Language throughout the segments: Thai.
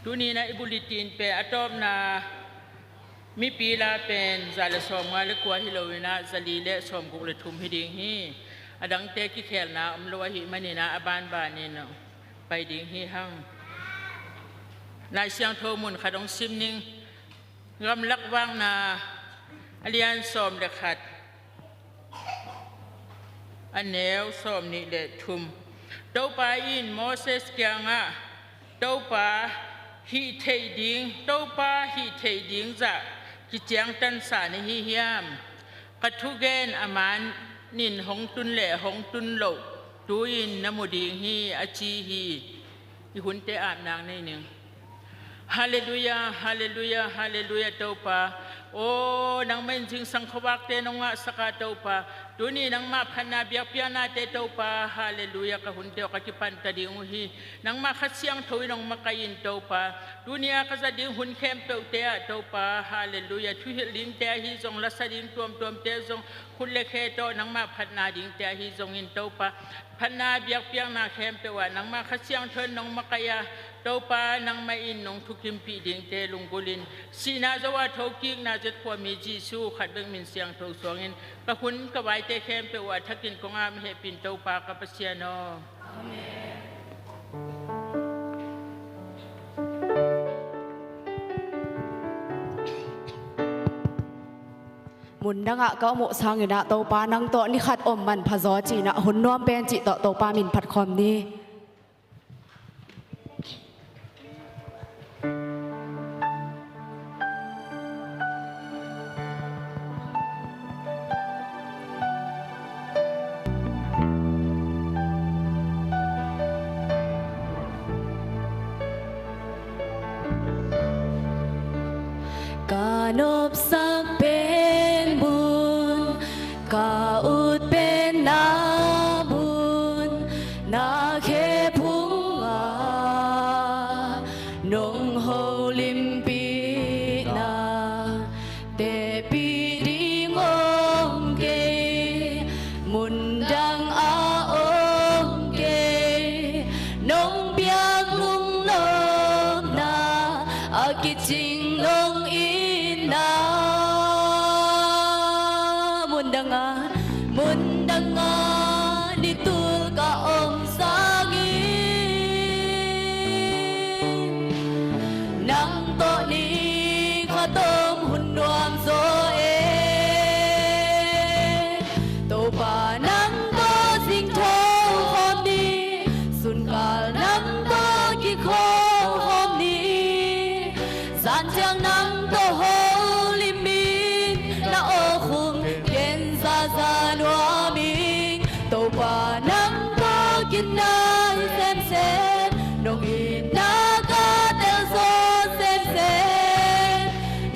tu ni na ibulitin pe atom na mi pila pen zala som nga le kwa hilowina zalile som guk le thum hiding hi adang te ki khel na amlowa hi manina aban ba ni no pai ding hi hang lai siang tho mun khadong simning ngam lak wang na alian som le khat anel som ni le thum tau pa in Moses kyanga tau pa hi thei ding tau pa hi thei ding za ki chiang tan sa ni hi hiam kathu gen aman nin hong tun le hong tun lo tu in namuding hi achi hi i hun te am nang nei ning hallelujah hallelujah hallelujah tau pa o nang men jing sang khawak te nonga saka tau pa tuni nang ma phana biak piana te tau pa hallelujah ka hun te ka ki pan ta ding hi nang ma khatsiang thoi nong ma kain tau pa dunia ka za ding hun khem pe te tau pa hallelujah thu hi ling te hi jong la sa ding tuam tuam te jong khun le khe to nang ma phana ding te hi jong in tau pa phana biak piang na khem pe wa nang ma khatsiang thon nong ma kaya tau pa nang ma in nong thukim pi ding te lungulin sina zawa thoking na jet kwa mi jisu khat beng min siang tho songin ka hun ka wai te khem pe wa thakin ko ngam he pin tau pa ka pasiano amenมุนดังอะก็โมสังอยู่นะโตปานังโตนี่ขัดอมมันพะจอจีนะหุ่นน้อมเป็นจิตโตปามินผัดคอมนี่กานบสักเป็นบุญกาอุดเป็นนาบุญนาเคพุงอานงโฮลิมปีนาเตปีดีงงเกมุนดังอาองเกนงเปียกลุงลมนาอากิจิงลงอีMundangan ditul ka om sangin nang to ni khatom hun nuam zo e to pa nang to sing tho hom ni sun kal nang to ki kho hom ni san chang nang to ho lim min na o khum ken za za noa pa nang ko kinay sem sem nong ina ka tel so sem sem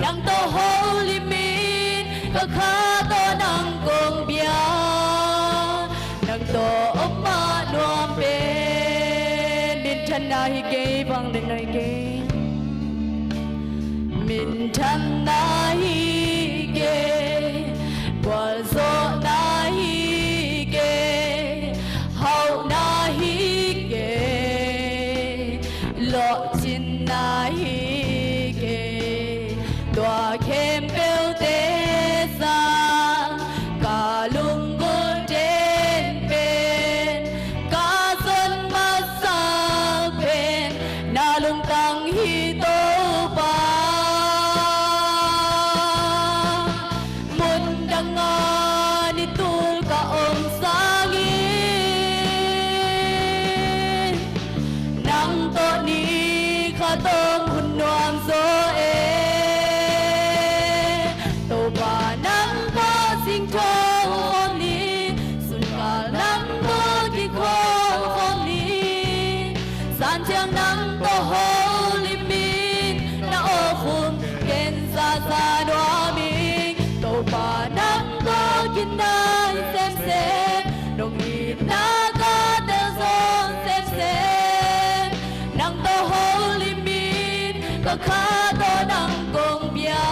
nang to holy min ka kha to nang kong bia nang to oma nuam pe min than na hi ke bang den nai ke min than na hi ke wal zo na hi lo chin na hi ke tua khem pel te sa ka lung gun ten pen ka son ma sa pen na lung tang hi to pa mun dang ni tul ka om sangi nang to ni tôm hun noam zo e to ba nang ba sing thong hôm ni sun ka nang ba ki khong hôm ni san chang nang to holy min na o khum ken za za do mi to ba nang ba kin nai sem sem dong ni na ka te zo sem sem nang to holy ka kha to nang kong bia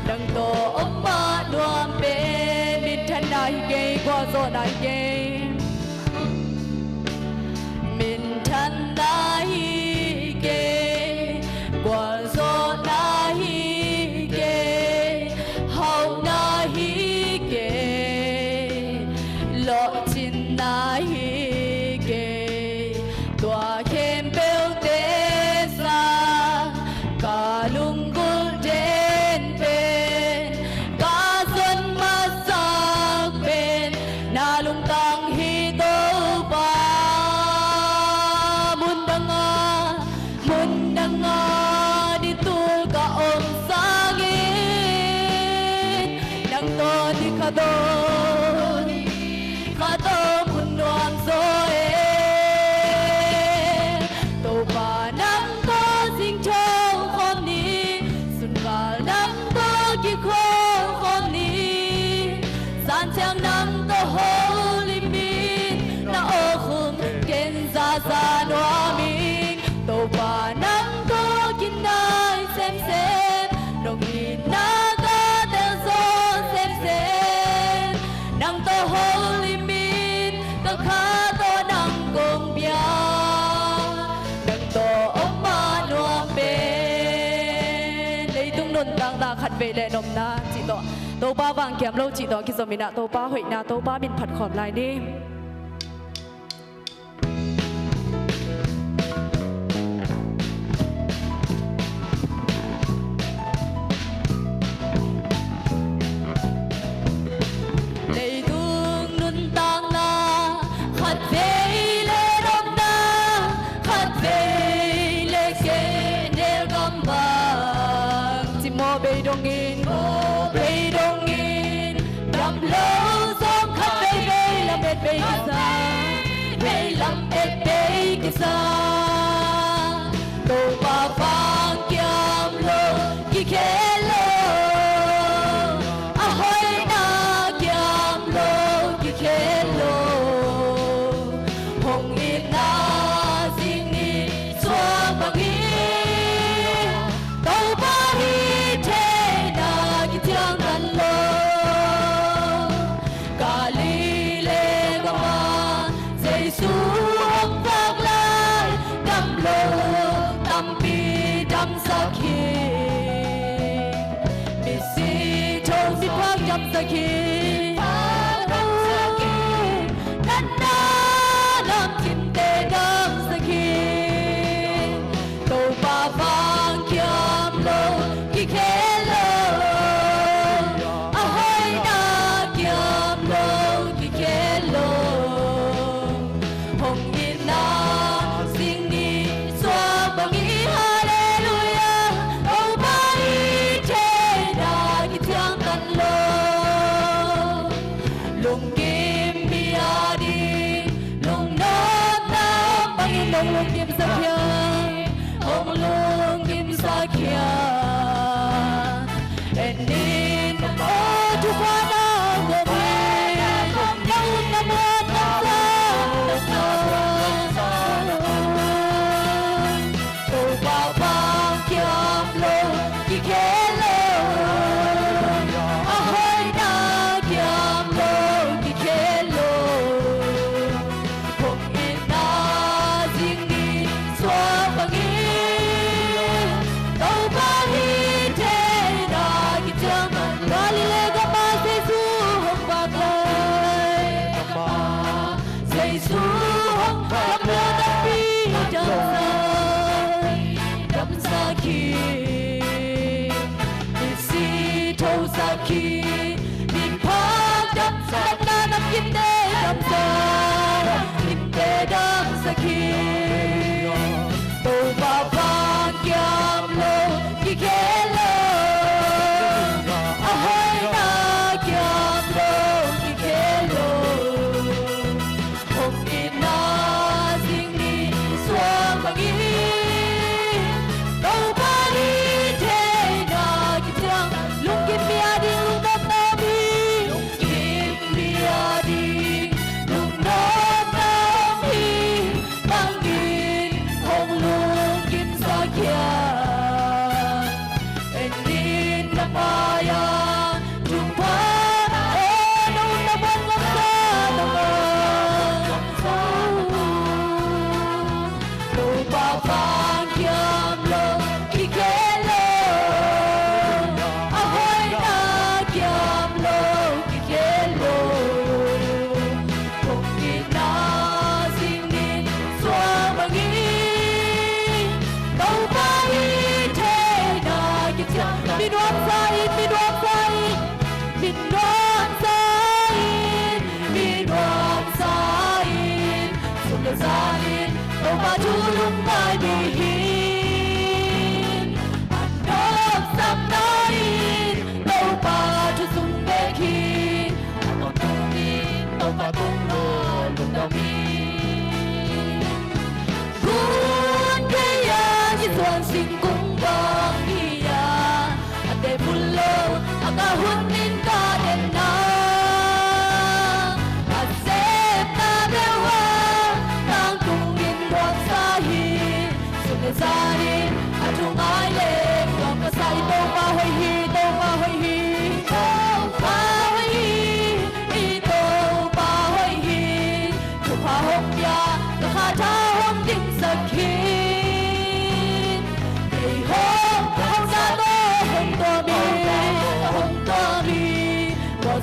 nang to oma nuam pe min than nai ke kwa zo nai ke min than nai ke về lệ nôm na chỉ to tô ba vàng kiếm lâu chỉ to khi giờ mình đã tô ba hội na tô ba mình phật khom lại đi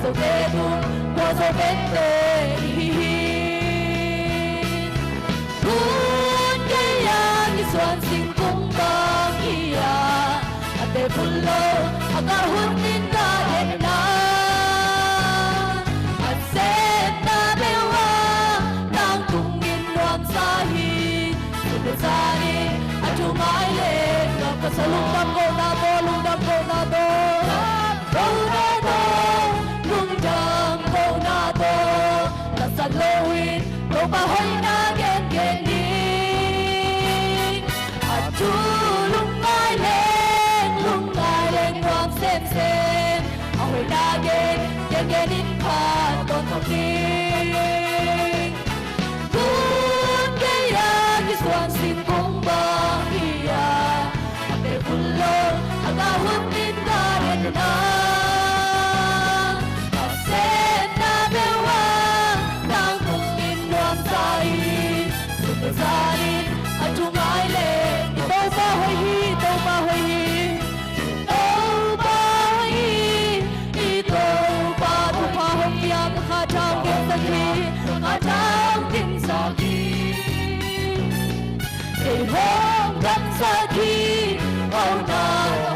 dâu tê thum qua dâu bên tê cuốn cây yang như xuân sinh cung băng kia ate pullo aga hun tin ka den na ase na bewa nang tung in ram sa hi sule sari aju mai le ka salung dam ko na to lung dam ko na to lung dam ko na to ta san loin to pa hoi na gen gen ni aju lung mai lênความเซมเซมเอาไว้นาเกนเกนเกนินพาต้นทองดีคุณแกอยากที่สวนสิ่งคงบางที่อยากแต่คุณโลอากาหุ่นนินตาเรียนนาเซนนาเบลว่าดังคงนินรวมใจสุดใจอาจุงไอเล่โตฟ้าหอยฮีโตฟ้าหอยฮีข้าเจ้ากินสักทีข้าเจ้ากินสักทีให้หอมกันสักทีเอาหน้า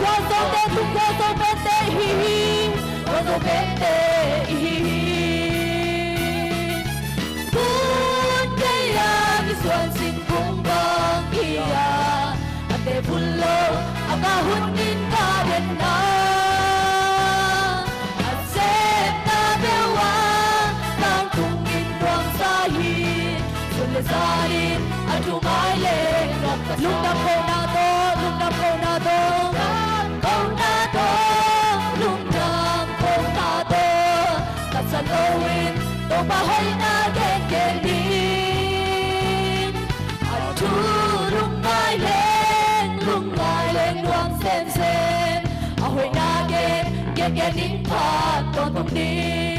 ว่าโซเตทุกว่าโซเป็นเตฮีว่าโซเป็นเตฮีคุณแค่อยากมีส่วนสิ่งคุ้มบางที่อยากอันเดพุลโลอากาหุ่นนินกาเด่นนาSarin aju mai le lung dam ko na to lung dam ko na to lung dam ko na to ta san loin to pa hoi na gen gen din aju lung mai le nuam sen sen a hoi na gen gen gen din pa ton ton din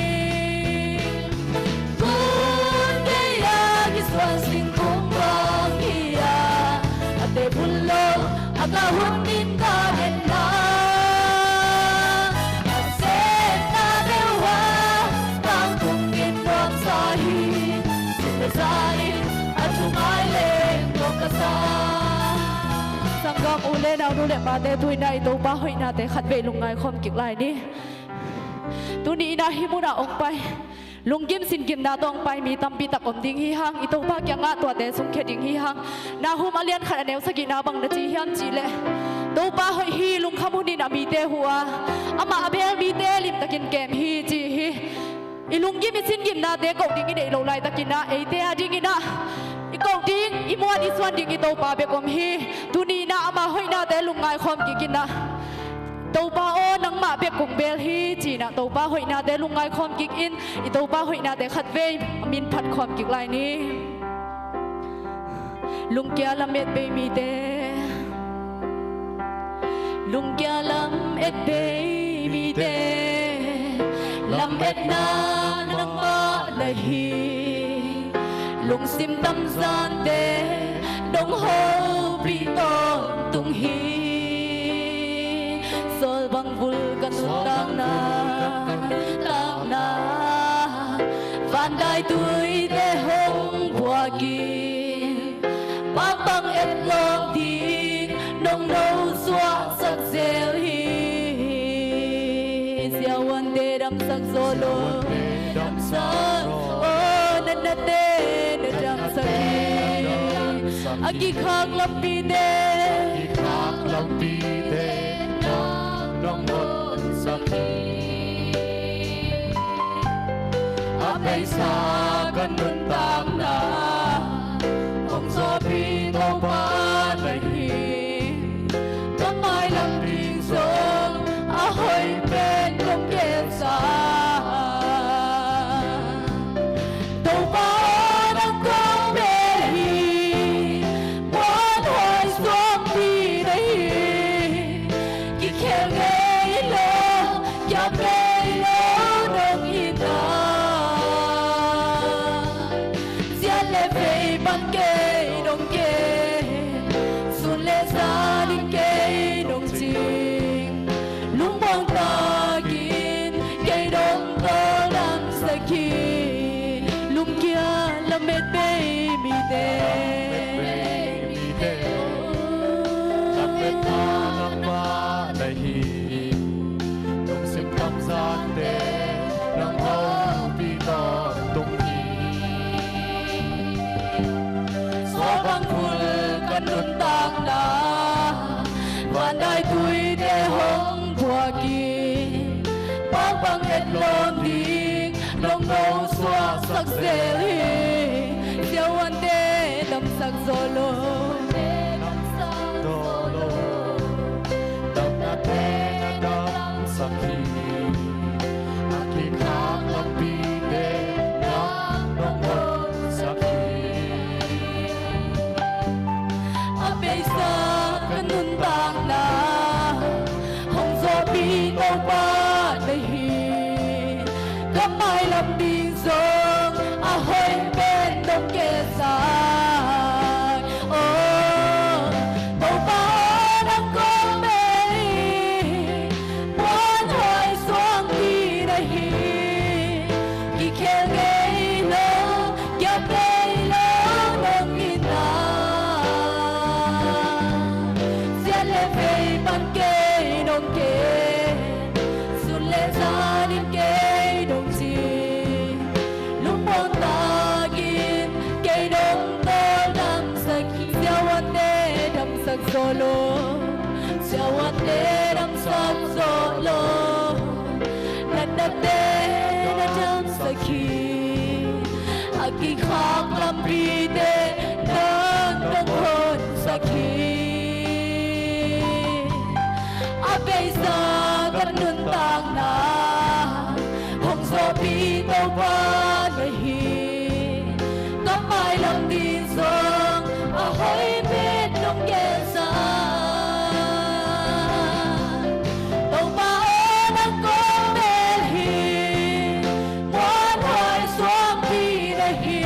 Swan sing kung bang iya ate pullo aga hunin ka den na sen na dewa tang kung in ram sahi sai atu mai le lokasa sanggam ule na ule ma te thui nai to ba hoi na te khat ve lungai khom kik lai ni tu ni na himuna ong paiลุงกิมสินกิมนาตองไปมีตำปีตะกอมดิ้งฮีฮังอีโตปากยังงะตัวเตสุงเขดิ้งฮีฮังนาหูมาเลียนขันแนวสกินาบังนาจีฮันจีเล่โตปาหอยฮีลุงขมุนินามีเตหัวอามาเบลมีเตลิมตะกินเกมฮีจีฮีอีลุงกิมสินกิมนาเตกอดิ้งอีเดโลไลตะกินนาเอเตอาดิ้งอีนาอีกอดิ้งอีมวนอีสวนดิ้งอีโตปาเบกอมฮีตุนีนาอามาหอยนาเตลุงไงคอมกิกินนาTàu ba ô nang ma bek kung bel hi chi na tàu ba hoi na de lungai khom kik in I tàu ba hoi na de khat ve min phat khom kik lai ni lung kya lam et be mi de lung kya lam et be mi de lam et na nang ma la hi lung sim tam san de dong ho pri ton tung hi Sol bang vulkan utang na Van dai tui de hong bua ki Bang bang et long ting Nong nâu xua sắc gieo hi Xiao wan de dam sắc solo Dam sắc Oh na na de na dam sắc hi Aki khak lam pi de Aki khak lam pi de Nong hôn sakhi Apay sa ganun tang na Kung sabi mo pa lahi Kamay lang rin song Ahoy pen kong kesa Tau pa ng kong behi Buwan hoy swang di nahi Kikhel Hãy subscribe cho kênh Ghiền Mì Gõ Để không bỏ lỡ tang na và đại tuổi để hong bùa kỳ bang bang hết lom đi long ngô xóa sắc dễ li diêu an đê đầm sắc zolo đầm na đê na đầm sắc khi aki khang lam bi đê nam long ngô sắc khi a bây giờ cần nun tang na hong gió bi tàu ba đầy hi cắm mai làm đi giông a hơi bên đông kề dài tàu ba đang có mê muốn hỏi xuống đi đây khi khe gây lâu gặp gây lâu đông in giết lệ về ban kê đông kê xuân lệ ra đến kê đông gì lúc bọn ta ghiền kê đông tơ đâm sạch gieo anh đê đâm sạch solo gieo anh đê đâm sạch solo lần đất đê đã đâm sạch khi aki khác làm đi đê nâng đông hồn sạch khi bây giờ gần nun tang na hong gió bi tàu ba đầy hi cắm mai làm đi giông a hơi biết đông kề xa tàu ba đang có mê hi muốn hỏi xuống đi đây hi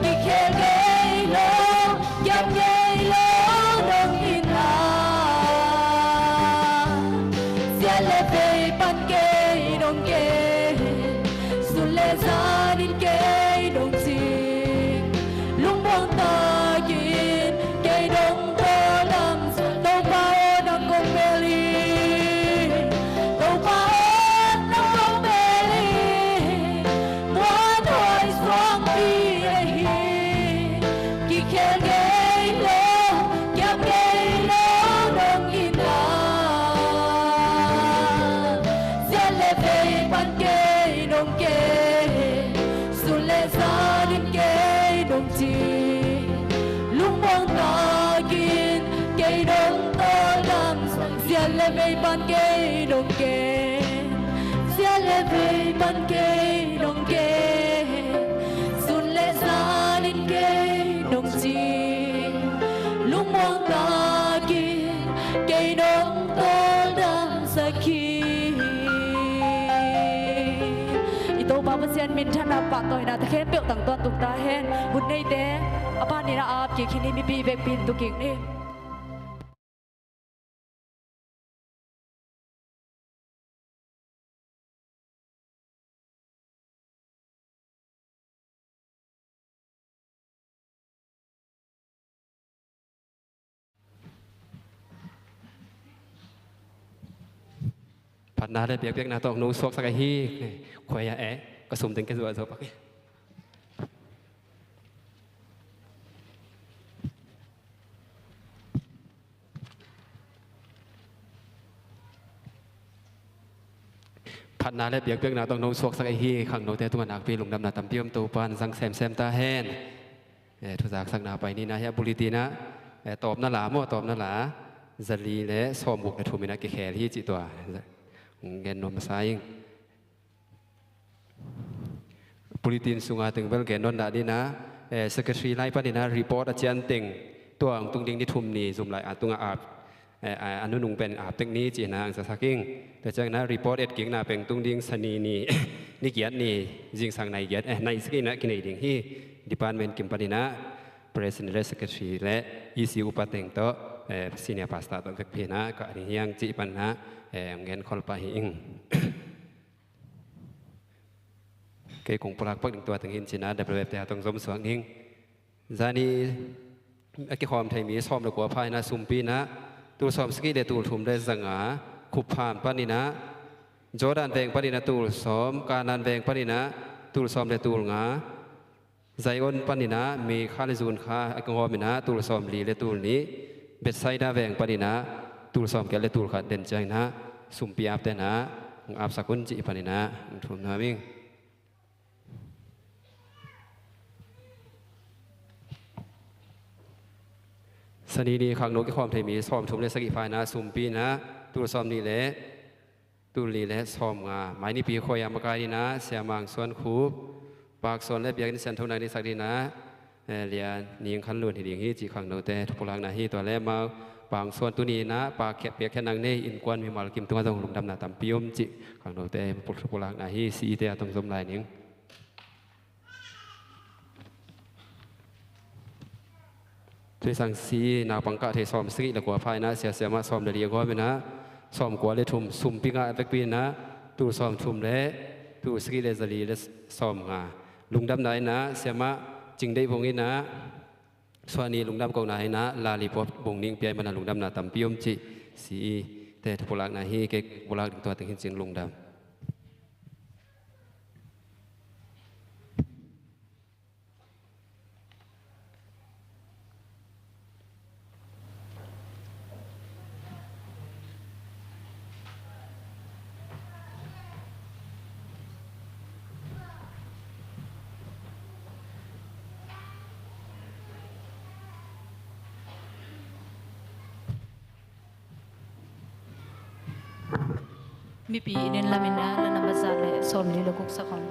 đi khe gây lâu gặp gây lâu đông in lệ về ban kê đông kê xuân lệ ra đến kê đông gì lúc buông ta nhìn kê đông tơ làm tàu ba đang cùng mê ly tàu ba đang cùng mê ly muốn hỏi xuống đi đây khi khe gây lâu gặp gây lâu đông in về ban kê đông kê xuân lệ ra đến kê đông chi lúc buông ta ghiền kê đông tơ đâm giết lệ về ban kê đông kê giết lệ về ban kê đông kê xuân lệ ra đến kê đông chi lúc buông ta ghiền kê đông tơ đâm sạch khi tàu ba sen min thana pa toy na khen biểu tang ton tuk ta hen hun nei te apa ni na ap ki khini mi pi vek pin tu king niพันนาได้เปียกนาตองนูสวกสักฮีควายแอะก็สุ่มถึงแค่ส่วนสบปักพันนาได้เปียกนาตองนูสวกสักฮีขังโนเตตัวนักปีลงดำนาตำเปียมตัวปานสังแซมตาแฮนทุจากสักนาไปนี่นะฮะบุรีตีนะตอบนั่นหลามั่วตอบนั่นหลาจะลีและสอมบุกในทุมินะเกแคที่จิตตัวเงินนมสายปริตินสุงาถึงเวลเกนนนดาดีนะสกัดสีไล่ปะดีนะรีพอร์ตอาจารย์ติงตัวตุงดิงที่ทุ่มนี่สุ่มไหลตุงอาบอนุนุงเป็นอาบตึงนี้จีนางสักกิ้งแต่จากนั้นรีพอร์ตกิ่งนาเป็นตุงดิงสนีนี่นี่เกียรตินี่จิงสังในเกียรติในสกินนะกินในดิ่งที่ดิพาร์ตเมนต์กิมปะดีนะประธานสกัดสีและอีซีอุปเต็งโตซีเนียพาสต้าตัวเวกพีนะก็อันนี้ยังจีปันนะเงินคนไปหิงเกี่ยคงปลักปักหนึ่งตัวถึงหินจีน่าเดบเวฟแต่ต้องสมสวงหิงจานีไอ้ที่ความไทยมีซ้อมตะกัวพายนะซุมปีนะตัวซ้อมสกีเดตูทุ่มได้สังหาขุบผ่านปานินะจอดันแวงปานินะตูซ้อมการนันแวงปานินะตูซ้อมเดตูงา ใจอ้นปันนี่นะมีค่าเลจูนค่าไอ้กงอมินะตูลซอมลีเลตูลนี้เบ็ดไซด้าแวงปันนี่นะตูลซอมแกเลตูลขัดเด่นใจนะสุ่มปีอาบเด่นนะอาบสักุนจีปันนี่นะทุ่มนามิงสนีดีขังนกที่ความไทยมีซ้อมทุ่มเลสกิไฟนะสุ่มปีนะตูลซอมนี่เลยตูลีและซ้อมงาหมายนี้ปีคอยามกายนี่นะเสียมังส่วนคูบปากส่วนและเบียกนิสันทุนัยในสักดีนะเรียนนิ่งขันลุ่นที่ดิ่งที่จีขังโนเตทุกพลังนาฮีตัวแรกมาบางส่วนตัวนี้นะปากแคบเปียกแค่นางเนยอินกวนมีมาลกิมตัวตรงลุมดำนาตำปิยมจีขังโนเตทุกพลังนาฮีสีเตะตรงสมลายนิ่งที่สังสีนาปังกะเทซ้อมสิแล้วกว่าภายนะเสียมาซ้อมเดียกว่าเป็นนะซ้อมกว่าเลยทุ่มสุ่มปิงาเอฟเฟกปีนะตู้ซ้อมทุ่มและตู้สกีเลซาลีและซ้อมงาลุงดำไหนนะเสียมาจึงได้พงนี้นะส่วนนี้ลุงดำกองไหนนะลาลีพบบงนิ่งเปียมันลุงดำนาตำปิยมจิสีแต่ทุกพลักนาฮีเก็กพลักตัวถึงหินเสียงลุงดำมีปีเดินลามินาและนำมาจากเลยสมลีละกุกสักคน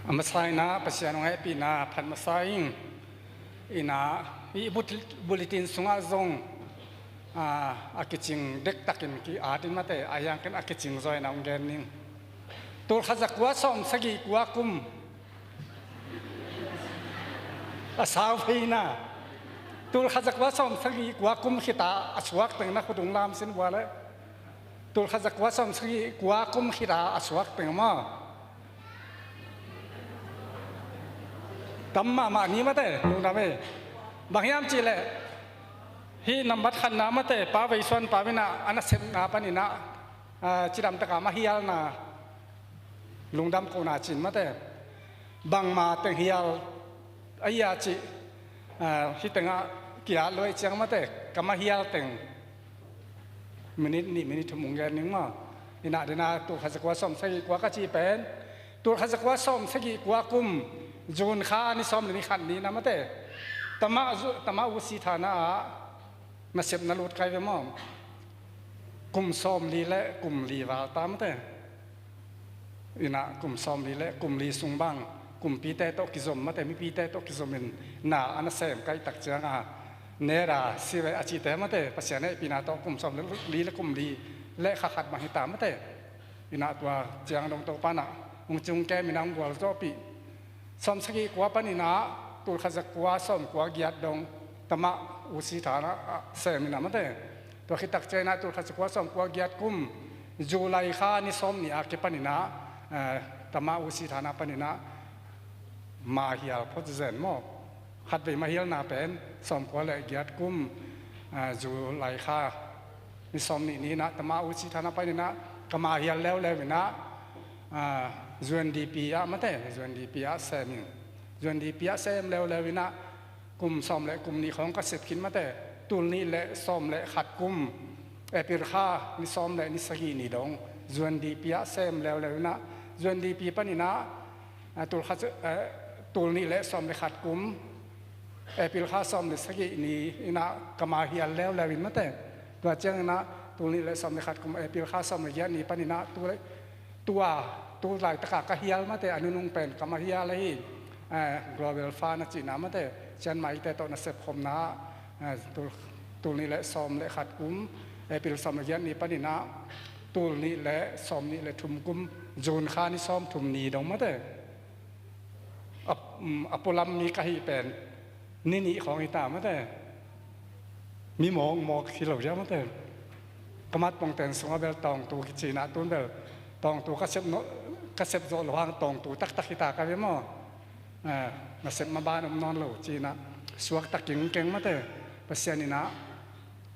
อามาใส่นะปัจจัยน้องให้ปีนาพันมาใส่อินาอีบุลตินสุงอาจงอากิจิงเด็กตักินกีอาดิมาแต่อายังกันอากิจิงซอยน้องแกนิงตัวข้าศึกว่าส่งสกีกว่ากุมสาวพีน่ะ ตุลขจักว่าสมสกีกว่ากุมขิตาอสวักตึงนักขุดงลามสินบัวเลยตุลขจักว่าสมสกีกว่ากุมขิตาอสวักตึงมาตั้มมานี้มาเตะลุงดำเอบางยามจีเลยฮีนำบัตรขันน้ำมาเตะป้าไปส่วนป้าวินาอันนั้นเสพนาปนินะจีดำตะกามาเฮียลนาลุงดำโกนาจินมาเตะบางมาเตะเฮียลไอ้ยาจีฮิตังะเกี่ยลอยเชียงมาเตะกามาเฮียลเต็งมินิทุ่มงเงินนึงมาอินาเดนาตัวข้าศึกว่าส้มสกีกว่าก็จีเป็นตัวข้าศึกว่าส้มสกีกว่ากุมจูนข้านี่ส้มนี่ขันนี้นะมาเตะตมาอุสิธานะมาเสพนรกใครไปมั่งกุมส้มลีและกุมลีวาตามมาเตะอินะกุมส้มลีและกุมลีสุงบังกุมปีเตโตกิซมมาเตะมีปีเตโตกิซมินน่าอันนั้นเสพใครตักเจียงเนราสิเวอจิเตมาเตะภาษาเนี่ยปีนาโตกุมส้มลีและกุมลีและขัดมาให้ตามมาเตะอินะตัวเจียงดงโตปานะมงจุงแกมีนางบัวโจปีส้มสกีกว่าปนินะตัวข้าศึกว่าส้มกว่าเกียรติดงตมาอุสิธานะเสมินามาเตตัวคิดตักใจนะตัวข้าศึกว่าส้มกว่าเกียรติกุมจูไลข้านี่ส้มนี่อาเกปนินะตมาอุสิธานะปนินะมาเฮียลพอจะเจนมอขัดไปมาเฮียลนาเป็นส้มกว่าเลยเกียรติกุมจูไลข้านี่ส้มนี่นะตมาอุสิธานะปนินะก็มาเฮียลแล้วนะจวนดีปีอะมาเตจวนดีปีอะเซมิจวนดีปีอะเซมแล้ววินะกุมซ้อมและกุมนี้ของกษัตริย์ขินมาเตตุลนี้และซ้อมและขัดกุมเอปิร์ข้านิซ้อมและนิสกีนิดงจวนดีปีอะเซมแล้ววินะจวนดีปีปนินะตุลขัดตุลนี้และซ้อมและขัดกุมเอปิร์ข้าซ้อมและสกีนี่นะกมาเฮียแล้ววินมาเตตัวเจ้านะตุลนี้และซ้อมและขัดกุมเอปิร์ข้าซ้อมและเยอะนี่ปนินะตัวหลายตะกะเฮียลมาเตอนุนงเป็นกามาเฮียเลยglobal fund จีน่ามาเตเช่นไม่แต่ตอนนั้นเสพคมนะตัวนี้แหละซ้อมและขัดกุมปีละซ้อมระยะนี้ปนินะตัวนี้แหละซ้อมนี้แหละทุ่มกุมจูนข้านี่ซ้อมทุ่มนี้ดงมาเตอปุลัมมีกะฮิเป็นนี่ของอิตามาเตมีหมอกที่เราเยอะมาเตกมัดปองแต่งสงฆ์เบลตองตัวจีน่าตัวเบลตองตัวกระเซ็บโจลวางตองตัวตักหิตากันไปมั่งมาเซ็บมาบ้านนอนหลูจีนะสวกตักเก่งมาเตอภาษานี่นะ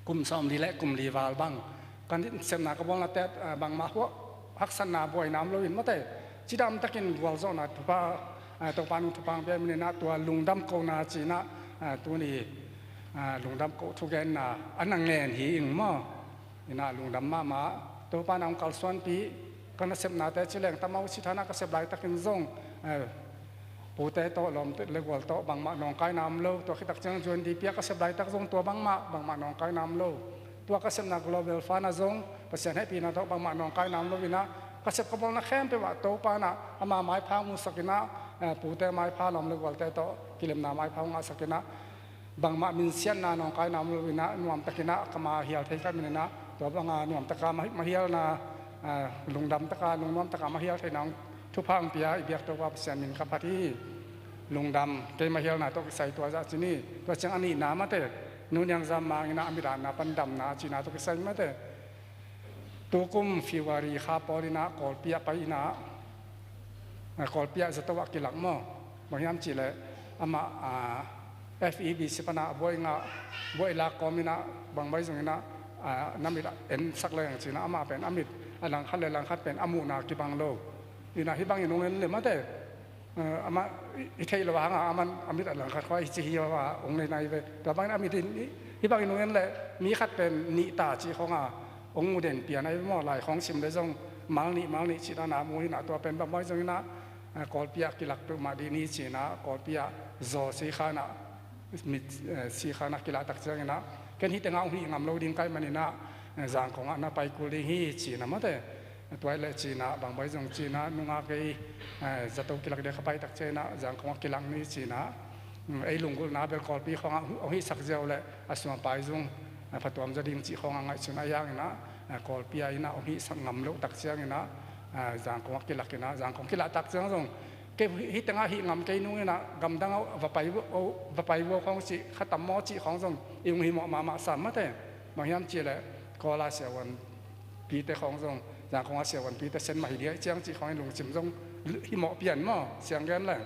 กุมซ้อมดีและกุมลีวาลบังกันที่เซ็บนักบอลละแต่บางมาหัวฮักษณะบ่อยน้ำลวินมาเตจีดำตักินวัลโซนะทุบตัวปานุทุบังเปียมันนะตัวลุงดำโกนาจีนะตัวนี้ลุงดำโกทุกแกนนะอันนั้นเงินหีอิงมั่งนี่นะลุงดำมาตัวปานองคัลส่วนปีกันเสพนาแต่เฉลี่ยตามเอาสิทานะก็เสพหลายตะกินซงปูเตโตลมเล็กวัลโตบางมานองไก่น้ำโลตัวคิดตักจังจวนดีเปียก็เสพหลายตะซงตัวบางมานองไก่น้ำโลตัวก็เสพนา global fund ซงเปอร์เซ็นต์ให้ปีนั้นโตบางมานองไก่น้ำโลวินะก็เสพกบลนักแข่งไปว่าโตปานะอามาไม้พามุสกินะปูเตไม้พาลมเล็กวัลโตกิเลมนาไม้พางาสกินะบางมามินเซียนนานองไก่น้ำโลวินะนวมตะกินะก็มาเฮียลเทกันมินนะตัวบางนวมตะกามาเฮียลนะลุงดำตะการลุงน้อมตะการมาเฮียลไทยน้องทุพังเปียอีเบียกตัวว่าเสียมินขับพาที่ลุงดำเกมาเฮียลนาตัวใส่ตัวจากที่นี่ตัวเชียงอันนี้น้ำมาเตะนู่นยังจำมาอินาอเมริกานาปันดำนาจีนาตัวใส่มาเตะตัวกุมฟิวารีข้าปอรินากอลเปียไปอินากอลเปียจะตัวกิลักมั่งบางยามจีเลยอามาFEB สิปนาบวยงาบวยลากอมินะบางใบตรงนี้นะน้ำมิดเอ็นสักเลยอย่างจีนะอามาเป็นอามิดหลังคัดเลยหลังคัดเป็นอามูนากิบังโลอีน่าฮิบังอย่างนู้นเลยมาแต่อามาอิเทยระหว่างอามันอามิดหลังคัดคอยจีว่าองค์ในไปแต่บางอามิดฮิบังอย่างนู้นเลยมีคัดเป็นนิตาจีขององค์มูเด่นเปลี่ยนในหม้อลายของชิมได้ทรงมังนิจีนามูหินาตัวเป็นบางใบตรงนี้นะกอลเปียกิลักตัวมาดีนี่จีนะกอลเปียโซสีขานะมิสีขานะกิลักตักเจ้านะแค่ที่แต่งเอาหิงามโลดิ้งไกมันนี่นะจางของอันนั้นไปกุลีฮีจีนะมาแต่ตัวเล็กจีนะบางใบจงจีนะนุ่งอาเกยจะต้องกิลักเด็กเข้าไปตักเจนะจางของกิลักนี่จีนะไอ้ลุงกุลนาเบลกอลปีของเอาหิสักเจ้าเลยอาสวมไปจงพัดตัวมันจะดิ้งจีของอะไรส่วนอะไรอย่างนะกอลปีไอ้นะเอาหิสักงามโลตักเจนะจางของกิลักนะจางของกิลักตักเจนะจง cái hít tiếng hít ngắm cái nuôi na gầm đang và bay vô không chỉ khát tắm mò chỉ không dùng dùng hi mà sắm mất thế mà hiếm chỉ là có là sẽ vẫn pi tế không dùng dạng không sẽ vẫn pi tế sen mày đi chẳng chỉ không lùng chìm dùng hi mọ biển mà sáng gan là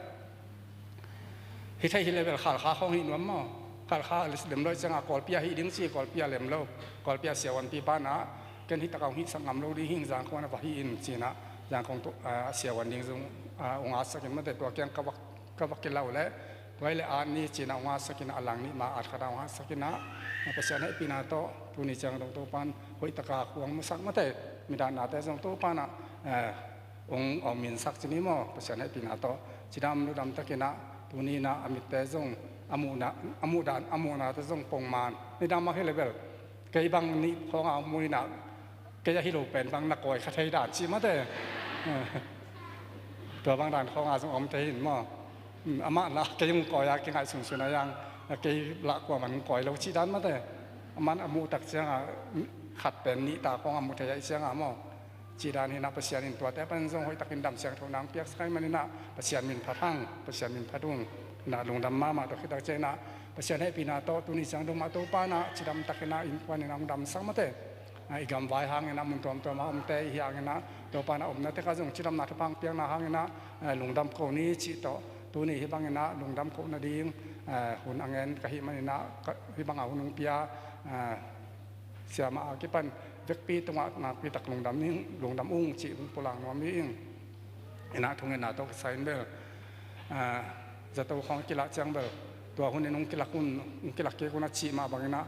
hi thấy hi level khá không hi nuông mà khá lem lôi chẳng có pia hi đứng chỉ có pia lem lâu có pia sẽ vẫn pi ba na cái hít tao hít sang ngắm lâu đi hình dạng không là phải in chỉ na dạng không sẽ vẫn đứng dùngองอาสกินมันแต่ตัวแกงกวักกินเหล้าแล้วตัวไอ้อันนี้จีนองอาสกินอลังนี่มาอัดขดองอาสกินนะมาเปลี่ยนให้ปีนาโตตัวนี้จังตรงตัวปานหอยตะกาควงมันสักมาแต่มีด้านหน้าแต่ตรงตัวปานอ่ะองอมินสักจีนี้มั้งเปลี่ยนให้ปีนาโตจีดำดูดำตะกินนะตัวนี้นะอมิตแต่ตรงอมูนาแต่ตรงปงมานนี่ดำมาให้เลเวลเกยบังนี่ของอามูนาเกยฮิโรเป็นบังนักกอยขัดให้ด่านจีมาแต่ตัวบางด่านของอาสมอมใจเห็นมั้งอามาละเกยังก่อยาเกงไอสูงสุดนะยังเกยละกว่ามันก่อยเราชี้ด้านมาแต่มันอามูตักเสียงขัดเป็นนิตาของอามูทยาเสียงอามั้งชี้ด้านนี่นะประเสียนินตัวแต่เป็นทรงหอยตะกินดำเสียงทองนางเปียกสกายมันนี่นะประเสียมินพัดหั่งประเสียมินพัดดุงนะลงดำมาตัวคิดตักเจนะประเสียให้ปีนาโตตัวนี้เสียงดงมาโตป้านะชี้ดำตะกินนะอินควันนี่นะดำสักมาแต่อีกกำไว้ห่างนี่นะมุนตัวมาอมเตยห่างนี่นะตัวปานะอมนะแต่ก็ส่งชิดำนาทพังเปียงนาห่างนี่นะหลงดำโคนี้ชิโตตัวนี้ที่บางนี่นะหลงดำโคนาดีงหุ่นอังเงินกะหิมันนี่นะที่บางเอาหุ่นเปียเสียมาอากิปันเวกปีตรงนาปีตักหลงดำนี่หลงดำอุ้งจิปุลังนวมีอิงนะทงเงินนาตัวใส่เบลจะตัวของกิลักจังเบลตัวหุ่นนี่นุ่งกิลักหุ่นกิลักเกี่ยวกับจิมาบางนี่นะ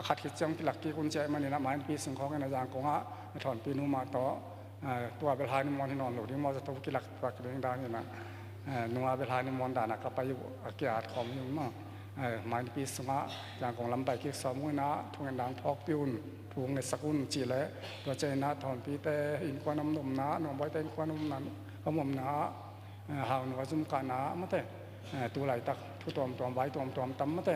ขัดขิดจังกิลักกี้กุญแจมันนี่นะหมายปีสิ่งของในจางกงะถอนปีนูมาต่อตัวเวลานิมนต์ที่นอนหลุดที่มอจะตัวกิลักปากเรื่องด้านนี่นะนัวเวลานิมนต์ด่านักไปอยู่อาเกียรติของยุ่งมากหมายปีสิ่งะจางของลำไปกิสอมุนะทุ่งดังพอกปิวน์ทุ่งในสกุลจีเล่ตัวใจนะถอนปีแต่อินควันน้ำนมนะนมใบแต่อินควันนมนั้นขมมนะหาวหนัวจุ่มกานะมาแต่ตัวไหลตักทุตัวใบตัวตั้มมาแต่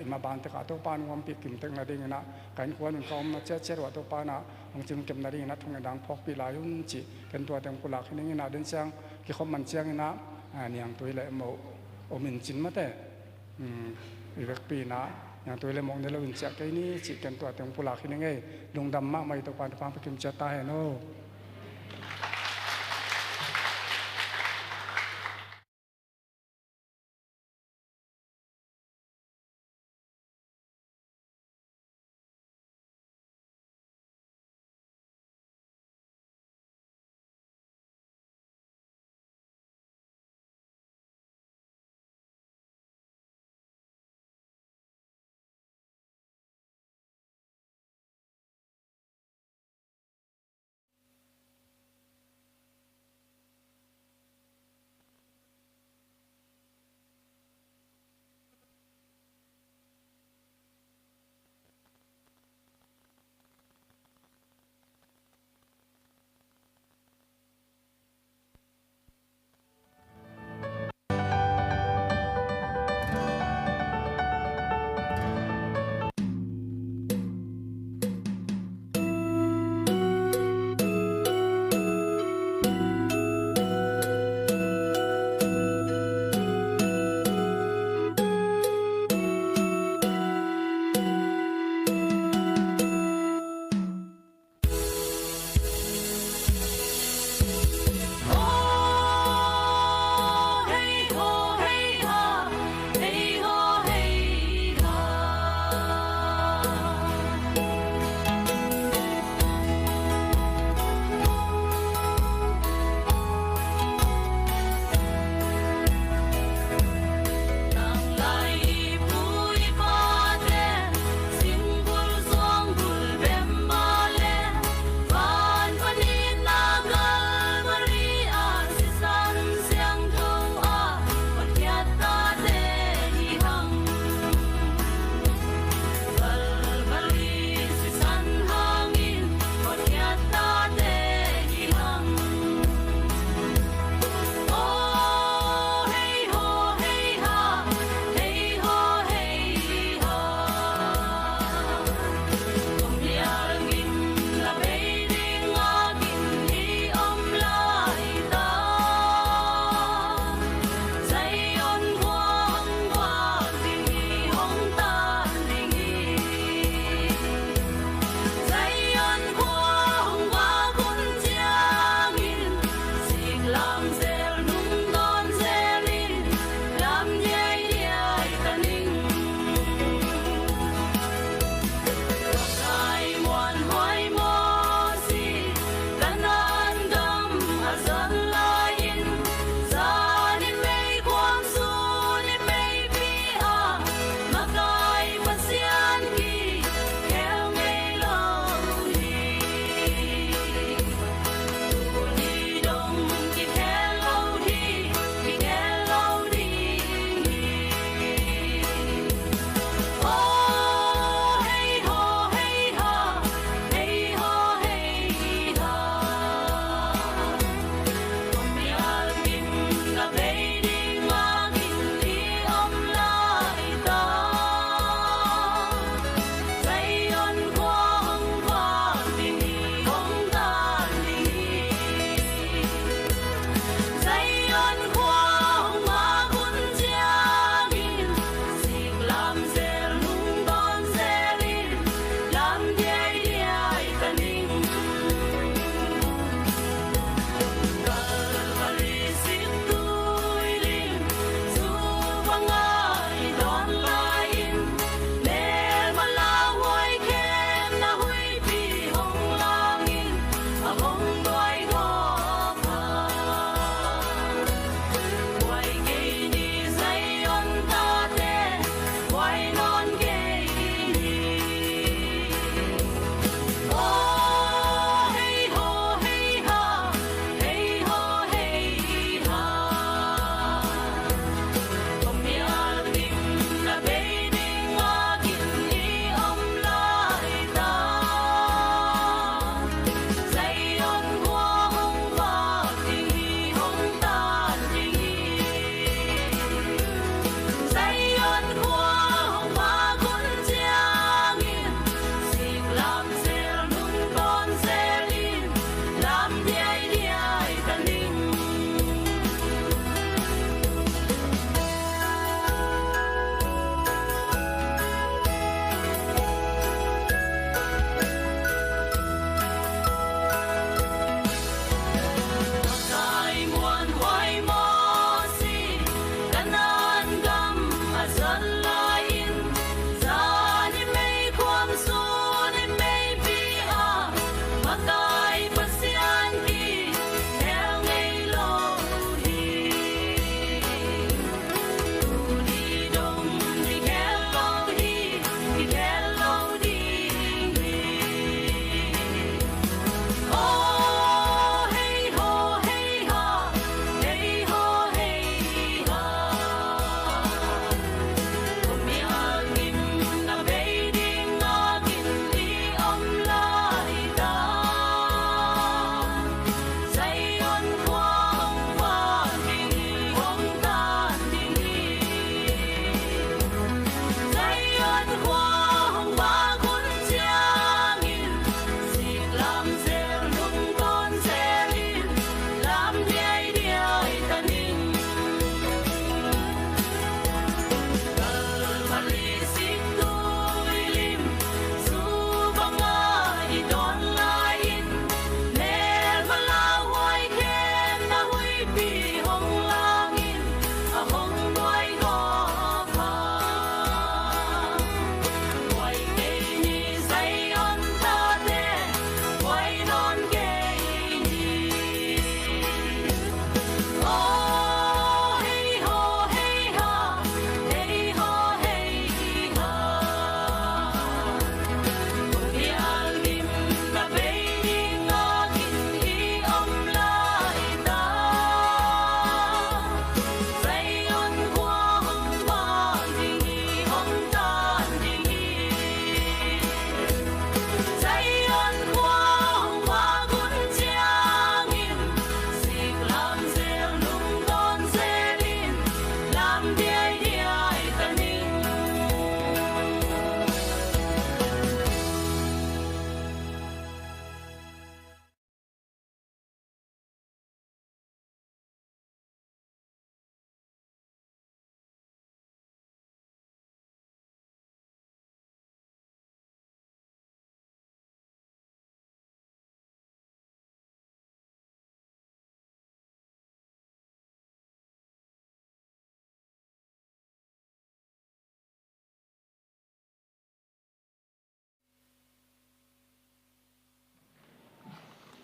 อิมาบานตะกาตัวปานวมปีกิมเต็งนาดีนะการควรมันเขามาเชื่อว่าตัวปานะองจิมเก็บนาดีนะทุ่งดังพอกปีลายุนจีเป็นตัวเต็มกุหลาบที่นี่นะเดินเชียงที่เขามันเชียงนะเนี่ยตัวเลยโมอมินจินมาแต่อีกปีนะอย่างตัวเลยมองในเราอินเชียงที่นี่จีเป็นตัวเต็มกุหลาบที่นี่ไงลงดำมากไม่ตัวปานฟังไปกิมเจตาเฮโน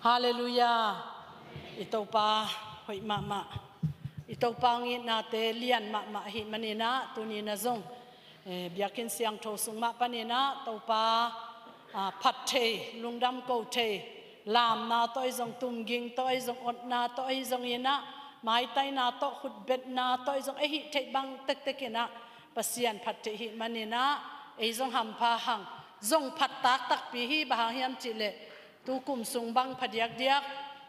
ฮาเลลูยาอิโตปาหอยมาอิโตปางินาเตเลียนมาหิมันีนะตุนีนะซงเบียกินเสียงโทสุงมาปานีนะโตปาพัดเทลุงดำโกเทลามนาโตยซงตุมกิงโตยซงอดนาโตยซงยินะไม้ไตนาโตขุดเบ็ดนาโตยซงเอหิเทบังเตกนะปัสยันพัดเทหิมันีนะเอซงหัมพาหังซงพัดตักปีฮีบาฮิมจิเลตูกุมสุงบังพัดยักเดียก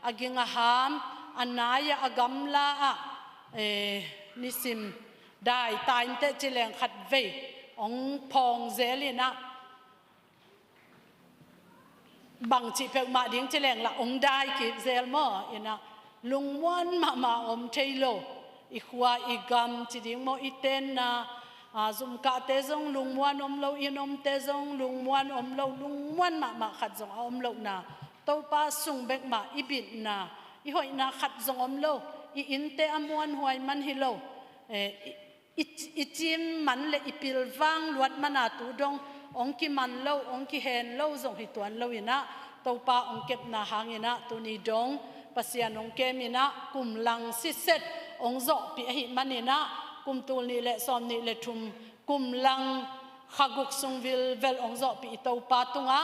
อากิงอาหามอันนายอากำลานิสิมได้ตายเตจิเลงขัดเวองพองเซลีนะบังจิเปกมาดิ้งจิเลงละองได้กิเซลมออินะลุงวันมาอมเทโลอีขวาอีกำจิดิ้งโมอีเตนนะซุมกะเตซงลุงวันอมโลอินอมเตซงลุงวันอมโลลุงวันมาขัดซงอมโลนะโตปาสุงเบกมาอีบิดนะอีหอยนะขัดซงอมโลอีอินเตอมวนหวยมันฮิโลอีจิมมันเลอีปิลวังลวดมันอาตูดงองกิมันโลองกิเฮนโลซงฮิตวนโลอินะโตปาองเก็บนาหางอินะตุนีดงปัสยานองเกมินะกุมลังซิเซตองโซปีหิมันอินะกุมตูลนี่เลซอมนี่เลทุมกุมลังขกุกซุงวิลเวลองโซปีโตปาตุงะ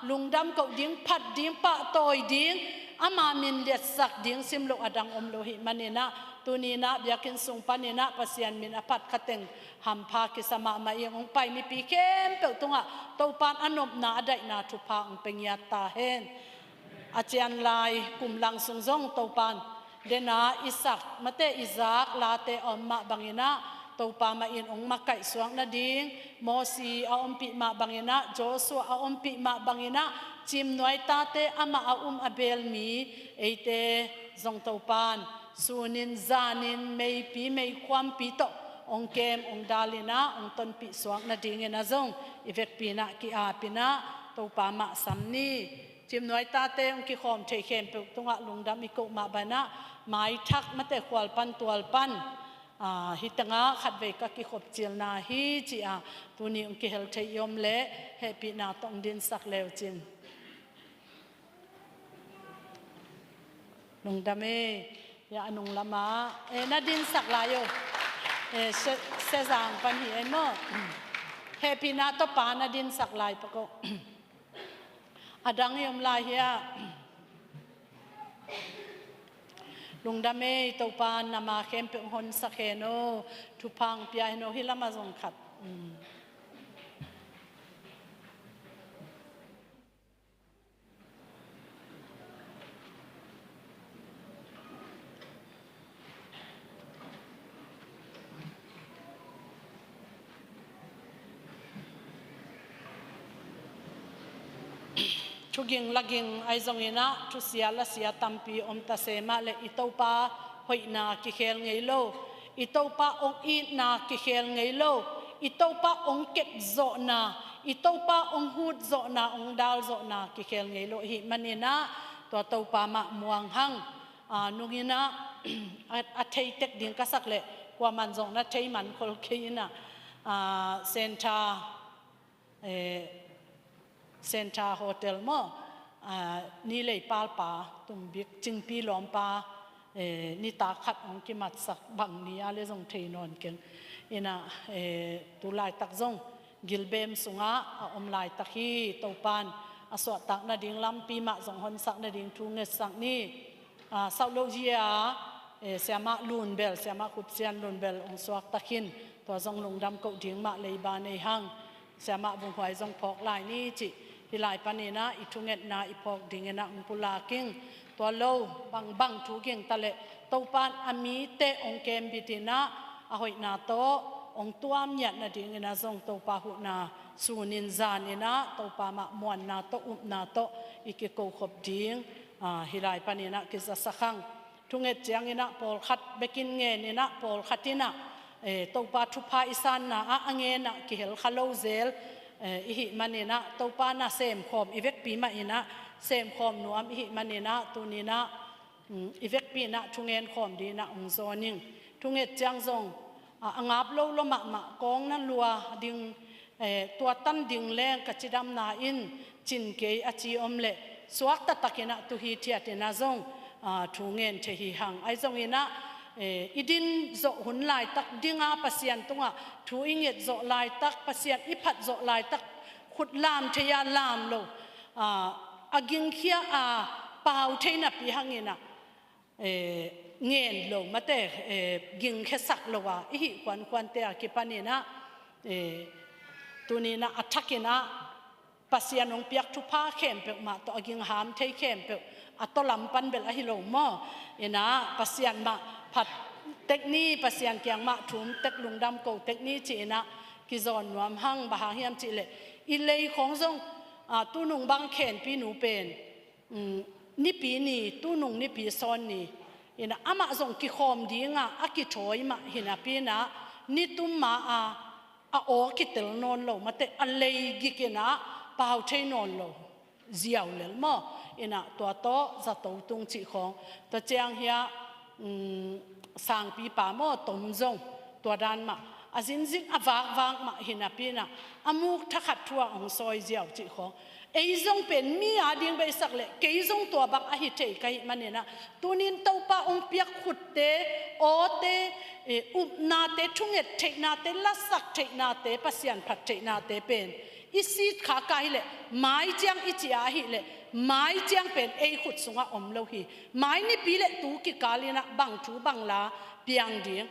ลุงดำกดิ้งพัดดิ้งปะโตยดิ้งอามามินเลียดสักดิ้งซิมโลอดังอมโลหิมันอินะตุนีนะเบียกินสุงปันนะปัสยันมินอภัดขัดเต็งหัมพากิสมามาเอียงองไปมีปีเข้มเปิลตุงะโตปานอนบนาได้นาทุพาองเป็งยาตาเฮนอาจารย์ลายกลุ่มลังสุงซงโตปานเดนาอิสักมาเตอิซักลาเตอมมาบังอินะโตปามาอินองมาไก่สวงนาดิงโมซีอาอมปิมาบังอินะโจสัวอาอมปิมาบังอินะจิมหน่วยตาเตอามาอาอเบลมีเอเตซงโตปานสูนินจานินไม่ปีไม่ความปีโตองเกมองดาลินะองตนปีสวงนาดิงนะซงอีเวกปีนะกีอาปีนะโตปามาสัมนีจิมหน่วยตาเตองกิขอมเทเข้มเปิลตุงะลุงดำมิโกมาบานะไม้ทักมาเตควอลปันตัวปันฮิตงะขัดเวกกิขบจิลนาฮีจีอาตัวนี้องกิเฮลเทยมเละเฮปีนาตองดินสักเลวจินลุงดำเอยานุงละมานาดินสักลายโยเซซางปันหีไอโมเฮปีนาตปานาดินสักลายปะก็อดังยมลายเฮียลุงดำเมย์ตัวปานนามาเข้มเป็นคนสักเฮโนทุพังปียโนฮิลามาซงขัดทุกิงลักิงไอซงยินะทุเสียละเสียตัมปีอมตาเสมาเลอิโตปาหอยนากิเคลไงโลอิโตปาองอีนากิเคลไงโลอิโตปาองเก็บโซนาอิโตปาองหูดโซนาองดาวโซนากิเคลไงโลหิมันนี่นะตัวโตปามะมวงหังนุกินะอัฐิเต็กดิ่งกษักเลกว่ามันจงนัดใช้มันคนขี้นะเซนทาเซนทาโฮเทลมอนี่เลยปาลปาตุมบิกจิงปีล้อมปานี่ตาขัดองกิมัดสักบังนี้อะไรจงเทนอนกันอินะตุลายตักจงกิลเบมสุงะอมลายตักฮีโตปานอสวตักนาดิงลำปีมะจงหอนสักนาดิงทุงเงสักนี่ซาโลจียาเสียมาลูนเบลเสียมาขุดเซียนลูนเบลองสวกตักินตัวจงลงดำเกาดิ่งมาเลยบานในห้างเสียมาบุงหวยจงพอกลายนี่จิฮิลายปานีนะอิทุงเงนาอิพอกดิ่งนะอุปุลากิงตัวโลบังทุกิงตะเลโตปานอามีเตองเกมบิตินะอหอยนาโตองตัวมยัดนาดิ่งนะจงโตปาหุนาสูนินจานินะโตปามะมวนนาโตอุบนาโตอิกิโกขบดิ่งฮิลายปานีนะกิจสักขังทุงเงจียงนะปอลขัดเบกินเงนินะปอลขัดตินะโตปาทุพาอิสานนะอังเงนะกิเฮลขลาวเซลอิหิมันนี่นะโตปานะเซมคอมอีเวกปีมาอินะเซมคอมนวมอิหิมันนี่นะตัวนี้นะอีเวกปีนะทุงเงินคอมดีนะองโซนิงทุงเงินจังซงงาบโลลมะกองนั้นลัวดิงตัวตั้นดิงแรงกัจจิดำนาอินจินเกยอจีอมเล สวกตะตักินะตุฮีเทียตินะซงทูเงินเทฮีหังไอซงอินะอีดินโจหุนลายตักดิงาปัสยันตุงะทูอิงเงโจลายตักปัสยันอิพัดโจลายตักขุดลามเทียลามโลอากิงเขียเป่าเทนับปีหังอินะเงินโลมาเตกิงแค่สักโลวะอีกควันเตะกิปันนี่นะตัวนี้นะอัฐกินะปัสยานองเปียกทุพาเข้มเปมาตัวกิงหามเทเข้มเปอัตลำปันเบลอหิโลมอเอนะปัสยานมาผัดเทคนิคปัสยานเกียงมาถุมเทคลุงดำโกเทคนิคจีนะกิจอนวมหังบาหาเฮียมจีเลอิเลยของทรงตู้นุ่งบางเขนปีหนูเป็นนี่ปีนี่ตู้นุ่งนี่ปีซ้อนนี่เห็นอามาส่งกิคอมดีงะอากิถอยมาเห็นปีนะนี่ตุ้มมาโอกิเตลนอนโลมาเตอเลกิกินะเป่าเทนอนโลเจียวเลลมาเห็นตัวโตจะตัวตุงจีของตัวเจียงเฮียสางปีป่าโมตมจงตัวด้านมาอาจินจิงวางมาเห็นปีนะอามุกทักขัดทัวของซอยเจียวจีของไอ้จงเป็นมีอาดิ่งไปสักเลยเกยจงตัวบักอหิเทไกมันเนี่ยนะตัวนี้ตัวป้าองเปียกขุดเตโอเตอุบนาเตทุ่งเอ็ดเทนาเตลัสสักเทนาเตปัสยันผัดเทนาเตเป็นอิสิตขาไกเลยไม้เจียงอิจิอาหิเลยไม้เจียงเป็นไอ้ขุดสงะอมโลหิไม้นี่ปีเละตูกิกาลีนะบังทูบังลาเปียงเดียง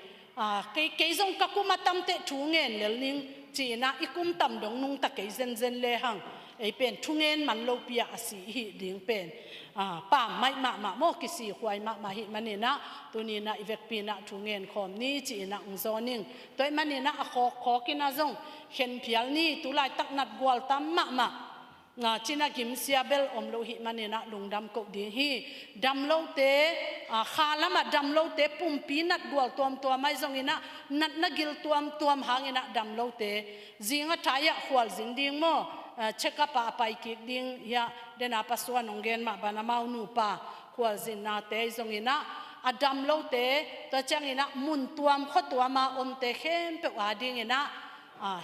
เกยจงกักุมาตั้มเตทุ่งเงินเลนิงจีน่าอิกุมตั้มดงนุงตะเกยเซนเซนเลหังไอเป็นทุ่งเงินมันโลเปียสีหิดิ่งเป็นป่าไม่มาโมกิสีควายมาหิมันนี่นะตัวนี้นะอีเวกปีนะทุ่งเงินคอมนี่จีนะองซอนิงตัวมันนี่นะขอกินนะจงเห็นเพียลนี่ตุลายตักนัดกวลตั้มมาจีน่ากิมเซียเบลอมโลหิมันนี่นะลุงดำกบดีฮีดำโลเตขาละมาดำโลเตปุ่มปีนัดกวลตัวไม่จงอินะนัดนักิลตัวหางอินะดำโลเตจิงะทายะขวลจินดิ่งโมเช็คกับไปกิกดิ่งยาเดน่าปัสสาวะนงเกนมาบานามาอุนุปาขวลจินนาเตจงอินะดำโลเตตัวจังอินะมุนตัวมข้อตัวมาอมเตเข้มเปว่าดิ่งอินะ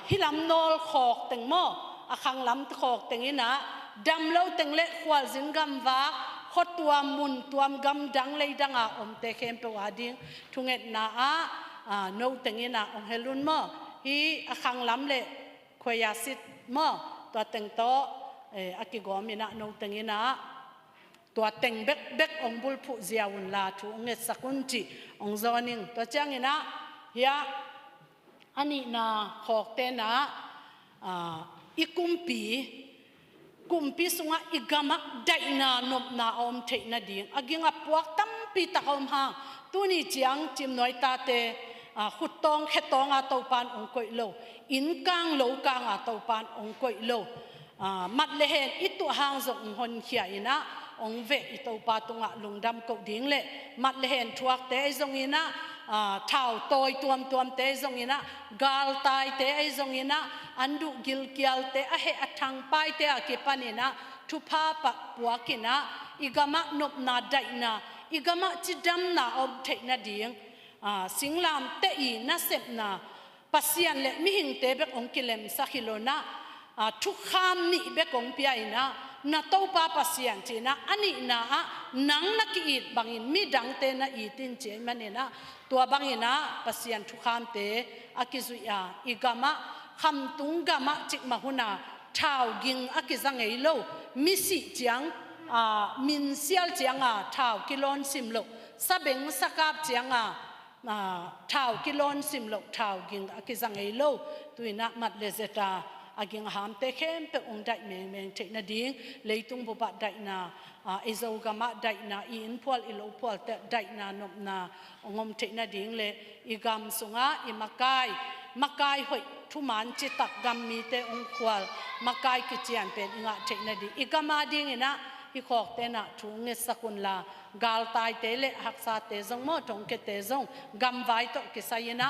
ฮิลำโนลขอกตึงโมขังลำขอกตึงอินะดำโลตึงเละขวลจินกำวาข้อตัวมุนตัวกำดังเลยดังอมเตเข้มเปว่าดิ่งทุงเอ็ดนาโนตึงอินะองเฮลุนโมฮีขังลำเละขวยาสิตโมตัวเต็งโตอากิโกมินะโนตึงอินะตัวเต็งเบกองบุลผู้เจียวุนลาทุงเงสกุนจิองจอนิงตัวจังอินะเฮียอันนี้นะขอกเตนะอีกุมปีสุงะอีกามักได้นานบนาอมเทนะดิ่งอากิงอัปวักตั้มปีตะอมหางตัวนี้จังจิมน้อยตาเตขุดตองแค่ตองอาตัวปานองกอยโลอินกางโลกางอาตัวปานองกอยโลมัดเลเห็นอิตัวหางจงหนเขียอินะองเวอิตัวปาตุงะลุงดำกบดิ่งเละมัดเลเห็นทวักเตไอจงอินะเท้าตอยตัวมเตจงอินะกาลตายเตไอจงอินะอันดุกิลเกียลเตอเหอทังไปเตอกิปันินะทุพาปะปัวกินะอิกามะนบนาได้นะอิกามะจิดำนาอบเทนะดิ่งสิงลามเตอีน่าเสพนาปัสยันเละมิหิงเตเบกองกิเลมสักิโลนะทุกขามนี่เบกองเปียนะนาโตปาปัสยันจีนะอันนี้นะนังนักอีดบางอินมีดังเตนะอีตินเจมันเนี่ยนะตัวบางอินะปัสยันทุกขามเตอากิจุยาอีกามะคำตุงกามะจิกมาหุนาชาวกิงอากิจังไงโลมิสิจังมินเซียลจังชาวกิโลนซิมโลซาเบงสกาบจังชาวกิโลนซิมโลชาวกิงอากิจังไงโลตุยนะมัดเลเซตาอากิงหามเตเข้มเปองได้เมงเทนะดิ่งเลยตุงบุบได้นาเอโซกามะได้นาอินพอลอิโลพอลเตได้นานบนาองมเทนะดิ่งเลยอีกามสุงะอิมากายหอยทุมันจิตักกามมีเตองควลมากายกิจยันเป็นอิงะเทนะดิ่งอีกามาดิ่งนะอีขอกเตนะทุงเงสกุลลากาลตายเตเลหักษาเตจงโมจงเกเตจงกำไว้ตกิสายนะ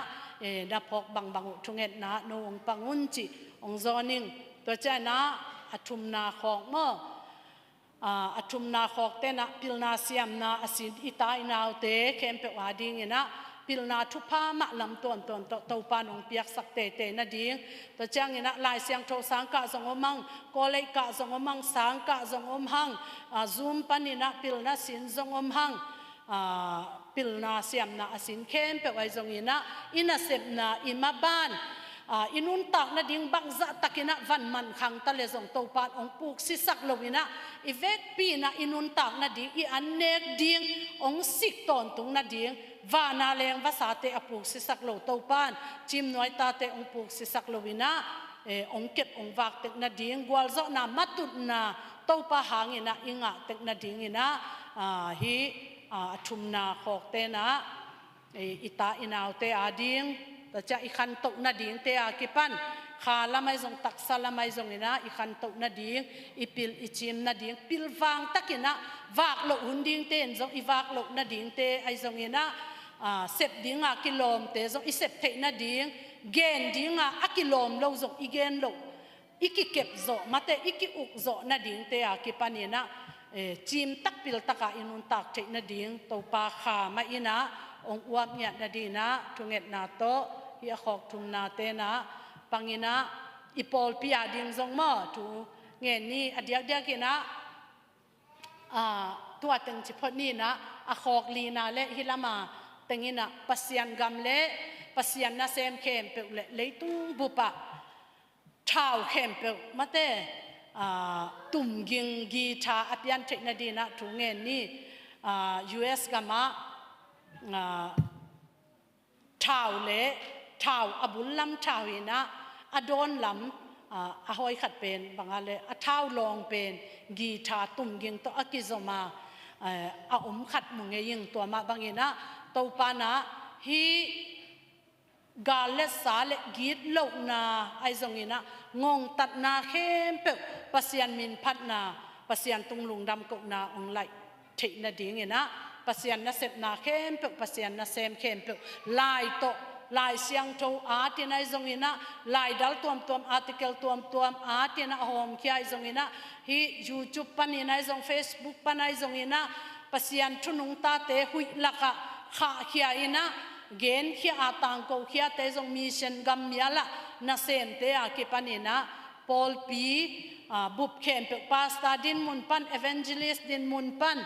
นับพกบังทุงเอ็ดนะโนองปังุนจิองจอนิงตัวเจ้านะอัตุมนาของโมอัตุมนาของเตนะพิลนาเซียมนาอสินอิตายนาวเตเข้มเปว่าดิ่งนะ ปิลนาทุพามะลำตวนเต้าปานองเปียกสักเตนะดิ้งตัวจังเงินะลายเสียงโทสังกะสงอมังโกเลกะสงอมังสังกะสงอมหังซูมปันินะปิลนาสินสงอมหังปิลนาเสียมนาสินเข้มเปไว้สงินะอินาเสพนาอิมาบานอินุนตักนะดิ้งบังจะตักินะวันมันขังตะเลสงเต้าปานองปุกสิสักลงนะอีเวกปีนะอินุนตักนะดิ้งอีอันเนกดิ้งองสิกตอนตุงนะดิ้งวานาเลงภาษาเตอปุกสิสักโลเต้าปานจิมน้อยตาเตองปุกสิสักโลวินะองเก็บองวากเตกนาดิ้งกวลเจาะนามัตุนาเต้าปาหางอินะอิงะเตกนาดิ้งอินะฮีชุมนาขอกเตนะอิตาอินาวเตอาดิ้งแต่จะอีขันตกนาดิ้งเตอากิปันขาละไม่ทรงตักสละไม่ทรงอินะอีขันตกนาดิ้งอีปิลอีจิมนาดิ้งปิลวางตักินะวากโลหุ่นดิ้งเตนทรงอีวากโลนาดิ้งเตไอทรงอินะเสพดิ้งกิโลมเตจงอีเสพเทนาดิ้งเกณฑ์ดิ้งกิโลมโลจงอีเกณฑ์โลอีกิเก็บโจมาเตอีกิอุกโจนาดิ้งเตอากิปันยนะจิมตักปิลตักอินุนตักเทนาดิ้งตัวปาขามาอินะองอวบเนี่ยนาดีนะทุงเอ็ดนาโตฮิอขอกทุมนาเตนะปังอินะอีปอลปิอาดิ้งจงมาทุเงี้ยนี่อดียกินะตัวตึงจิพนี่นะอขอกลีนาเลฮิลามาตังอินะปัสยันกำเล่ปัสยันนาเซมเข้มเปลเลยตุงบุปะชาวเข้มเปลมาเตตุ่มกิงกีทาอภิยันเทคนาดีนะทุงเงินนี่US กามาชาวเล่ชาวอบุลลัมชาวอินะอดอนลัมหอยขัดเป็นบางอะไรเท้าลองเป็นกีทาตุ่มกิงตัวอกิโซมาขัดมุงเงยิงตัวมาบางอินะตัวปานะฮีกาเลสาเลกีดโลนาไอซงอินะงงตัดนาเข้มเปปัสยันมินพัดนาปัสยันตุงลุงดำกนาองไลเทนาดิ้งอินะปัสยันนาเสพนาเข้มเปปัสยันนาเซมเข้มเปลายโตลายเสียงโทอาร์ตินไอซงอินะลายดัลตัวอาร์ติเคิลตัวอาร์ตินะโฮมขี้ไอซงอินะฮียูทูบปันอินะไอซงเฟซบุ๊กปันไอซงอินะปัสยันทุนุงตาเตหุยลักะข้าขี้ไอนะเกณฑ์ขี้อาตังโกขี้อาเตจงมิชชันกัมยาละนาเซมเตอากิปันอินะปอลปีบุบเข้มเปปาสตาดินมุนปันเอเวนเจลิสดินมุนปัน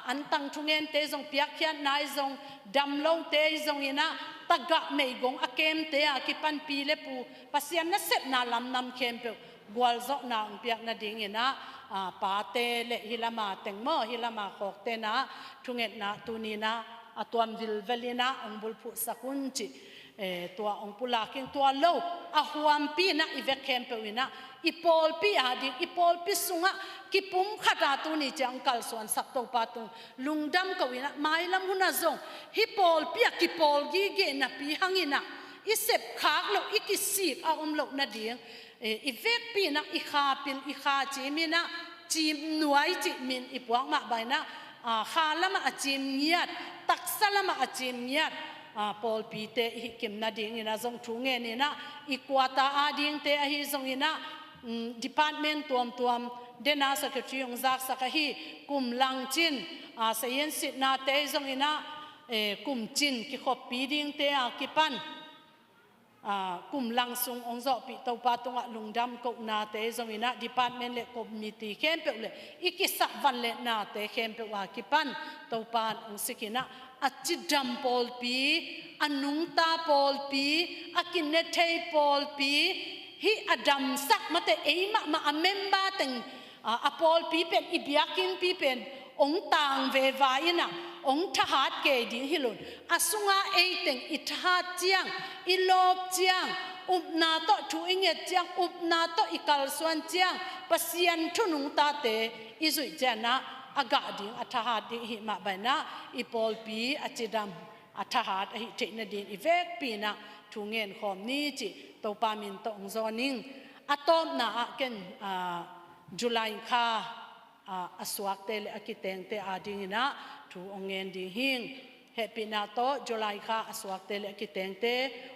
อันตังทุเงินเตจงเปียกขี้นายจงดำลงเตจงอินะตะกะไม่กงอาเกมเตอากิปันปีเลปูปัสยันนาเซปนาลำนำเข้มเปกวลโซนางเปียกนาดิ่งอินะปาเตเลฮิลามาเต็งโมฮิลามาขอกเตนะทุเงินนะตุนีนะตัวมิลเวลินะองบุลพุสักุนจิตัวองปุลาคิงตัวโลหวมปีนะอีเวกเข้มเปวินะอีปอลปีอาดิอีปอลปีสุงะกิปุ่มขัดตัวนี้จังกัลส่วนสักตัวปาตุงลุงดำกวินะไม่ลำหุนจงฮิปอลปีกิปอลกีเกนะปีหังอินะอีเสพขากโลอีกิสีกอาโลนาเดียงอีเวกปีนะอีขาปินอีขาจิมินะจิมหน่วยจิมินอีปวงมาใบนะขาละมาจิมเงียดตักสละมาจิมเงียดปอลปีเตฮิกิมนาดิ่งอินะจงทุงเงินอินะอีกว่าตาอาดิ่งเตอหิจงอินะdepartment ตัวเดน่า secretary องจากสักฮีกุมลังจินเสียนสินาเตจงอินะกุมจินกิขบปีดิ่งเตอากิปันกุมลังซุงองจอปีตัวปาตงะลุงดำกกนาเตจงอินะ department เล็ก community เข้มเปเลยอีกิสักวันเล็กนาเตเข้มเปว่ากิปันตัวปานองสิกินะอาจิดัมปอลปีอนุงตาปอลปีอากินเนเทปอลปีฮีอดัมสักมาแต่เอมาอเมมบาตึงปอลปีเป็นอิบยากินปีเป็นองต่างเววายนะองทหารเกดิงฮิลุนอาสุงาเอตึงอิทหารเจียงอิโลบเจียงอุบนาโตทูอิงเงเจียงอุบนาโตอิกัลส่วนเจียงปัสยันทุนุงตาเตอิสุเจนะอากาศดิ่งอัฐหัดดิ่งหิมะใบนะอีปอลปีอาจิดัมอัฐหัดอหิเทนดินอีเวกปีนะทุงเงินขอมนี้จิตัวปามินตองจอนิงอะตอมนะเกนจุลัยค่าอสวักเตเลอกิเตงเตอาดิ่งนะทุองเงินดิ่งหิงเฮปีนาโตจุลัยค่าอสวักเตเลอกิเตงเต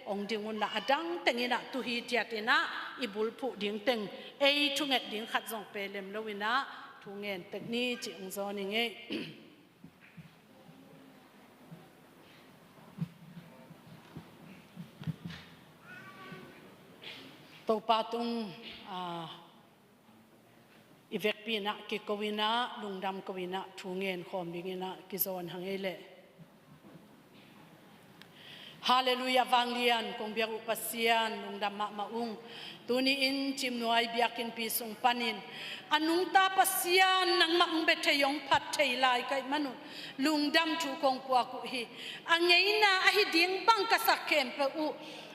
องดิ่งอุนละอดังเตงินะตุฮีเจียตินะอีบุลผู้ดิ่งเตงเอทุงเงินดิ่งขัดจงเปเลมลวินะทุงเงินเทคนิคจิองจอนิงเอ tàu pa tung ivek pina ki kowina lungdam kowina thungen khom bingina ki zon hangele hallelujah vanglian kong biak upasian lungdam ma maung tuni in chim nuai biakin pisung panin anung ta pasian nang maung beteyong phat thei lai kai manu lungdam thu kong kwa ku hi angeina ahi ding bang ka sakhem pe u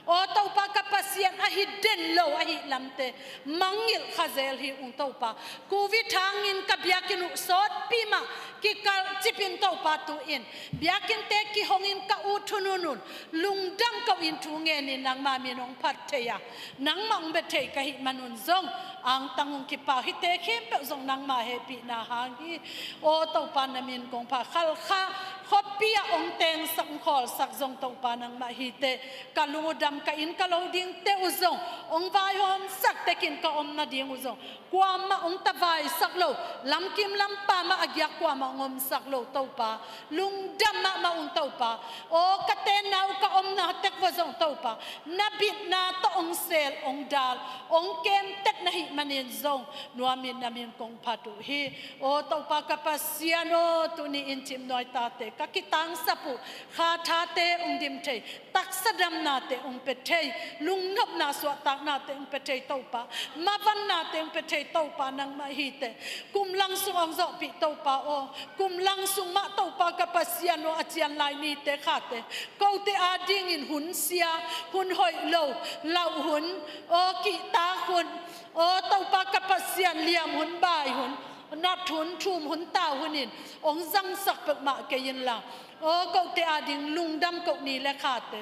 o tau pa kapasian ahi den lo ahi lamte mangil khazel hi ung tau pa covid hangin ka biakin sot pima ki kal chipin tau pa tu in biakin te ki hongin ka u thununun lungdam ka in thu nge ni nang ma mi nong phat theya nang mang be thei ka hi manun zong ang tangung ki pa hi te khem pe zong nang ma he pi na hangi o tau pa namin kong pa khal kha khopia ong teng sak khol sak zong tau pa nang ma hi te kaludam ka in kaloding te uzong ong vai hom sak te kin ka om na ding uzong kwa ma ong ta vai sak lo lam kim lam pa ma agya kwa ma ngom sak lo tau pa lung dam ma ong tau pa o ka te nau ka om na tek wa zong tau pa na bit na to ong sel ong dal ong kem tek na hi manin zong nuamin namin kong patu hi o tau pa kapasiano tuni inchim noi ta te ka kitang sapu kha tha te ong dim thei tak sadam na te ong pe thei lung nop na so tak na te ong pe thei tau pa ma van na te ong pe thei tau pa nang ma hi te kum lang sung ong zo pi tau pa o kum lang sung ma tau pa kapasiano achian lai ni te kha te ko te ading in hun sia hun hoi lo lau hun o ki ta hun o tau pa kapasian liam hun bai hun nat hun thum hun ta hunin ong zang sak pe ma ke yin la o ko te ading lungdam ko ni le kha te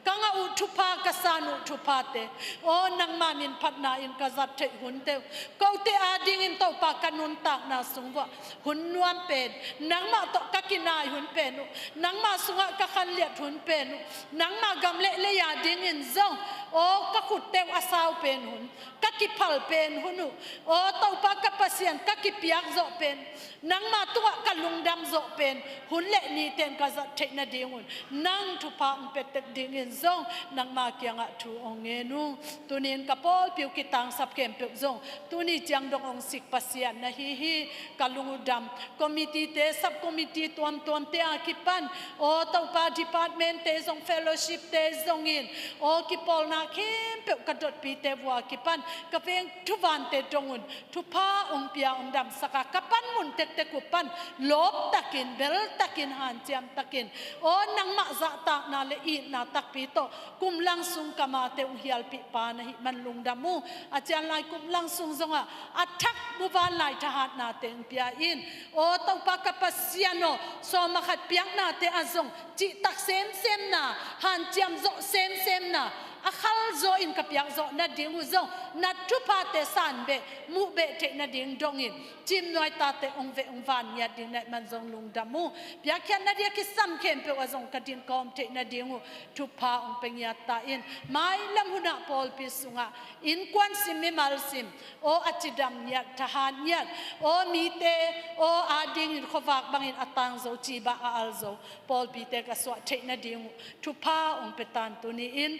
kanga u thupa kasanu thupa te o nang ma min phatna in ka zat the hun te ko te ading in to pa kanun tak na sungwa hun nuam pen nang ma to kakinai hun pen nang ma sunga ka khan liat hun pen nang ma gam le ya ding in zong o ka khut te asaw pen hun ka ki phal pen hunu o to pa ka pasien ka ki piak zo pen nang ma tuwa ka lungdam zo pen hun le ni ten ka zat the na ding hun nang thupa pet tek ding in zong nang ma kyanga thu ong enu tunin kapol piu kitang sap kem pe zong tuni chang dong ong sik pasian na hi kalungudam committee te sub committee tuam te akipan o tau pa department te zong fellowship te zong in o kipol na kem pe kadot pi te wa kipan kapeng thuwan te dongun thupa ong pia ong dam saka kapan mun tek tek kupan lop takin bel takin han jam takin o nang ma za ta na le i na tak pi to kum lang sung kama te ung hial pi pa na hi man lung damu achian lai kum lang sung zonga athak bu van lai tha hat na te pia in o tau pa kapasiano so ma khat piang na te azong chi tak sem na han chiam zo sem na akhal zo in kapiang zo na ding zo na thupa te san be mu be te na ding dong in chim noi ta te ong ve ong van ya ding na man zong lung damu pia khan na dia ki sam kem pe wa zong ka din kom te na ding thupa ong peng ya ta in mai lam huna pol pi sunga in kwan sim mi mal sim o achidam ya tahan ya o mi te o ading in khowak bangin atang zo chi ba al zo pol pi te ka so te na ding thupa ong petan tu ni in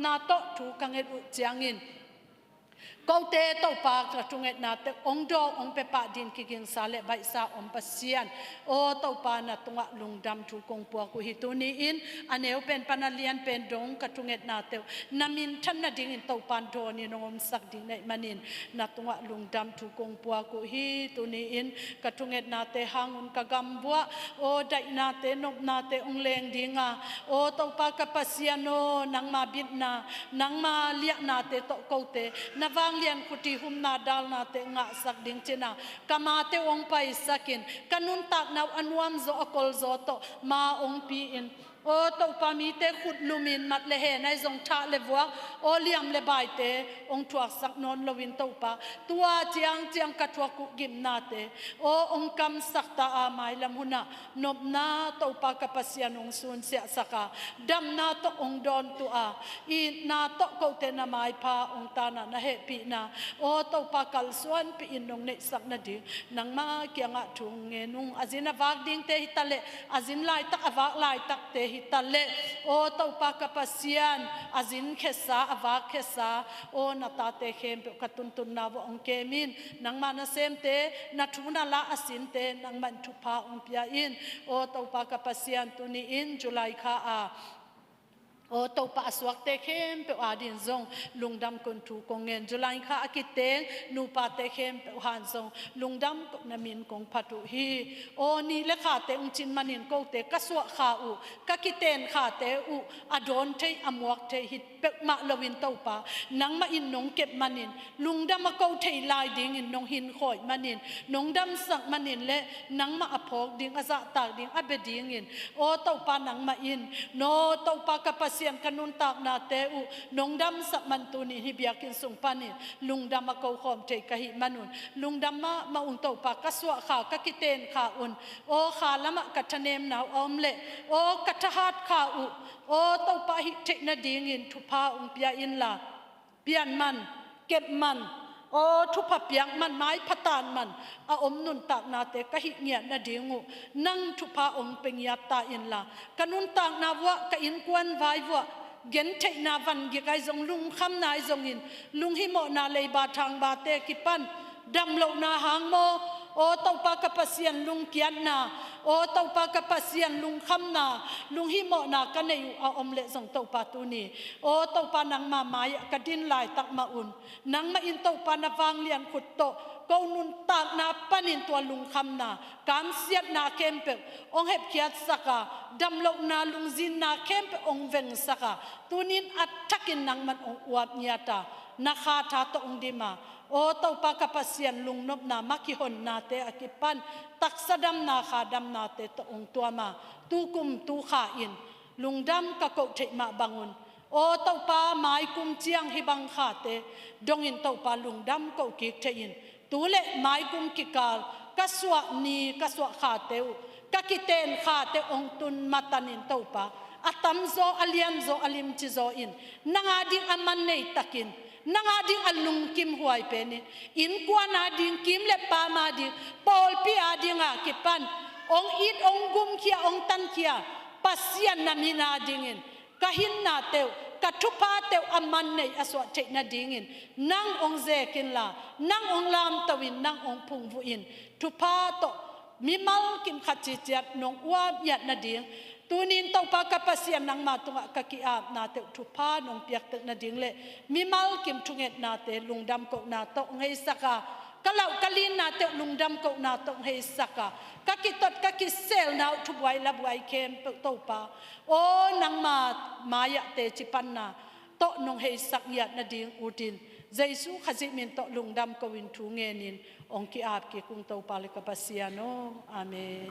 na to thu kanget u chiangin ko te to pa ka tunget na te ong do ong pe pa din ki ging sale bai sa om pasian o to pa na tunga lungdam thu kong pu ku hi tu ni in aneu pen panalian pen dong ka tunget na te namin than na ding in to pan do ni nongom sak ding nei manin na tunga lungdam thu kong pu ku hi tu ni in ka tunget na te hangun ka gambua o dai na te nop na te ong leng dinga o to pa ka pasiano nang ma bit na nang ma lia na te to ko te na lian kuti hum na dal na te nga sak ding china kamate ong pai sakin kanun tak na anuam zo akol zo to ma ong pi in o to pa mi te khut lumin mat le he nai zong tha le wa o liam le bai te ong thuak sak non lovin to pa tua chiang ka thuak ku gim na te o ong kam sak ta a mai lam huna nop na to pa ka pasian ong sun sia saka dam na to ong don tu a i na to ko te na mai pa ong ta na na he pi na o to pa kal suan pi in nong ne sak na di nang ma kyanga thung nge nung azina wak ding te hitale azin lai tak awak lai tak te hi tale o to pa ka pasian azin khesa awa khesa o na ta te khem pe katun tun na wo ong kemin nang mana sem te na thuna la asin te nang man thu pa ong pia in o to pa ka pasian tu ni in July kha a o to pa aswak te khem pe adin zong lungdam kon thu kongen July kha akiteng nu pa te khem pe han zong lungdam na min kong phatu hi o ni le kha te ung chin manin ko te kaswa kha u ka kiten kha te u adon the amwak the hit pe ma lowin to pa nang ma in nong kep manin lungdam ma ko thei lai ding in nong hin khoi manin nongdam sak manin le nang ma aphok ding aza ta ding abeding in o to pa nang ma in no to pa ka sian kanun tak na te u nongdam sak man tu ni hibiakin sung pani lungdam ma ko khom te ka hi manun lungdam ma ung to pa kaswa kha ka kiten kha un o kha lama ka thanem naw omle o ka thahat kha u o to pa hi te na ding in thu pa ung pia in la pian man kep man o thu pa piang man mai phatan man a om nun tak na te ka hi nya na dingu nang thu pa om pengya ta in la kanun tak na wa ka in kwan vai wa gen the na van gi kai zong lung kham nai zong in lung hi mo na lei ba thang ba te ki pan dam lo na hang mo o to pa ka pasian lung kian na o to pa ka pasian lung kham na lung hi mo na ka nei a om le zong to pa tu ni o to pa nang ma mai ka din lai tak ma un nang ma in to pa na wang lian khut to ko nun tak na panin to lung kham na kam siat na kempe ong hep kiat saka dam lo na lung zin na kempe ong veng saka tunin attakin nang man ong uap nyata na kha tha to ong dima o to pa ka pasian lung nop na makihon na te akipan taksadam na kha dam na te to ong tuama tu kum tu kha in lungdam ka ko the ma bangun o to pa mai kum chiang hi bang kha te dongin to pa lungdam ko ki the in tu le mai kum ki kal kaswa ni kaswa kha te ka kiten kha te ong tun matanin to pa atam zo alian zo alim chi zo in nanga ding aman nei takin nanga ding alung kim huai penin in kwa na ding kim le pa ma ding pol pi adinga kipan ong it ong gum kia ong tan kia pasian na mina dingin kahin na teu kathupa teu aman nei aswa the na dingin nang ong zekin la nang ong lam tawin nang ong phung vu in thupa to mimal kim khachi chat nong wa yat na ding tunin to pa ka pasian nang ma tunga ka ki ap na te thupa nong piak te na ding le mimal kim thunget na te lungdam ko na to ngei saka kalau kalin na te lungdam ko na to ngei saka ka ki tot ka ki sel na thubai la buai kem to pa o nang ma maya te chipan na to nong hei sak yat na ding utin Jesu khazi min to lungdam ko win thu ngenin ong ki ap ki kung to pa le ka pasiano amen.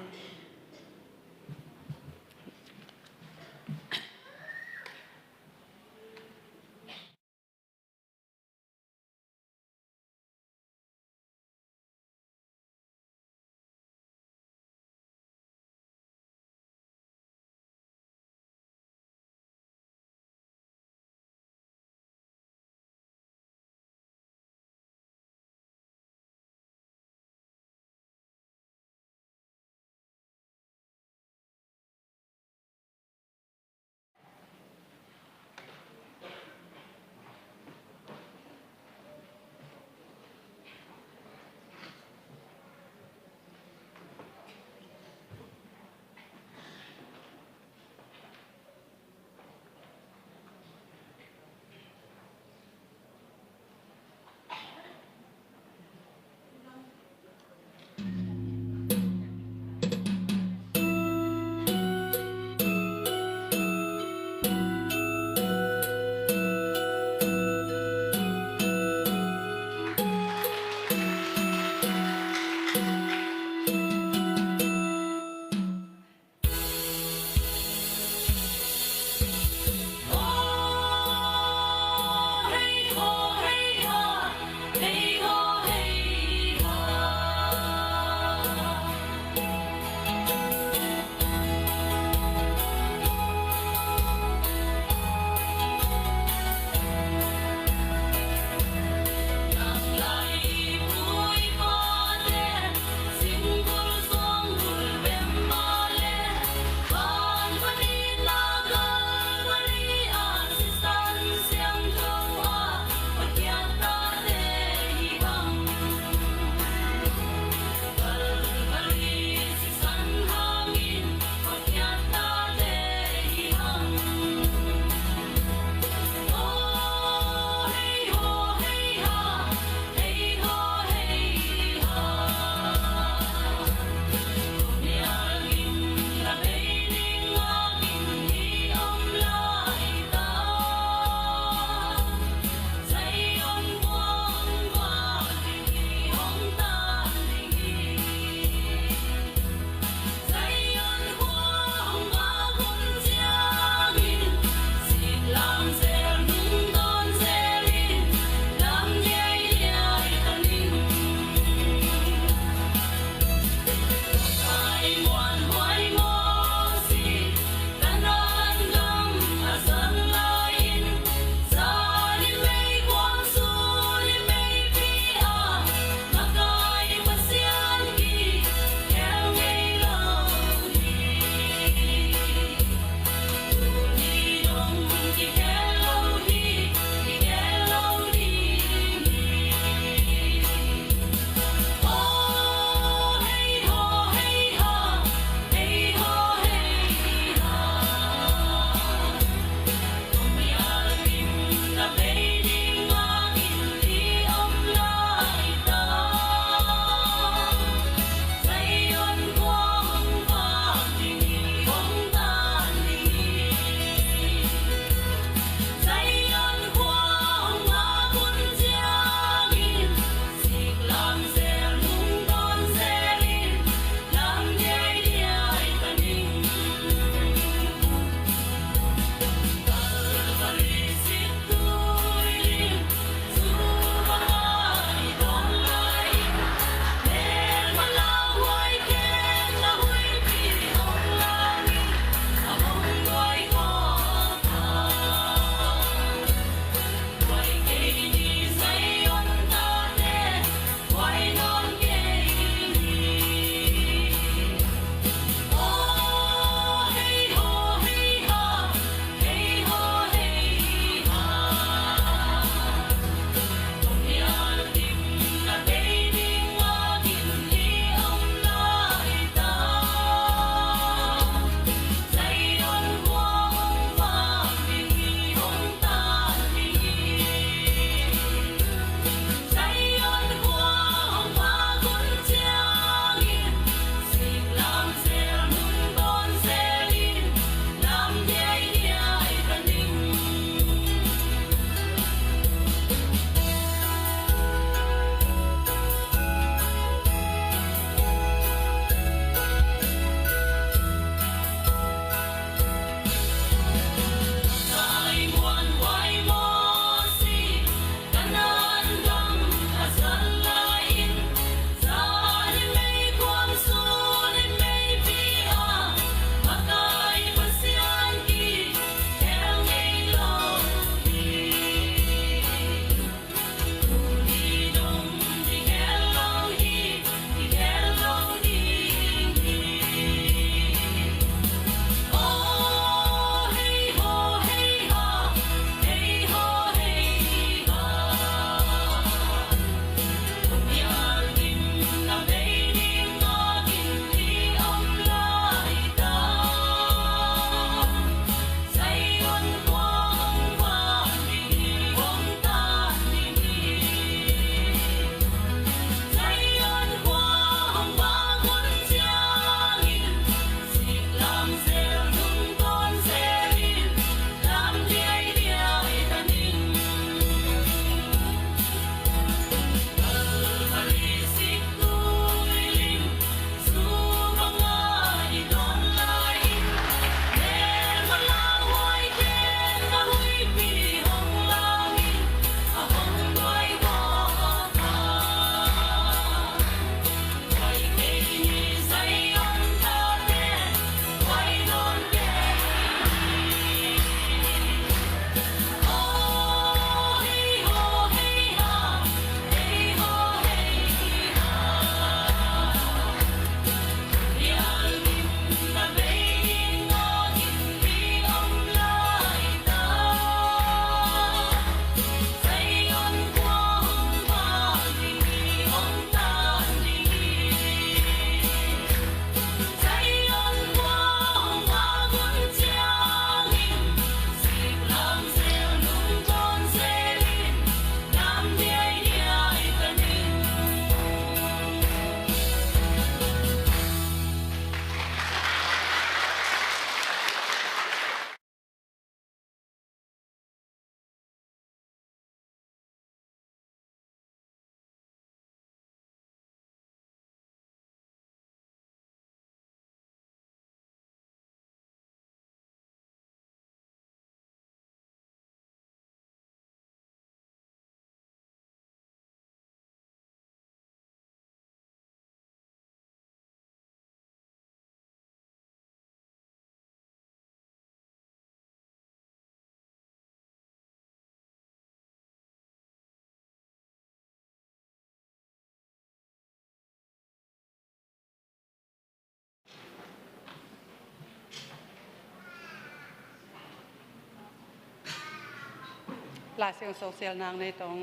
ลายเสียงโซเชียลนางในตรง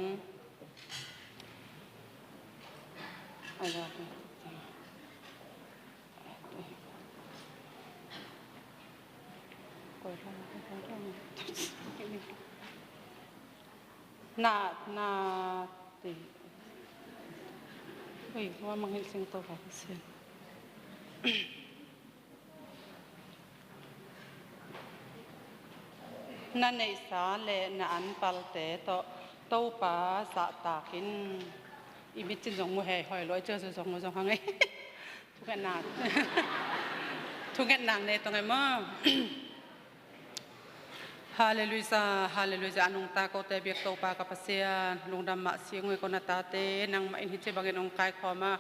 นาตีเฮ้ยว่ามันเห็นเสียงตัวแบบเสียงนั่นในสาเลนอันปัลเตโตโตปาสะตากินอีมิจินจงมือให้หอยร้อยเจอจงมือจงหังไงทุกแก่นางทุกแก่นางในตรงไหนมั่งฮาเลลูยาฮาเลลูยานุงตาโกเตเบียกโตปากาปเซียลุงดำมาเสียงเวกนาตาเตนังมาอินฮิเจบังเงองกายขอมา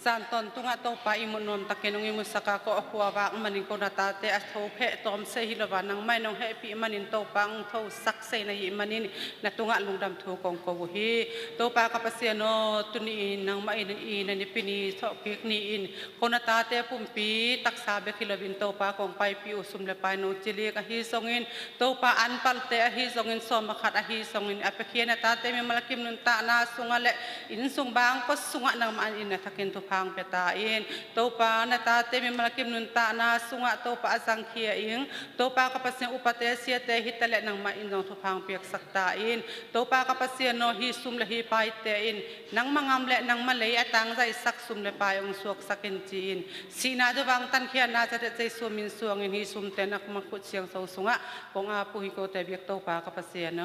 สานตอนตุงะโตปาอิมุนนตะเกนงอิมุสกาโกอคัวบากมันอินโกนาตาเตอัสโทเพตอมเซฮิลวานังไม่นองเฮปีมันอินโตปังโทสักเซนยิมันอินนาตุงะลุงดำทูกองโกวฮีโตปากาปเซียโนตุนีนังมาอินอีนันปินีทอกิกนีอินโกนาตาเตปุ่มปีตักซาเบคิลวินโตปากองไปปิอุสุมเลปายโนจิลีกะฮิซงอินโตปาอันปัลเตอหิซงอินสอมขัดอหิซงอินอเปเคียนตาเตมีมลกิมนุนตานาสุงะเลอินสุงบางก็สุงะนางมันอินทักินตุพังเปตาอินโตปานตาเตมีมลกิมนุนตานาสุงะโตปาสังเคียอิงโตปากะปะเสอุปเตเสียเตหิตะเลนางมันอินจงตุพังเปียกสักตาอินโตปากะปะเสียโนหิสุมเลหิปายเตอินนางมังามเลนางมะเลยอตังใจสักสุมเลปายองสวกสักินจีนสีนาดูบางตันเคียนาจะเตใจสุมินสวงอินหิสุมเตนักมังคุดเสียงเสาสุงะปงอาปุหิโกเตเบียกโตปากะปะเสียโน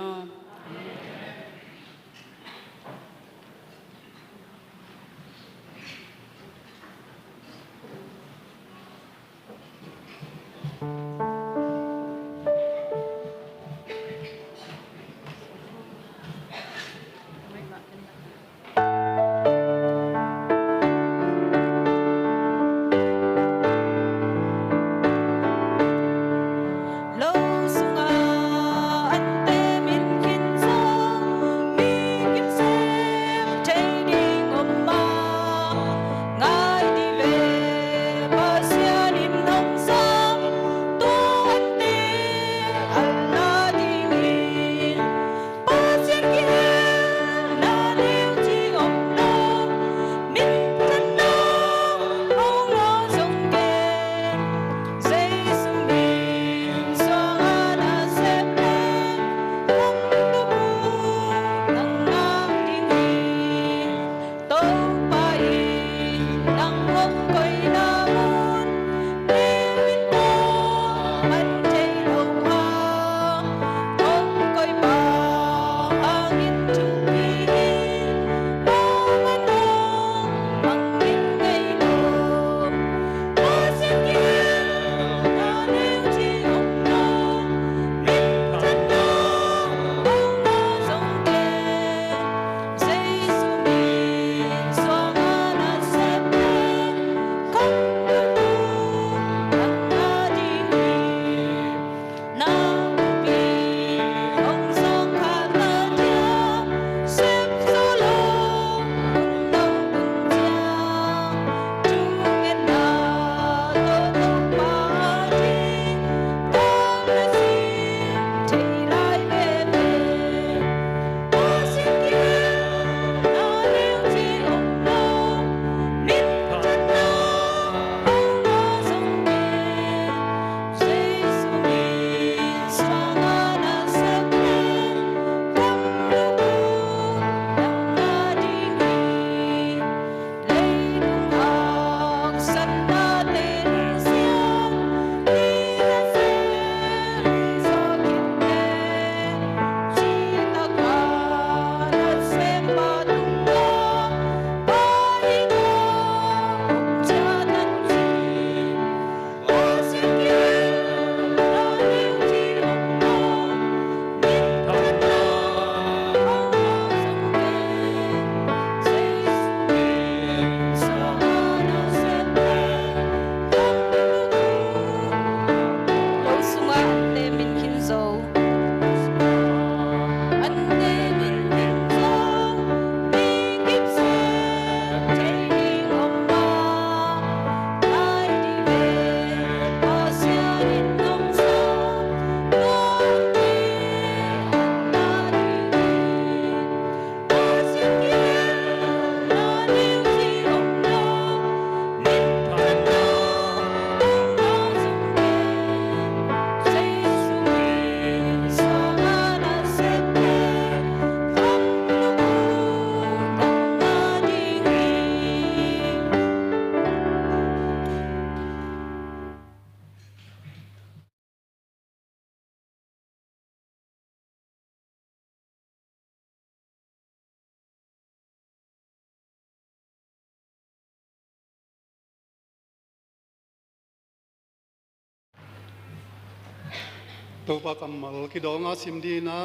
ตัวปากกำมัลคิดองอาซิมดีนะ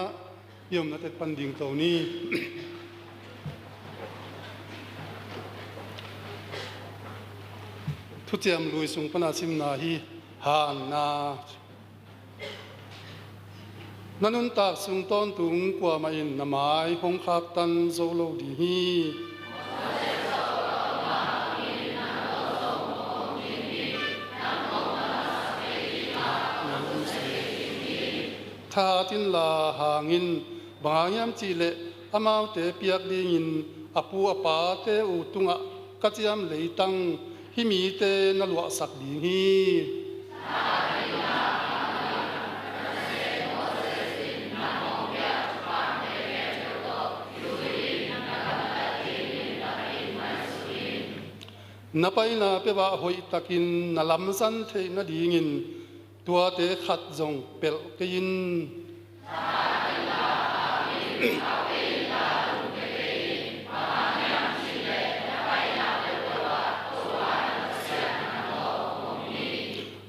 ยมนัดปันดิ่งตัวนี้ทุเจียมลุยสุงปนาซิมนาฮีฮานนานันุนตากสุงต้นตุงกว่ามาอินนามายคงขับตันโซโลดีฮีท่าทินลาหางินบางยามจีเลอมาเตเปียกดีงินอปูอปาเตอุตุงะกัจยามเลยตังฮิมีเตนลวสักดีฮีนับไปนับไปว่าหอยตะกินนัลำสันเทนดีงินตัวเตขัดจงเปลกิน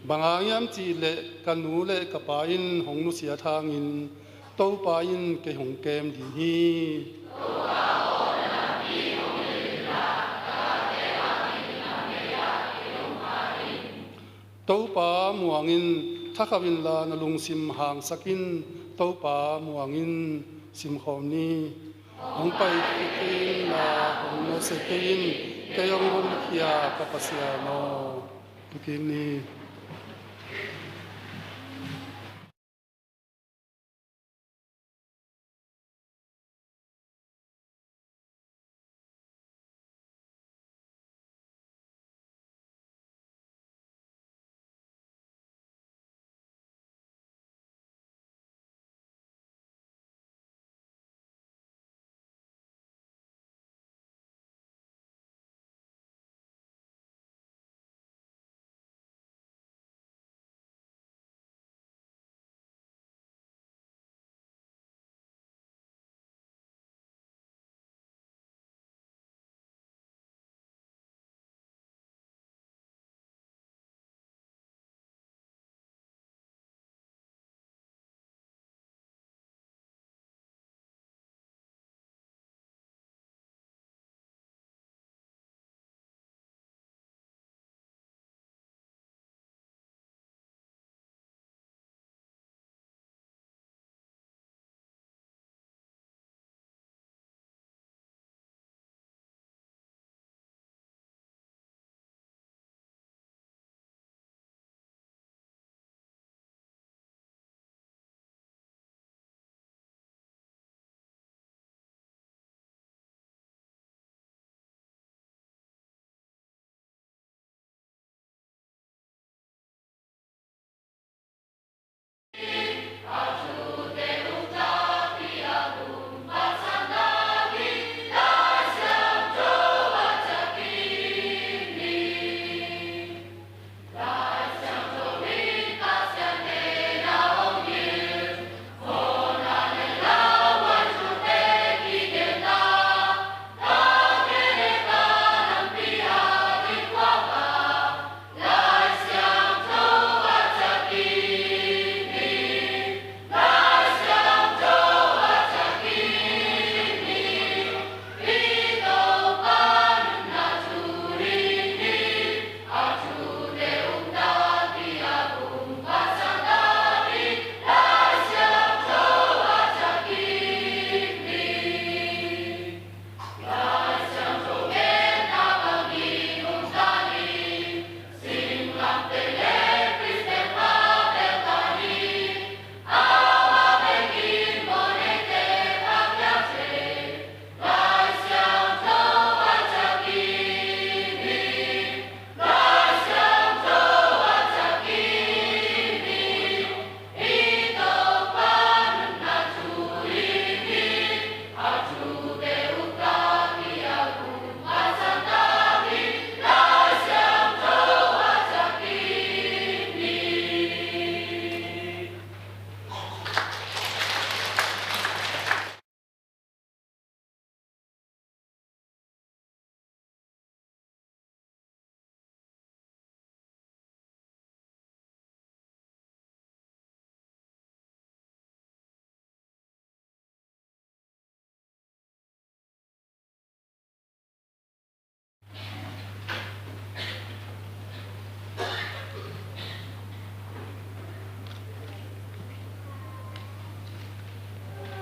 บางยามจีเลกันนูเลกปาอินหงนุเสียทางอินโตปาอินเกหงเกมดีฮีโตปาหมวงินทักวินลานลุงซิมหางสกินโตปาหมวงินซิมขอมนี้หงไปกินลาหงโนเสกินเกยองรุนเคียกับปัสยาโนตุกินนี้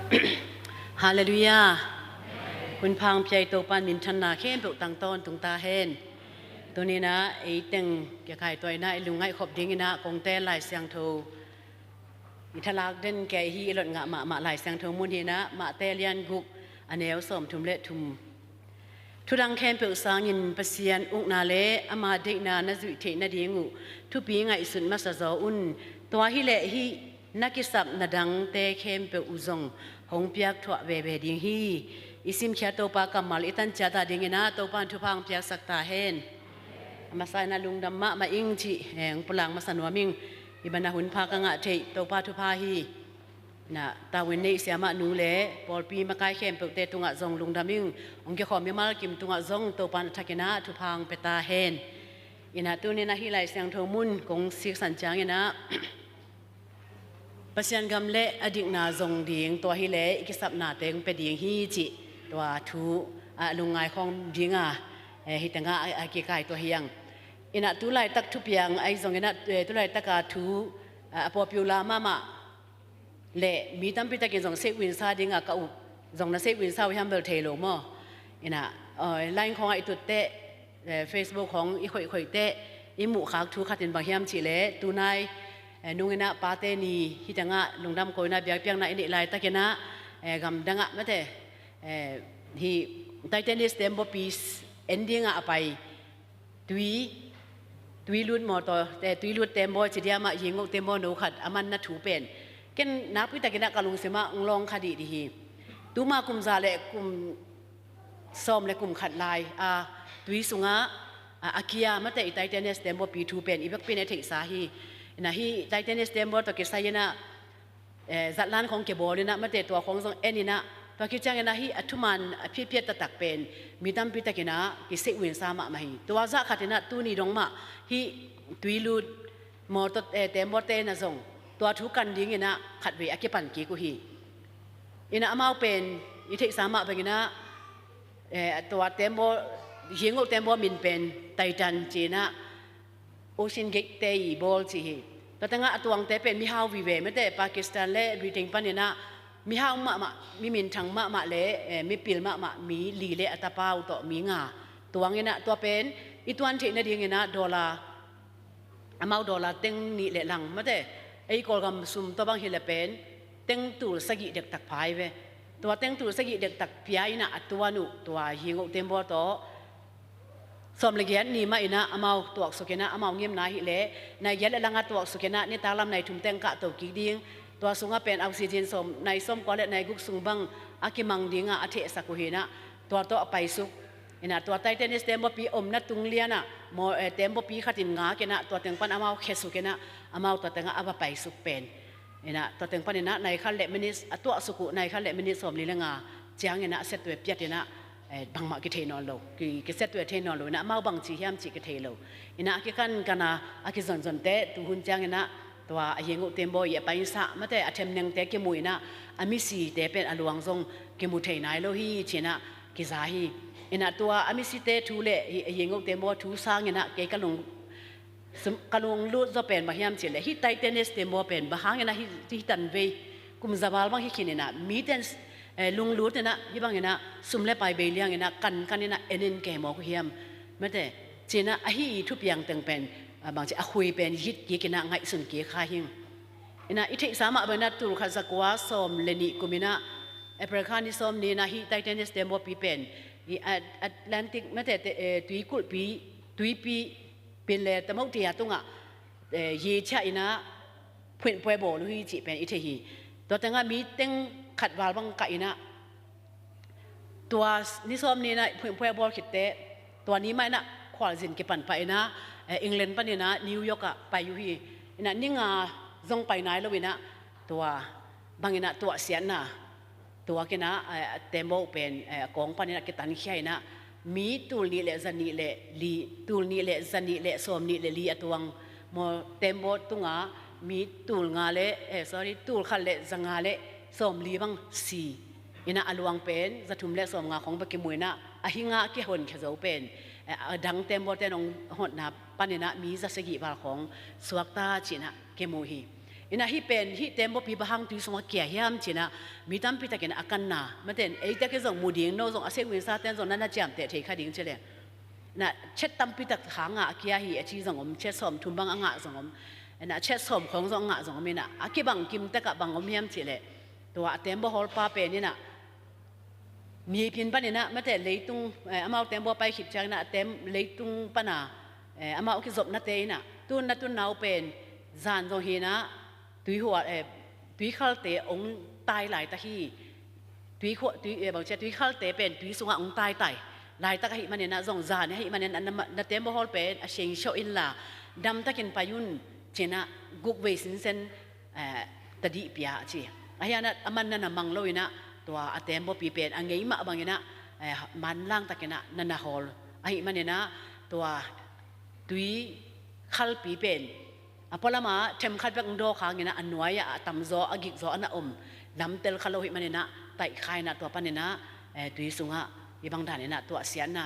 ฮาเลลูยาคุณพังเพียตัวปันมินชันนาเข้มปุกตังต้นตุงตาเฮนตัวนี้นะไอ้เต็งแกไข่ตัวนะไอ้ลุงไงขบดิ้งนะกงเต้ลายเสียงโทอิทลากเด่นแกฮีหลดงะมาลายเสียงโทมุนฮีนะมาเตเลียนกุกอันเอวสมทุมเละทุมทุดังเข้มปุกสางินปเสียนอุกนาเลอามาเด็กนาณจุเทนดีงูทุปีไงสุนมาสะจออุนตัวฮีเละฮีนักกิสับนาดังเตเข้มปุกอุจงหงเปียกถั่วเบเบดิ้งฮีอิสิมเขียตัวปากำมัลอิตันจัดดิ้งนะตัวปันทุพังเปียกสักตาเฮนมาใส่นาลุงดำมาอิงจีแหงปลังมาสนวมิงอิบันหุ่นพากงะเทตัวปาทุพาฮีนะตาเวนนี้เสียมาหนูเล่ปอลปีมาไกลเข้มเปิดเตตุงะจงลุงดำมิงองค์เกี่ยวกับมิมาลกิมตุงะจงตัวปันทักนะทุพังเปตาเฮนอินะตัวนี้นะฮิไลเสียงทมุนกงสิกสันจางอินะปัจจัยกำเละอดีตนาจงดิ่งตัวฮิเล่กิสับนาเตงเป็นดิ่งฮีจิตัวทูลุงไงของดิ่งฮิตังะเกี่ยไก่ตัวเฮียงอินะตุไลตักทุบยังไอจงอินะตุไลตักทูปอปิวลามาเละมีตั้มพิตากินจงเซกวินซาดิ่งก็อุจงนะเซกวินซาวิฮัมเบลเทโลมออินะไลน์ของไอตุเตะเฟซบุ๊กของอีข่อยเตะอิมุขากทูขัดอินบางฮิมจิเล่ตูนายนุ่งอินะปาเตนีฮิตังะลุงดำโกยนะเบียกเปียงนะอินิไลตักนะกำดังะมะเตฮีไทเทนิสเต็มบปีสเอนดิ้งอะไปตุยลุดมอตแต่ตุยลุดเต็มบ่จิเดียมายิงงเต็มบ่หนูขัดอามันนัดถูเป็นเก่นนับพิตากินะกะลุงเสมาลองคดีดีฮีตุมากุมซาเลกุมซ้อมและกุมขัดลายตุยสุงะอากิยามะแต่ไทเทนิสเต็มบ่ปีถูเป็นอีบักเป็นเทสาฮีนะฮีไทเทนิสเต็มบ่ตะกิไซยนะจัดลานของเกบอนี่นะมะแต่ตัวของซงเอ็นนี่นะตัวคิดจังนะฮีอัทุมันเพียตตักเป็นมีตั้มพิตากินะกิเสกวินซามะมาฮีตัวจะขัดนะตูนี่ดงมาฮีตุยลูดมอตเต็มบอเตนะซงตัวทุกันดิ้งนะขัดเวอกิปันกีกุฮีอินะอามาเป็นอิเทสามะเป็นนะตัวเต็มบอยิงเต็มบอมินเป็นไททันจีนะโอเชียนเกตเตย์บอลจีฮีตัวตั้งอะตัวงเตเป็นมิฮาววิเวไม่แต่ปากีสถานและบริเตนปันเนี่ยนะมีห้าวมามีมินทังมาเล่มีปิลมามีลีเล่อัตปาวต่อมีงาตัวเงี้ยนะตัวเป็นอีตัวอันที่นั่นเองนะดอลลาร์อามาดอลลาร์เต็งนี่เล่หลังมาแต่ไอ้กอลกำซุ่มตัวบางเฮลเป็นเต็งตูสกิเด็กตักพายเวตัวเต็งตูสกิเด็กตักพิายนะตัวนุตัวหิงเต็มบ่อต่อสมเลกียนนี่มาอินะอามาตัวสุกินะอามาเงียบนาฮิเล่ในยันละลังตัวสุกินะนี่ตาลำในทุ่มเต็งกะตัวกีดิ้งตัวสุงเป็นออกซิเจนสมในส้มก็และในกุกสุงบังอากิมังดิงอาเทสักุเฮนะตัวไปสุกนะตัวไตเทนิสเต็มบปีอมนัดตุงเลียนะโมเต็มบปีขัดินงาเกนะตัวเต็งปันอามาเคสุเกนะอามาตัวเต็งอาบไปสุกเป็นนะตัวเต็งปันนะในขั้นเล็มินิสตัวสุกุในขั้นเล็มินิสสมลีละงาเจียงนะเซตตัวเปียดนะบังมากิเทนอนโลกิเซตตัวเทนอนโลนะอามาบังจีเฮียมจีกิเทโลนะอากิกันกันนะอากิจนเตตุหุนเจียงนะตัวยิงอุเต็มบ่อยไปสะมาแต่อัฐมนึงแต่เกมุยนะอามิสีแต่เป็นอลวงทรงเกมุเทนายโลฮีเชนะกิซาฮีอินะตัวอามิสีเตทูเล่ยิงอุเต็มบ่ทูสร้างนะเกกะลงลูดจะเป็นบางยามเฉลยฮิไทเทนิสเต็มบ่เป็นบางนะฮิตันเวกุมซาบาลบางฮิคินนะมีเทนลุงลูดนะฮิบางนะซุมเล่ไปเบลียงนะกันนะเอ็นเกมอกุเฮียมมาแต่เชนะอหิทุบยังตึงเป็นบางทีอาคุยเป็นยิดกีกินะไงสุนกีข้าหิงอินะอิทิสามะเป็นนัดตุลขัดสักว่าสมเลนิกุมินะเอเปรคานิสมนี่นะฮิไทเทนิสเต็มบ่ปีเป็นอีแอตแลนติกไม่แต่ตุยกุลปีเป็นเลยแต่เมื่อที่ตุงอ่ะยีชะอินะเพื่อนป่วยบ่ลุยจีเป็นอิทิฮีตัวแต่งมีเต็งขัดวาลบังกะอินะตัวนิสมนี่นะเพื่อนป่วยบ่คิดเตะตัวนี้ไม่นะควาลจินเก็บปันไปนะอังกฤษปะเนี่ยนะนิวยอร์กไปอยู่ที่นะนี่งาจงไปไหนแล้ววินะตัวบางนะตัวเสียนะตัวกินะเต็มโบเป็นกองปะเนี่ยกิตันขี้นะมีตูนี่แหละจันนี่แหละลีตูนี่แหละจันนี่แหละสมนี่แหละลีตัวงโมเต็มโบตุงามีตูงาเละsorry ตูขันเละจังาเละสมลีบังสีอินะอลวงเป็นจะทุ่มเละสมงาของปะกิมวยนะอหิงากี่คนเขาจะเป็นดังเต็มโบเตนองหดนับปันเนี่ยนะมีจะสกิบาลของสวักตาจีนะเกมูฮี ina hi pen hi tembo pi bahang tu songa kia hiam china mitam pi takin akan na maten ei ta ke zong muding no zong ase win sa ten zong nana jam te thei kha ding chele na chet tam pi tak khanga kia hi achi zong om chet som thum bang anga zong om na chet som khong zong nga zong mina aki bang kim ta ka bang om hiam chele to a tembo hol pa pe ni naมีพินปะเนี่ยนะไม่แต่เลยตุงอามาเต็มบ่ไปขิดจังนะเต็มเลยตุงปะนะอามาคิดจบนะเตยนะตุนนาวเป็นจานตรงฮีนะตุยหัวตุยข้าวเตะองตายหลายตะฮีตุยขวตุยบางเช่นตุยข้าวเตะเป็นตุยสุงองตายหลายตะฮีมันเนี่ยนะจงจานเนี่ยฮีมันเนี่ยนะเต็มบ่ฮอลเป็นเชียงโชอินล่ะดำตะกินปายุนเจนะกุกเวสินเซนตะดีปียจีไอ้ยานะมันนั่นน่ะมังโลยนะตัวอาเต็มบ่ปีเป็นอังไงมาบางอย่างนะมันล่างตะกินนะนันนาฮอลไอ้มันเนี่ยนะตัวตุยขัลปีเป็นพอละมาเทมขัดแบบโดข้างเนี่ยนะอันน้อยอะตำโซอากิกโซอันน่ะลำเตลขัลโลหิมันเนี่ยนะไต่ไข่นะตัวปันเนี่ยนะตุยสุงะยี่บางด่านเนี่ยนะตัวเสียนะ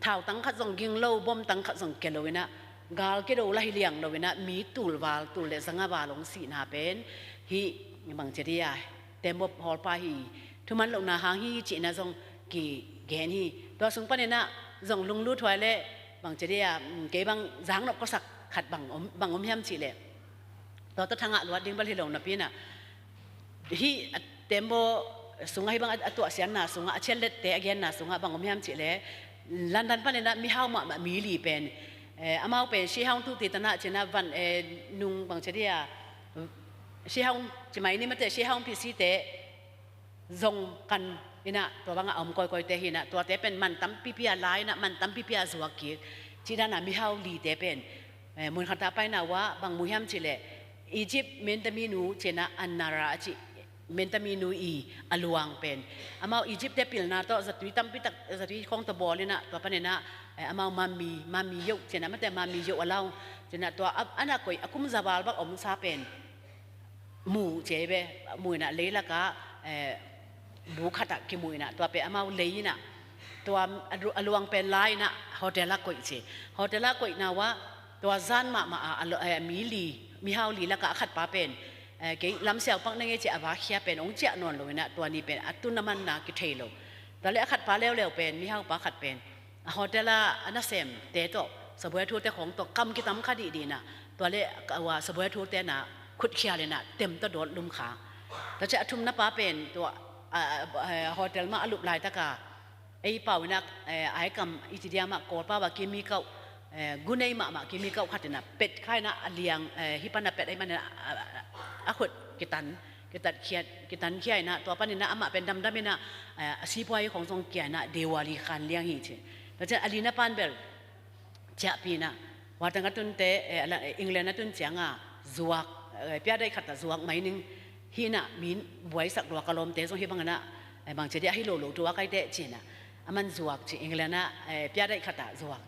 เท้าตั้งขัดส่งยิงโลบ่มตั้งขัดส่งเกลโลเวนะกาลเกลโลละหิเลียงโลเวนะมีตูลวาลตูลเลสังวาลงสีนาเป็นฮียี่บางเจดีย์เต็มบ่ฮอลปาฮีทุมันลงนาหางฮีจีน่ะส่งกี่แกนฮีตัวสุงปันเนี่ยนะส่งลุงลู่ถอยเลยบางเจดีย์เก็บบางจางนกก็สักขัดบางอมยำจีเลยตัวทางอ่ะลวดดิ้งบัลฮิลงนะพี่น่ะฮีเต็มโบสุงให้บางตัวเสียงน่ะสุงอ่ะเช่นเล็ดเตะแกนน่ะสุงอ่ะบางอมยำจีเลยลันดันปันเนี่ยนะมีห้าวมามีลีเป็นอามาเป็นชีห้าวทุกตีตนะเจนะวันนุงบางเจดีย์ชีห้าวจะหมายนี่มันแต่ชีห้าวพิเศษเตะจงกันนี่นะตัวบางอมก้อยเตะหินะตัวเตะเป็นมันตั้มพิพิอาไลนะมันตั้มพิพิอาสวกกีจีด้านน่ะมีห้าวลีเตะเป็นมุนขัดไปนะว่าบางมุฮัมจิเลอียิปต์เมนตามีนูเจนะอันนาราจิเมนตามีนูอีอลวงเป็นอามาอียิปต์เตปิลนาโตจะตุยตั้มพิตักจะตุยของตะบอลเลยนะตัวปนนะอามามามียกเจนะไม่แต่มามียกเอาเจนะตัวอันนั้นก็อากุมซาบาลบักอมซาเป็นหมู่เจเบหมู่น่ะเลยละก็บุคตะกิมุยนะตัวเป็นอามาเลยนะตัวอลวงเป็นไลนะโฮเทลละก็อีโฮเทลละก็อีนะว่าตัวจานมามีลีมีฮาวลีแล้วก็ขัดป้าเป็นเกี่ยลำเสียวปังนั่งเงี้ยจะอาบะเขียเป็นองค์เจ้านวลเลยนะตัวนี้เป็นอัตุนน้ำมันนากิเทโลแต่แล้วขัดป้าเร็วเป็นมีฮาวป้าขัดเป็นฮอเทลอันนั้นเซมเตโตสบายทั่วแต่ของตัวกำกิตำคดีดีนะตัวเละว่าสบายทั่วแต่นะขุดเขียเลยนะเต็มตัวโดดลุมขาแต่จะทุ่มน้ำป้าเป็นตัวฮอเทลมาอลุบลายตะกาไอ้เป่านักไอ้กำอิจิเดียมากอดป้าว่ากิมีเขากุนัยมากิมีเขาขัดนะเป็ดข่ายนะเลี้ยงฮิปันนะเป็ดไอ้มันนะอาขุดกิตันเขียนะตัวปันนี่นะอามาเป็นดำๆนะสีพวยของทรงเกียนะเดวาลีขันเลี้ยงหิเชแล้วจะอลีนาปันเบลจะปีนะว่าตั้งแต่ตุนเตอังกฤษนะตุนเจียงจวกเปียได้ขัดจวกไม่นึงฮีนะมีบวยสักตัวกลมเตะทรงฮิบังนะบางเจดีย์ให้โลตัวใกล้เตะเจนะมันจวกจีอังกฤษนะเปียได้ขัดจวก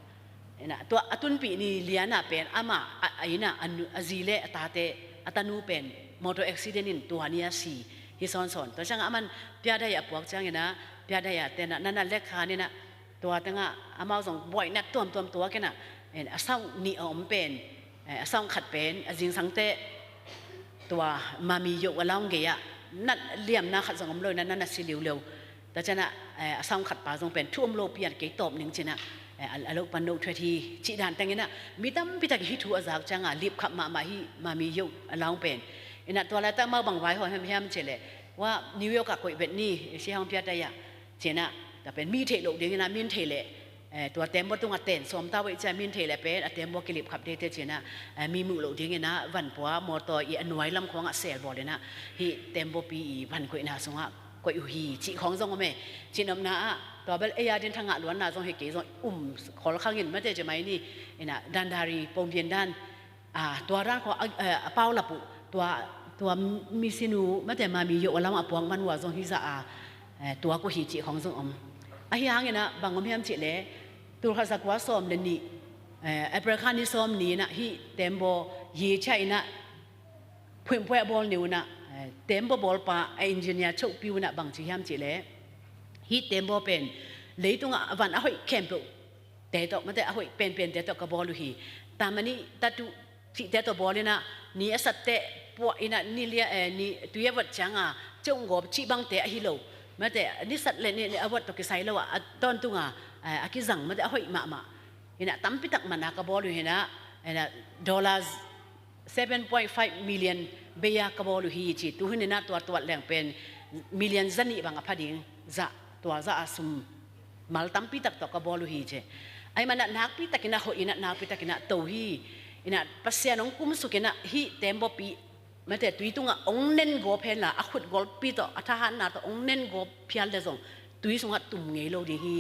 นะตัวตุนปีนี่เลียนะเป็นอามาไอ้นะอันจีเล่ตาเตอัตนูเป็นมอเตอร์อุบิเหตุนินตัวนี้สีฮิซอนตัวช่างมันเปียได้ปวกจังเงี้ยนะเปียได้แต่นั่นเล็กขานี่นะตัวตั้งอามาส่งบ่อยนักตัวกันนะเศร้านี่อมเป็นเศร้าขัดเป็นจิงสังเตตัวมามีโยกว่าเล่าเงี้ยนั่นเลี่ยมนะขัดสังคมเลยนั่นสิเร็วแต่จะนะเศร้าขัดป่าส่งเป็นทุ่มโลเปียนเกี่ยตบหนึ่งเจนะอารมณ์ปนกทัวทีจีดานแต่งงี้นะมีตั้มพิจารณาฮิตหัวจากจังรีบขับมามีโยกเล่าเป็นนะตัวแล้วตั้งมาบังไว้หอยแฮมเฉลยว่านิวยอร์กกับกุยเบ็ดนี่เชี่ยห้องพิจารณาเจนะแต่เป็นมีเทโลเดียวนะมีเทเลตัวเต็มบ่ต้องเต้นสมตาไว้จะมีเทเลเป็นเต็มบ่กิริบขับเดเตเจนะมีมือโลเดียวนะวันปัวมอเตอร์อีอันไว้ลำของเสียบอลเลยนะฮีเต็มบ่ปีวันกุยนะสงะกุยฮีจีของทรงก็ไม่จีนอำนาตัวเบลเอียดินทางล้วนน่ะทรงเฮกิทรงขอละข้างเงินไม่ได้จะไหมนี่นะดันดารีปมเพียนด้านตัวร่างของเป้าละปุตัวมีสินูไม่แต่มามีโยกแล้วมาปวงมันว่าทรงฮิซาตัวกุฮีจีของทรงไอ้ยังเนี่ยนะบางคนพยายามจีเลยตัวข้าศึกว่าซ้อมเลนี่ประคานี่ซ้อมนี่นะฮีเต็มโบยีใช่นะเพื่อนบอลนิวนะเต็มบอลป่าไออินเจเนียร์ชุบปิวนะบางทีพยายามจีเลยฮีเต็มโบเป็นเลยตรงวันอ้อยเข้มปุแต่ต่อมาแต่อ้อยเป็นแต่ต่อกับบอลลูฮีแต่มันนี่ตัดที่แต่ต่อบอลเลยนะนี่สัตเต ปัวอินะนี่เลียนี่ตุยวัดจังอ่ะจงกบชีบังเตะฮิโลมาแต่นี่สัตว์เลยนี่อวัดตกใส่แล้วอ่ะตอนตุงอ่ะอากิจังมาแต่ห้อยมาอินะตั้มพิตักมันนักบอลอยู่นะ$7.5 millionเบียกบอลฮีจิตุหินนะตัวแหล่งเป็นmillionจันนี่บางอพัดิงจะตัวจะอาสุมมาตั้มพิตักตกบอลฮีเจไอ้มันนักพิตักนะหอยนักพิตักนะตัวฮีอินะภาษาน้องกุมสุกินะฮีเต็มบปีมาแต่ตุยตุงอ่ะองเน้นกบเพลละอาขุดกบปีต่ออัฐานนาต่อองเน้นกบเพียลเดซงตุยสุงอ่ะตุ่มเงยโลดีฮี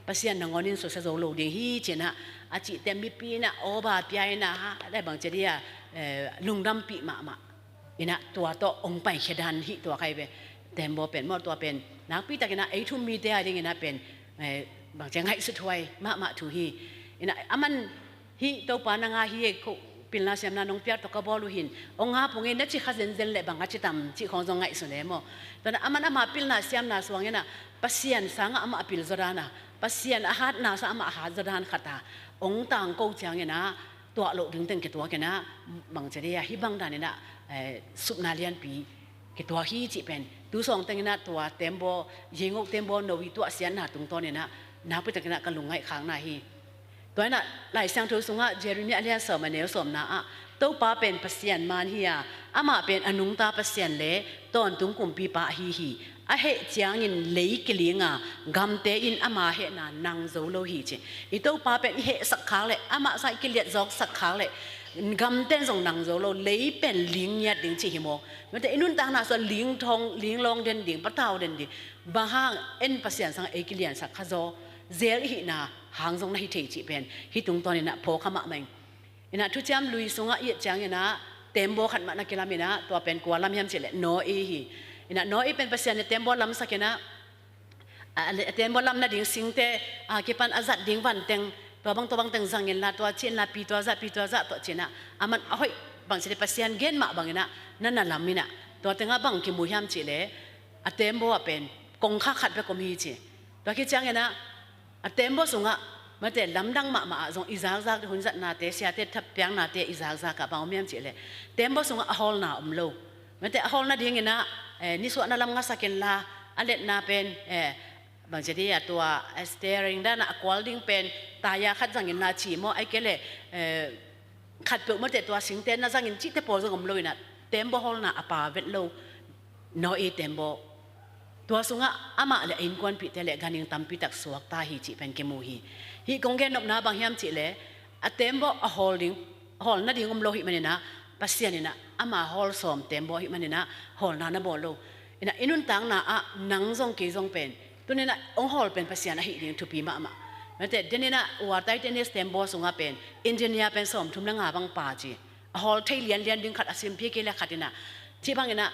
ภาษาหนังอนินสุดเสโซโลดีฮีเจนะอาจิเต็มปีนะโอบาปีไอนะฮะได้บางเจดียลุงดำปีมาอินะตัวต่อองไปเขดันฮีตัวใครเป็นเต็มบเป็นมอตัวเป็นนักปีตะกินะไอทุ่มมีเดียดิ้งนะเป็นบางเจงให้สุดถวยมาถูฮีอินะอามันฮีตัวปานังอาฮีเขาปิลนาเสียมนานงเปียตกบอลูหินองหาพงเงินนัดชิขเซนเซนเล่บังอาจิตามชิของจงไงสุดเลยมั้งตอนนั้นอามันอามาปิลนาเสียมนาสว่างเงินนะปัสยันสังอามาปิลจรานะปัสยันอาหารนาสามาอาหารจรานขัดตาองต่างกูจังเงินนะตัวโลดึงเต็งกี่ตัวกันนะบางเจดียฮิบังดานี่นะสุบนาเลียนปีกี่ตัวฮีจิเป็นดูสองเต็งนะตัวเต็มโบยิงอกเต็มโบโนวิตัวเสียนหาตรงตัวเนี่ยนะนับไปตะกินะกันลุงไงค้างนาฮีตัวนั้นหลายสังทุสุงะเจริญเนี่ยเรียนสอบมาเนลสมนะตัวป้าเป็นปัสยันมันเฮียอามาเป็นอนุงตาปัสยันเล่ตอนตุงกุมปีป้าฮีอาเหตุจังอินเลี้ยกเลี้ยงกำเตอินอามาเหตุน่ะนางโซโลฮีเจอีตัวป้าเป็นเหตุสักครั้งเลยอามาใส่กิเลสจอกสักครั้งเลยกำเตนส่งนางโซโลเลี้ยเป็นลิงยัดดิ่งชิฮิโมมันแต่อินุนต่างน่ะส่วนลิงทองลิงลองเด่นดิ่งปะเท่าเด่นดิ่งบางห้างเอ็นปัสยันสังเอกิเลียนสักขโซเซลฮินาหางทรงน่ะฮิเทจิเป็นฮิตุงตอนนี้น่ะพอขมะเมงอินะทุจามลุยสุงะเอียจังอินะเต็มโบขัดมานักกีฬามีนะตัวเป็นกัวลำยำเฉลี่ยโนเอฮีอินะโนเอเป็นภาษาในเต็มโบลำสักนะเต็มโบลำน่ะดิ่งสิงเตกีปันอาจัดดิ่งวันเต็งตัวบางเต็งสังเงินละตัวเชนละปีตัวจะตัวเชนะอามันอ้อยบางเฉลี่ยภาษาเกณฑ์มาบางนะนั่นน่ะลำมีนะตัวเต็งบางกิมุยำเฉลี่ยเต็มโบเป็นกงข้าขัดไปกมีเฉตัวกิจังนะเต็มโบสุงะมาแต่ลำดังมาส่งอิจาซักหุ่นจัดนาเตเสียเตทับเปียงนาเตอิจาซักกับบางเมียมเจเลยเต็มบ่ส่งฮอลนาโลมาแต่ฮอลนาดิ่งนะนิสวนาลำงัสกินลาอันเล็ดนาเป็นบางเจดียตัวสเตอริงด้านควอลดิ้งเป็นตายาขัดจังกินนาชีโมไอเกเลขัดเปลือกมาแต่ตัวสิงเตนนาจังกินจิตเตปอส่งโลนะเต็มบ่ฮอลนาอปาเวทโลโนเอเต็มบ่ตัวสุงะอามาเลยอินควันพิเตเลกันิงตัมพิตักสวกตาฮีจิเป็นเกมูฮีกงเกนนบนาบางยามจิเลเต็มบ่ฮอลดิ้งฮอลนั่นดิ้งโลหิมันนะปัสยานี่นะอามาฮอลสอมเต็มบ่หิมันนะฮอลนาบ่โลอินุนตังนะนังซงกีซงเป็นตัวนี้นะองฮอลเป็นปัสยานะฮีดิ้งทุปีมาแต่เดนี่นะวัดไตเทนนิสเต็มบ่สุงะเป็นอินเจเนียร์เป็นสอมทุมนังบางป่าจีฮอลไทยเลียนดิ้งขัดอาศิมพีเกเลขัดนะที่บางนะ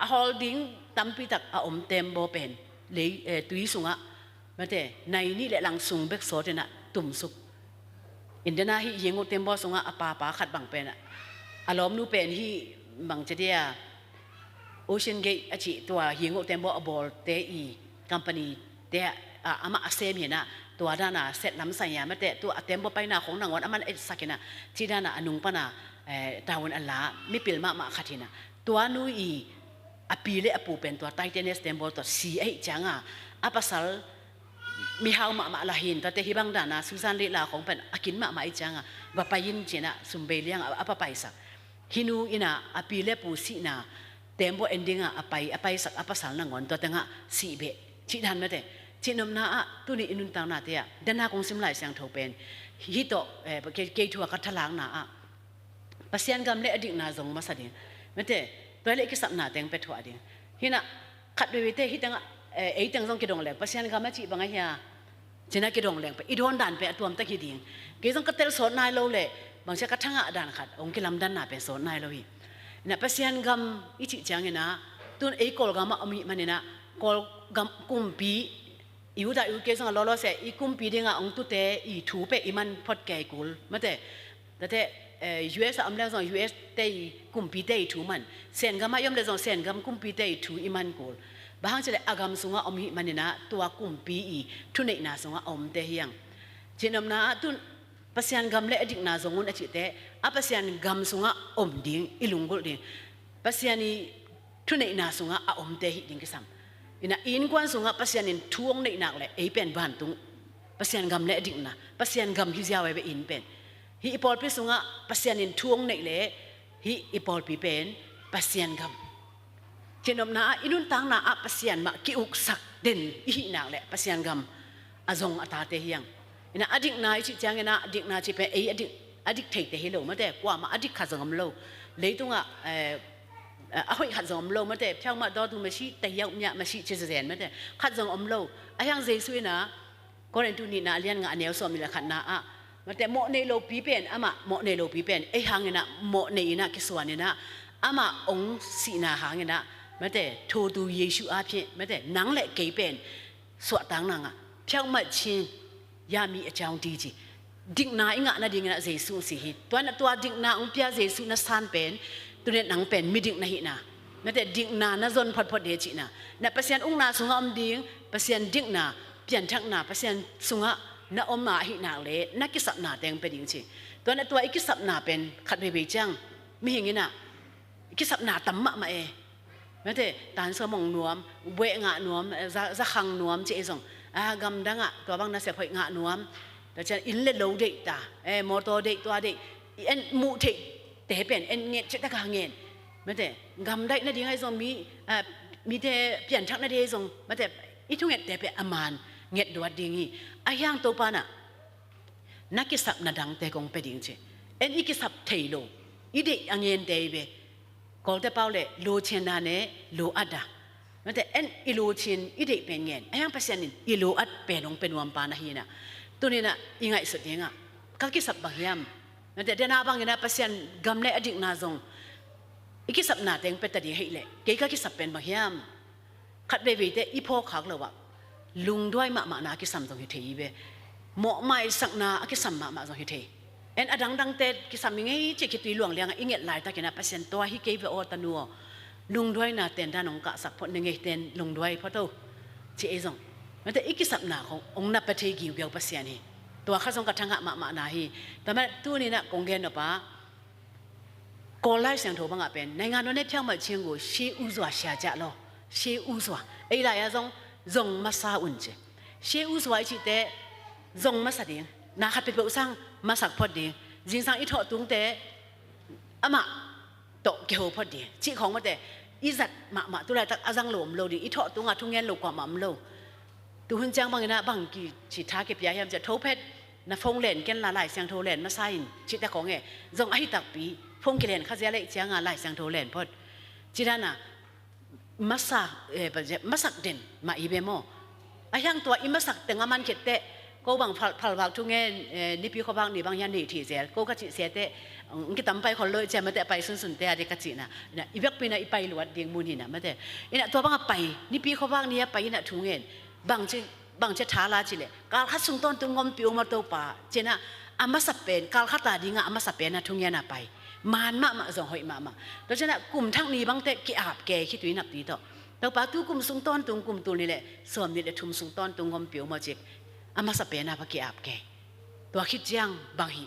ฮอลดิ้งตัมพิตักเต็มโบเป็นเลยตุยสุงะมาแต่ในนี่แหละหลังสุงเบกโซเดนะตุ่มสุกอินเดียนาฮียิงเต็มโบสุงะปาขัดบังเป็นอารมณ์นู้เป็นฮีบังเจดียโอเชียนเกตอจิตัวยิงเต็มโบบอลเตอีคัมพานีเตอามาเซมเห็นนะตัวด้านน่ะเสร็จล้ำใส่ยามาแต่ตัวเต็มโบไปหน้าของนางวันมันสักนะที่ด้านน่ะอนุงปนาดาวันอัลลาไม่เปลี่ยนมาขัดนะตัวนู้อีอปีเลอปูเป็นตัวไตเทนเนสเต็มบอลตัวซีไอจังภาษามีฮาวมาละหินตัวเตหิบังดานะสุสานเลลาของเป็นอากินมาไอจังว่าไปยินเจนะสุมเบลียงไปสักฮินูอินะอปีเลปูซีนะเต็มบอลเอนดิ้งไปสักภาษาหนังวันตัวเตงซีเบชิดันมาเตชินมนาตัวนี้อินุนตังนาเตียเดนนาคงซิมไลเสียงถูกเป็นฮิโตเกยทัวกัทลังนาภาษาอังกฤษเลอดิกนาจงมาสดินมาเตตัวเล็กสับหน้าเต็งไปถั่วดิฮินะขัดไปวิเตฮิตังเอตังส่งกิดงแหลงภาษาอังกฤษมาจีบางอย่างเจนักกิดงแหลงไปอีดอนดันไปตัวมตะกี้ดิ่งกิจงกัดเตลสอนนายโลเลยบางเช้ากระทั่งดันขัดองค์กิลำดันน่ะเป็นสอนนายโลฮีนะภาษาอังกฤษอิจิจังเงินะตัวเอกอลกามาอมิมันนะกอลกากุมปีอยู่ได้อยู่กิจงล้อเสอีกุมปีดิ่งองตุเตอีถูไปอีมันพอดแก่กุลมาแต่US อเมริกาส่ง US เตยกุมปีเตยถูมันเซนกัมมายอมเลยส่งเซนกัมกุมปีเตยถูอีมันกูบางทีเลยอากามส่งอมหิมันนี่นะตัวกุมปีอีทุนเอกน่าส่งอมเตยยังเจนอมนาตุนภาษาอังกฤษเลยอดีตน่าส่งอุนอจิเตอภาษาอังกฤษส่งอมดิ่งอิลุงกุลดิ่ง pasiani thune ina sunga a omte hi ding kisam ina in kwan sunga pasianin thuong nei nak le ei pen ban tung pasian gam le ding na pasian gam hi jawe be in pen hi ipol pi sunga pasianin thuong nei le hi ipol pi pen pasian gam chenom na inun tang na a pasian ma ki uk sak den hi nak le pasian gam azong atate hiang ina adik na chi chang ina adik na chi pe ei adik thei te hello ma te kwa ma adik kha zong am lo leitunga a hoi khat zong am lo ma te phang ma do tu ma shi te yaw nya ma shi chi zen ma te khat zong am lo ayang jesu na koren tu ni na lian nga anel som ni la khat na a ma te mo nei lo pi pen ama mo nei lo pi pen ei hang ina mo nei na ki swan ina ama ong si na hang ina ma te tho tu yesu a phit ma te nang le kei pen swa tang na nga phang ma chin ya mi a chang ti ji ding na inga na ding na jesu si hi tua ding na ong pia jesu na san pen tu ne nang pen mi ding na hi na na te ding na na zon phot phot de chi na pasian ung na sunga om ding pasian ding na pian thak na pasian sunga na om ma hi na le na ki sap na teng pe ding chi tua iki sap na pen khat be be chang mi hingina ki sap na tam ma e na te tan so mong nuam we nga nuam za khang nuam chi zong a gam danga tua bang na se phoi nga nuam ta chen in le lo de ta motor de tua de en mu the te pen en nge che ta ka ngen ma te gam dai na ding ai zong mi te pian thak na de zong ma te I thu nget te pe aman nget do ding hi ayang to pa na nakisap na dang te kong pe ding che en ikisap thei lo I de angen te be kol te pau le lo chen na ne lo ada ma te en I lo chen I de pen ngen ayang pasien in I lo at pe nong pen wam pa na hi na tu ni na ingai su dinga ka kisap bang yam ma te na bang ina pasien gam le adik na zong ikisap na teng pe ta di hei le ke ka kisap pen bang yam khat be be te I pho khak lo wa lung doi ma na kisam tong hi thei be mo mai sak na kisam ma zong hi thei en adang dang te kisam ngai che ki tui luang liang inget lai ta kena pasien to hi ke be o tanu lung doi na ten da nong ka sak phot ngai ten lung doi pho to che e zong ma te ikisap na ko ong na pa thei gi gyo pasien hi to kha zong ka thanga ma na hi ta ma tu ni na kong gen no pa ko lai sang tho bang a pen nai nga no ne phyak ma chin ko shi u zwa sha ja lo shi u zwa ei la ya zong zong ma sa un che shi u zwa chi te zong ma sa ding na khat pe sang ma sak phot ding jing sang I tho tung te ama to ke ho phot ding chi khong ma te I zat ma tu la tak azang lom lo ding I tho tung a thung yen lo kwa mam lo tu hun chang bang ina bang ki chi tha ke pya yam ja tho phet na phong len ken la lai sang tho len ma sa in chi ta khong e zong ai tak pi phong ki len kha ja le chang a lai sang tho len phot chi da na masak den ma ibe mo ayang tua I masak tenga man kette ko bang phal bak thu nge ni pi ko bang ni bang yan ni thi zel ko ka chi se te ngi tam pai khol lo che ma te pai sun te ade ka chi na I bek pi na I pai luat ding mun ni na ma te ina tua bang pai ni pi ko bang ni pai na thu ngen bang che tha la chi le kal kha sung ton tu ngom pi ma to pa che na amasak pen kal kha ta dinga amasak pen na thu nge na pai man ma zong hoi ma to chana kum thang ni bang te ki ap ke khi tui nap ti to to pa tu kum sung ton tung kum tu ni le som ni le thum sung ton tung ngom piu ma chik ama sa pe na pa ki ap ke to khit jiang bang hi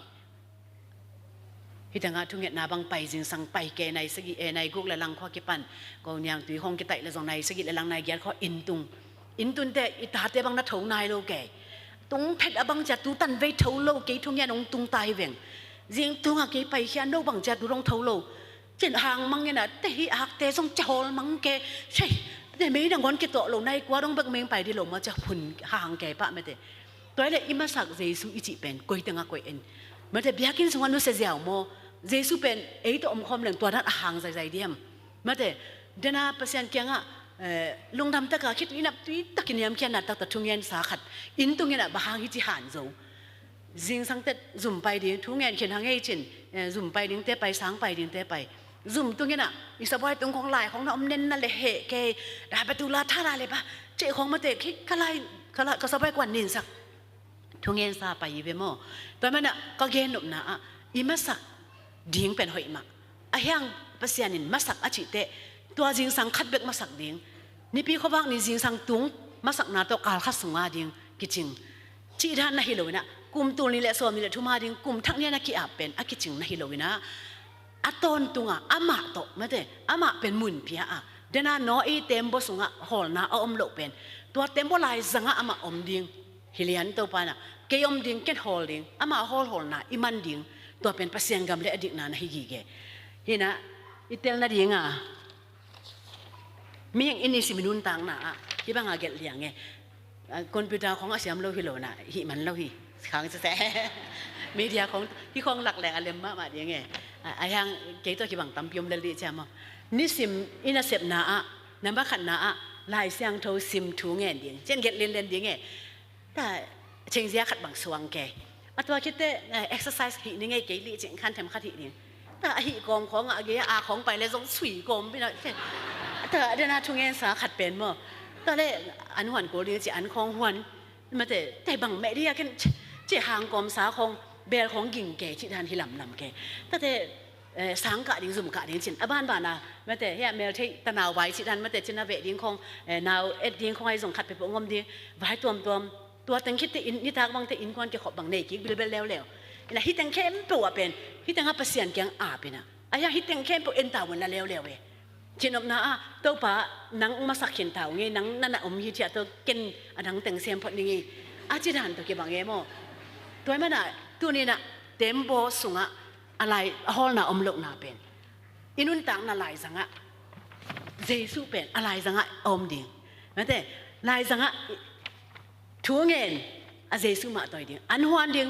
hitanga thu nge na bang pai jing sang pai ke nai sagi e nai guk la lang kho ki pan ko nyang tui hong ki tai la zong nai sagi la lang nai gyat kho in tun te I ta te bang na thau nai lo ke tung phet abang ja tu tan ve thau lo ke thu nge nong tung tai veng riêng tung a ke pai khian no bang ja du rong thau lo chen hang mang na te hi ak te song chol mang ke sei te me na ngon ke to lo nai kwa dong bak meng pai di lo ma ja phun hang ke pa me te toi le ima sak jesu I chi pen koi tanga koi en ma te biakin song anu se jiao mo jesu pen ei to om khom leng to dat hang zai diam ma te dena pasien kyanga lung dam ta ka khit inap tui takiniam kyan na ta thungen sa khat in tungena ba hang hi chi han zo jing sang te zum pai ding thu ngen khen hang ei chin zum pai ding te pai sang pai ding te pai zum tu nge na I sa bai tung khong lai khong na om nen na le he ke da ba tu la tha la le ba che khong ma te khi khalai ka sa bai kwan nin sak thu ngen sa pai be mo to ma na ka gen nup na I ma sak ding pen hoi ma a hyang pasianin ma sak a chi te tua jing sang khat bek ma sak ding ni pi kho bang ni jing sang tung ma sak na to kal kha sunga ding ki ching chi dan na hi lo na kum tu ni le som ni le thuma ding kum thak ne na ki ap pen a ki ching na hi lo na อะตอนตุงอ่ะอามาโตมาเตอามาเป็นมุนเพียอ่ะเดน่าโนอีเต็มบ่สุงอ่ะฮอลน่ะเอาอมโลเป็นตัวเต็มบ่ลายสังอ่ะอามาอมดิงฮิเลียนตัวปานะเกยอมดิงเกตฮอลดิงอามาฮอลน่ะอิมันดิงตัวเป็นภาษาอังกฤษเลยอดิกนานะฮิกิเกฮินะอิเตลนาดิงอ่ะมีอย่างอินิสิมินุนตังน่ะที่บางอาเกตเลียงไงคอมพิวเตอร์ของอาเซียมโลฮิโลน่ะฮิมันโลฮิขังแซ่มีเดียของที่ของหลักแหล่งอะไรมาอย่างไงไอ้ยังเกี่ยวกับที่บางตำพิมพ์เลยใช่ไหมนี่สิมอินาเสพนาอ่ะนั่นบ้าขันนาอ่ะลายเสียงโทสิมถูงเงี้ยดิ่งเช่นเกตเล่นดิ่งไงแต่เชิงเสียขัดบางสวงแกอัตว่าคิดแต่exercise หินี่ไงเกลี่ยจริงขั้นเทมขัดหินี่แต่หิกอมของอะไรอาของไปเลยต้องสุยกอมไปหน่อยแต่เดี๋ยวนะช่วงเงี้ยสาขัดเป็นมั้งแต่เลยอันหวนกูเรียกจีอันของหวนมาแต่บางแม่เรียกกันเจ้าหางกอมสาของเบลของกิ่งแก่ที่ทานที่ลำแก่แต่สังกัดดิ้งสุ่มกัดดิ้งชินบ้านนะแม้แต่เฮียเมลที่ตะนาวไว้ที่ทานแม้แต่จินนาเวดิ้งของนาวดิ้งของไอ้ส่งขัดไปปงมดิ้งไว้ตัวตั้งคิดแต่อินนิทากบางแต่อินควันเกี่ยวกับบางเนกิเบลแล้วนะฮิตังเข้มตัวเป็นฮิตังฮับเสียนเกียงอาเป็นนะไอ้ยังฮิตังเข้มตัวเอ็นตาวันละแล้วชินอบนาตัวป่านังมาสักเขียนเต่าไงนังนั่นน่ะอมฮิตจะตัวกินนังแต่งเสียงพอดีอาจิดานตัวเกี่ยวกับไงมั้งตัวมันน่ะตัวนี้น่ะเต็มโบสุงะอะไรฮอลน่ะอมโลกน่ะเป็นอินุนตังน่ะลายสังะเจสุเป็นอะไรสังะอมดิ่งแม้แต่ลายสังะทั่วเงินอาเจสุมาตัวดิ่งอันหวานดิ่ง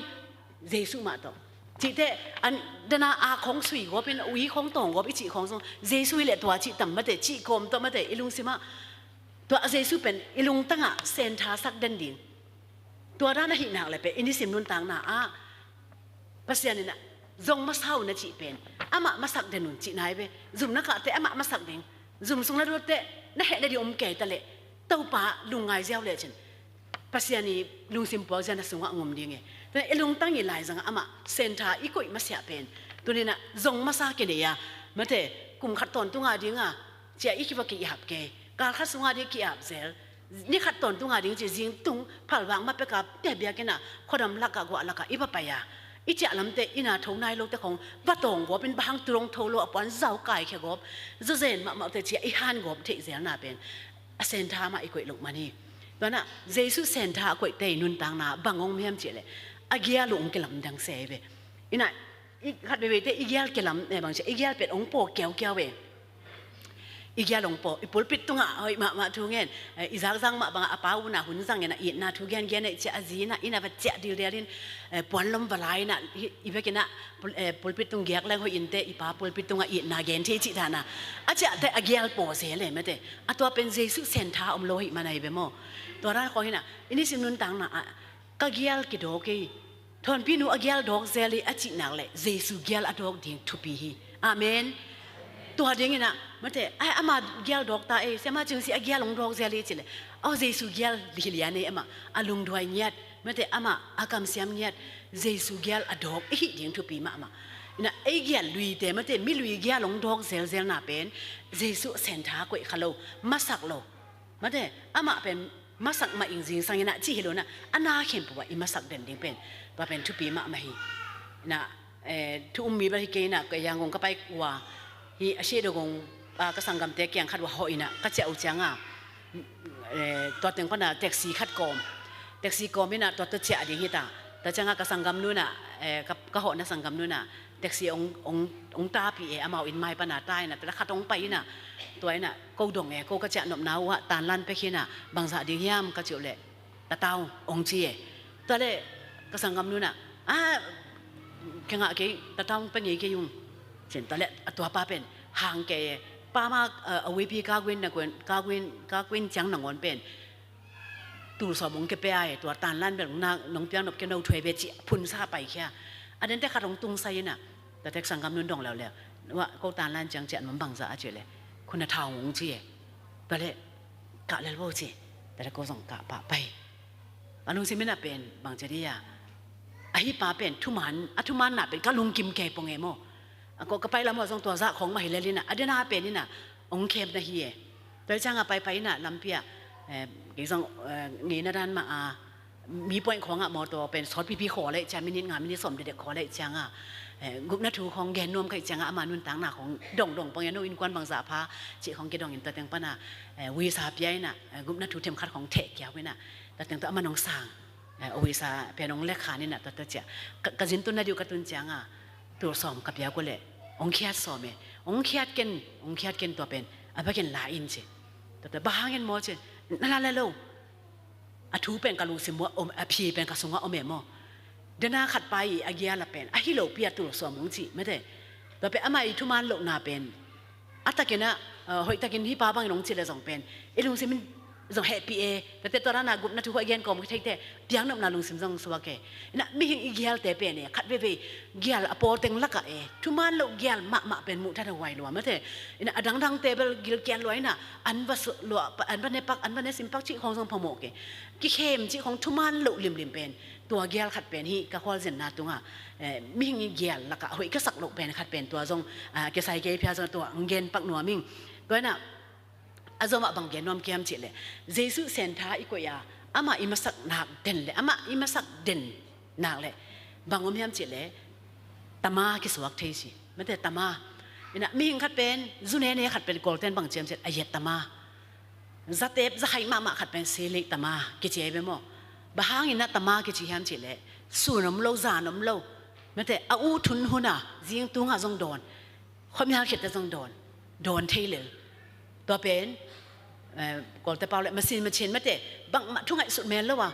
เจสุมาตัวจิตเตอันเดน่าอาของสุยก็เป็นวิของตองก็เป็นจิของส่งเจสุเลยตัวจิตต่ำมาแต่จิกรมตัวมาแต่อิลุงสิมาตัวอาเจสุเป็นอิลุงตั้งอ่ะเซนทาสักเด่นดิ่งตัวด้านนั้นหินหนักเลยเป็นอินิสิมนุนต่างน่ะภาษาเนี่ยนะจงมาเศร้านะจีเป็นอามาสักเดนุนจีนายไปจุ่มนักแต่อามาสักเด้งจุ่มส่งแล้วแต่น่าเห็นได้ดีอมแก่แต่เละเต้าป่าลุงไงเจ้าเลยฉันภาษานี่ลุงสิมปอจะน่าสงฆ์งมดีไงแต่ลุงตั้งยี่หลายจังอามาเซนทาอีกอยมาเสียเป็นตัวนี้นะจงมาสักกันเนี่ยมาแต่กลุ่มขัดตอนตัวงาดีงะเจ้าอีกว่ากี่หับแกการขัดสงฆ์ดีกี่หับเซลนี่ขัดตอนตัวงาดีจะยิงตุงผ่านวางมาเป็นกับแต่เบียกันนะคนดำลักกว่าลักอีปะไปยาอีเจ้าลำเตอินาทงนายโลกแต่ของวัดตองก็เป็นบางตรงโทโลอปอนเจ้าไก่แค่กบจะเจนมาแต่เจ้าอีฮันกบที่เสียน่าเป็นเซนทามาอีกวยลูกมานี่ตอนน่ะเจสุเซนทากวยเตยนุนตังน่ะบางองเมียมเจเลยอาเกียลุงเกลำดังเสเวอิน่ะอีขัดไปเตอีเกียเกลำเนี่ยบางเชอีเกียเป็นองค์โปเกี่ยวเวอีกอย่างหลงปออีปุ่นปิดตรงอ่ะเฮ้ยมาทุกเงี้ยอีจังมาบางอาป้าวน่ะหุ่นจังเงี้ยนะอีน่ะทุกเงี้ยเนี่ยเจ้าจีน่ะอีน่ะเป็นเจ้าดีเรียนปวนลมบลายน่ะอีเวกิน่ะปุ่นปิดตรงเกียกแรงเขาอินเตอีป้าปุ่นปิดตรงอ่ะอีน่ะเงี้ยที่จิตาน่ะอาจจะแต่อาเกียลปอเสียเลยไม่แต่อ่ะตัวเป็นเจสุเซนทาอมโลหิมาในเบโมตัวนั้นเขาเห็นน่ะอินี่สินุนตังน่ะก็เกียลกิโดกีทอนพี่นูอาเกียลดอกเซลีอาจินักเลยเจสุเกียลอดอกดิ่งทุบีฮีอาเมนตัวเดียงน่ะมันแต่ไอ้อามาเกียลดอกตาเอเสมาจึงสิอาเกียลลงดอกเซลีจิเลยเอาเจสุเกียลดิเลียนี่อามาอาลุงดวยเนียดมันแต่อามาอากำเสียมเนียดเจสุเกียลอดอกอีดิ่งทุบีมาน่ะไอ้เกียลลุยแต่มันแต่ไม่ลุยเกียลลงดอกเซลน่ะเป็นเจสุเซนทากวยขะโลมาสักโลมันแต่อามาเป็นมาสักมาอิงจิงสังน่ะจิฮิโลน่ะอันน่าเข้มปวดอีมาสักเด่นดิ่งเป็นว่าเป็นทุบีมาฮีน่ะทุกมีบริเกณฑ์น่ะก็ยังคงก็ไปว่าฮีอาชีพดงก็สังกัดเด็กยังขัดว่าหอยน่ะก็จะเอาจังตัวเต็งคนน่ะแท็กซี่ขัดกอมนี่น่ะตัวเจ้าดีฮิตาแต่จังก็สังกัดนู้นน่ะก็หอยน่ะสังกัดนู้นน่ะแท็กซี่องตาปีอามาอินไม้ปนาใต้น่ะแต่ละขัดองไปน่ะตัวน่ะกูดงกูก็จะหนบหนาวว่าตานลั่นไปขี้น่ะบางสะดียามก็เจียวเละตะเต้าองจีตัวเล่ก็สังกัดนู้นน่ะแค่งะกี่ตะเต้าเป็นยังกี่ยุงเช่นตอนแรกตัวป้าเป็นห่างแกป้ามาเอาไว้พี่กาเว้นนะกวนจังหนังวันเป็นตูสอบมงเก็บไปไอ้ตัวตานลั่นแบบน้องเปียนบแกนเอาถวยเวจิพุ่นซาไปแค่อันนั้นแต่ขาดของตุงไซน่ะแต่แท็กสังกัดนุ่นดองแล้วว่าเขาตานลั่นจังเจ็ดมันบังซาเฉยเลยคุณน่ะท้าวงจีตอนแรกกะแล้วโบจีแต่ถ้าก็ส่งกะป้าไปอันนู้นสิไม่น่าเป็นบางเจดีย์ไอ้ป้าเป็นทุมันน่ะเป็นกะลุงกิมแกปงเอโมก็ไปแล้วหมดส่งตัวซะของมาเห็นเลยน่ะอันนี้น่าเป็นนี่น่ะองค์เข้มนะเฮียแต่จังไปน่ะลำเปียกี่ส่งเงี้ยด้านมามีป่วยของมอตัวเป็นซอสพี่ขอเลยจ้ามินิงานมินิสมเด็กขอเลยจัง กุกนัทูของแกนนวมใครจังอามานุนต่างหน้าของดงปังยันอินกวนบางสาพาจีของเกดงอินตะเต็งปะน่ะวีสาเปียน่ะกุกนัทูเทมคัดของเทกยาวไว้น่ะแต่เต็งตัวอามาน้องสางวีสาเปียน้องเล็กขานี่น่ะตัวเจ้ากระจินตุนน่ะอยู่กับตุนจังตัวสอมกับยาวก็เลยองเคียดสอมองเคียดเกนตัวเป็นอะไรเกนลาอินสิแต่บ้างเงินโมสินั่นละเลยอาทูเป็นกะลุงสิมัวพีเป็นกะสงว่าอเมมอเดินหน้าขัดไปอาเกียละเป็นอาฮิโลเปียตัวสวมงจีไม่ได้ตัวเป็นอามาทุมันโลกนาเป็นอัตตะกินะหอยตะกินที่ป้าบางน้องจีเลยส่งเป็นลุงสิมันส่งแฮปปี้แต่ตอนนั้นกุบนัทุกอย่างก็ไม่ใช่แต่เพียงน้ำนาลุงสิมส่งสวะแกน่ะมีหิงอีเกียลแต่เป็นเนี่ยขัดไปเกียลอปอเต็งลักะทุมันโลกเกียลมาเป็นมุทัดไว้หลวงไม่ได้น่ะดังเตเบิลเกียลลอยน่ะอันว่าหลวงอันว่าในปักอันว่าในสิมปักจีของทรงพมกกิเข้มจีของทุมันโลกลิมเป็นตัวเกียลขัดเป็นฮีก็ควอลเซนนาตัวมีหิงเกียลลักะหอยก็สักโลกเป็นขัดเป็นตัวทรงเกษายเกพิอาตัวเงินปักหนัวมิงตัวน่ะอาจจะมาบังเกนนอมเกียมจิเลยเจสุเซนท่าอีกว่าอามาอิมาสักนักเด่นเลยอามาอิมาสักเด่นนักเลยบังอมเกียมจิเลยตามาคิสวักเทสิไม่แต่ตามาเนี่ยมีหิงขัดเป็นจุนเน่ขัดเป็นโกลเด้นบังเจียมจิอายตามาจัตเตปจะให้มาขัดเป็นเซลิกตามากิจเอเบโมบางอย่างนั้นตามากิจเฮียมจิเลยสูนมโลจานมโลไม่แต่อาทุนหุน่ะจิงตุงหาจงโดนความยากเข็ดจะจงโดนเทเลยตัวเป็นก่อนแต่เปล่าเลยมาซินมาเชนไม่แต่บางทุกอย่างสุดแม่นแล้วว่า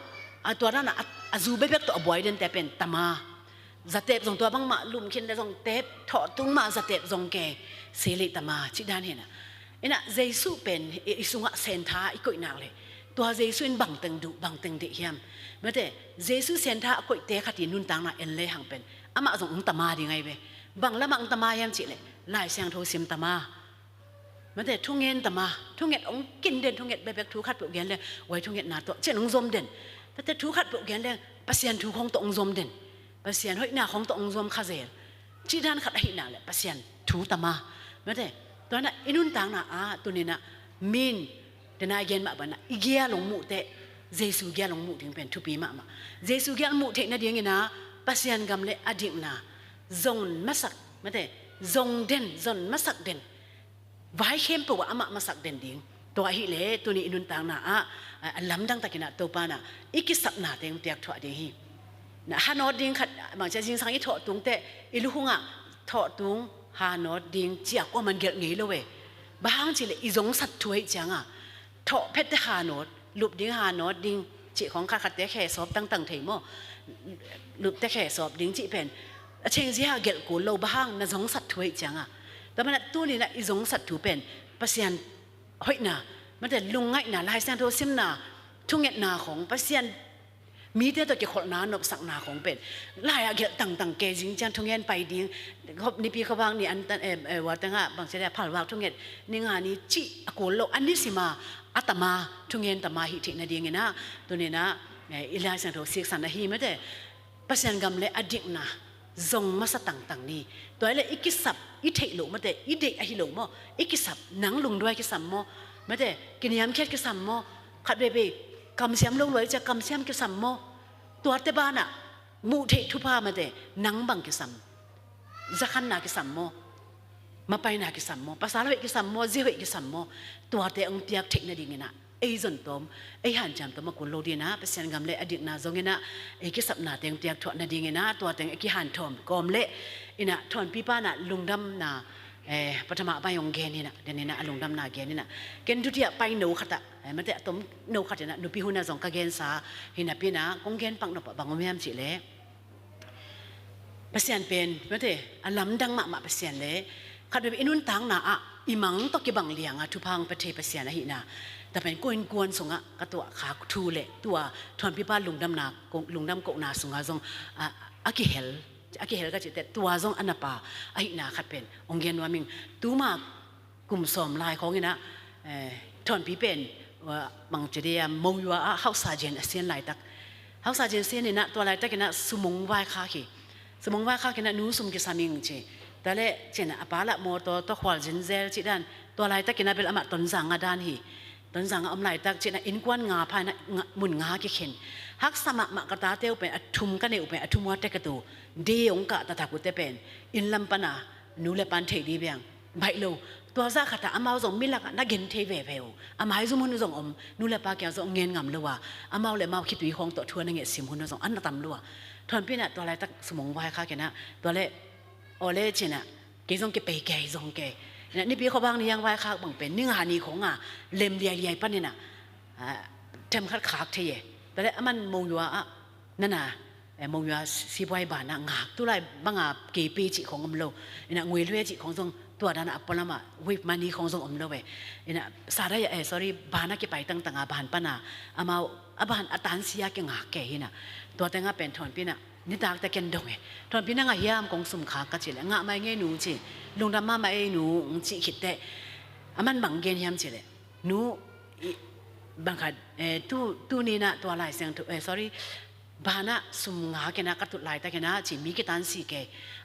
ตัวนั้นน่ะอาจูเบบตัวบ่อยเดินแต่เป็นตามาจัตเตปส่งตัวบางมาลุ่มเข็นแต่ส่งเตปถอดตุ้งมาจัตเตปส่งแกเสลิตามาชิดานเห็นน่ะเจสุเป็นอิสุงะเซนท่าอีกคนนักเลยตัวเจสุนบังตึงดุบังตึงเดียมไม่แต่เจสุเซนท่าอีกเตะขัดยินนุ่นต่างน่ะเอ็นเลยหังเป็นอามาส่งตามาดีไงเว้บังละมังตามาเยี่ยมจิเลยลายเสียงโทซิมตามามันแต่ทุ่งเงินแต่มาทุ่งเงินองกินเด่นทุ่งเงินแบบทุกขัดปลุกเงินเลยไว้ทุ่งเงินหนาตัวเช่นองซมเด่นแต่ทุกขัดปลุกเงินเลยปัสยันทุกของตัวองซมเด่นปัสยันห้อยหน้าของตัวองซมข้าเจลจีด้านขัดให้หน้าเลยปัสยันทุกแต่มามันแต่ตอนนั้นอินุนต่างน่ะตัวนี้น่ะมินเดนายเงินมาบ้านน่ะอีเกียลงมุเตเจสุเกียลงมุถึงเป็นทุปีมาเจสุเกียลมุเทน่ะเดียงนะปัสยันกำเลยอดีตน่ะจงมาสักมันแต่จงเด่นจงมาสักเด่นไว้เข้มปว่าอามาสักเด่นดิ้งตัวหิเลตัวนี้อินุนต่างน่ะลำดังตะกินะตัวปาน่ะอีกิสับหน้าเต็งเตียกถั่วดิ้งฮีน่ะฮานอดิ้งขัดบางจะจิงสังอีถั่วตุงเตอิลุหงถั่วตุงฮานอดิ้งเจียกว่ามันเกลงี้เลยเว้บางจิเลอีจงสัตว์ถวยจังถั่วเพชรฮานอลูบดิ้งฮานอดิ้งจีของขัดเตะแข่สอบตั้งเทมลูบเตะแข่สอบดิ้งจีเป็นเชิงเสียเกลกูโลบางน่ะจงสัตว์ถวยจังแต่มันตัวนี้นะอีจงสัตว์ถูเป็นปัสยันหอยน่ะมันแต่ลุงไงน่ะลายเส้นโทซิมน่ะทุ่งเงินนาของปัสยันมีแต่ตัวเกี่ยวกับนานบสักนาของเป็นลายเกี่ยวต่างเกจิงจันทุ่งเงินไปดิ้งเขานี่ปีเขาบางนี่อันว่าแต่ngaบางเสียผ่านว่าทุ่งเงินนี่งานนี้จีอกูโลอันนี้สิมาอัตมาทุ่งเงินตมาหิทินาดีเงินนะตัวนี้นะอีลายเส้นโทซิกสันนะฮีไม่แต่ปัสยันกำเลยอดีตนะจงมาสต่างนี้ตัวอะไรอีกิสับอีเทโลมาแต่อีเด็กอหิโลมออีกิสับหนังลุงด้วยกิสับมอมาแต่กินยำแค่กิสับมอขัดเบบีกำเสียมลงเลยจะกำเสียมกิสับมอตัวเตบ้าน่ะมูเททุพามาแต่หนังบังกิสับจะขันนากิสับมอมาไปนากิสับมอภาษาเรากิสับมอเจียวกิสับมอตัวเตองเตียกเทคนาดีเงินะไอ้จนตอมไอ้หันจำตัวมากุโลดีนะเปเซียนกำเละอดีตนาจงเงินะไอ้กิสับนาเตียงเตียกถอดนาดีเงินะตัวเตียงไอ้กิหันทอมกอมเละอินะถอนปีป้าน่ะลุงดำนาปัทมาไปยองเกนี่นะเดี๋ยวนี้นะลุงดำนาเกนี่นะเกนทุเทียไปหนูขัดมันแต่ต้มหนูขัดนะหนูพิหุน่ะสองกะเกนสาหินะพี่นะกงเกนปังนปะบังอมยามสิเละเปเซียนเป็นมันแต่อลำดังมาเปเซียนเละขัดไปอินุนตังน่ะอีมังตกกิบังเลียงทุพังประเทศเปเซียนนะหินะแต่เป็นกวนสงะกตัวขาทูเละตัวถอนพี่ป้าลุงดำนาลุงดำกกนาสงะสงอากิเฮลก็จะแต่ตัวจงอันนับป่าไอ้นาขัดเป็นองเงินว่ามิงตัวมากลุ่มสอมลายของนี่นะถอนพี่เป็นว่าบางจะได้มองว่าเฮาซาเจนเสียนลายตักเฮาซาเจนเสียนนี่นะตัวลายตักนี่นะสมองไหวข้าขี้สมองไหวข้าขี้นะนู้สมกิสามิงเจแต่ละเจนะป้าละโมตัวขวานเจนเซลจีด้านตัวลายตักนี่นะเป็นอมตะตนสังอาดานฮี ตอนสั่งอำไลตักเจนะอินกวนงาภายนะมุนงากี่เข็นฮักสมะมะกะตาเตียวเป็นอทุมกันเอวเป็นอทุมวัดเตกตูเดียงกะตะตะกุเตเป็นอินลำปนานูเลปันเทดีเบียงใบโลตัวซาขตาอามาส่งมิลักนักเงินเทเวเวลอามาให้สมุนส่งนูเลปาเกี่ยวส่งเงินงำลัวอามาเลยมาคิดวิของตัวทัวร์นั่งเงี้ยสิมหุ่นส่งอันนั้นตำลัวทอนพี่น่ะตัวอะไรตักสมองไว้ค่ะแกนะตัวเล่โอเล่เจน่ะเกยส่งเกไปเกยส่งเกยนี่พี่เขาบางนี่ยังไว้ค่ะบางเป็นเนื้อหานี่ของเล่มใหญ่ๆปั้นนี่น่ะเต็มคัดขาดเทียแต่แล้วมันมองอยู่ว่านั่นน่ะมองอยู่ว่าสีบอยบานน่ะงาตัวไรบางกี่ปีจิของอมโลนี่ะงวยเลื่อยจิของทรงตัวนั้นอัปปะละมาวิบมันนี่ของทรงอมโลเวนี่ะสาระsorry บานักกี่ไปตั้งบานปะน่ะอามาบานอัตันเสียกี่งาเกยน่ะตัวแต่งาเป็นทอนพี่น่ะนี่ตากแต่เกันดงทอนพี่น่ะงายามของสมขากัจจิเลยงาไม่เงี้ยหนูจิลุงดำมาไม่หนูจิคิดแต่มันบังเกนยามจิเลยหนูบางครั้งตู้นี่นะตัวลายเสียงsorry บานะสมงาเกนะกัตุลายแต่เกนะจิมีกิตันสีเก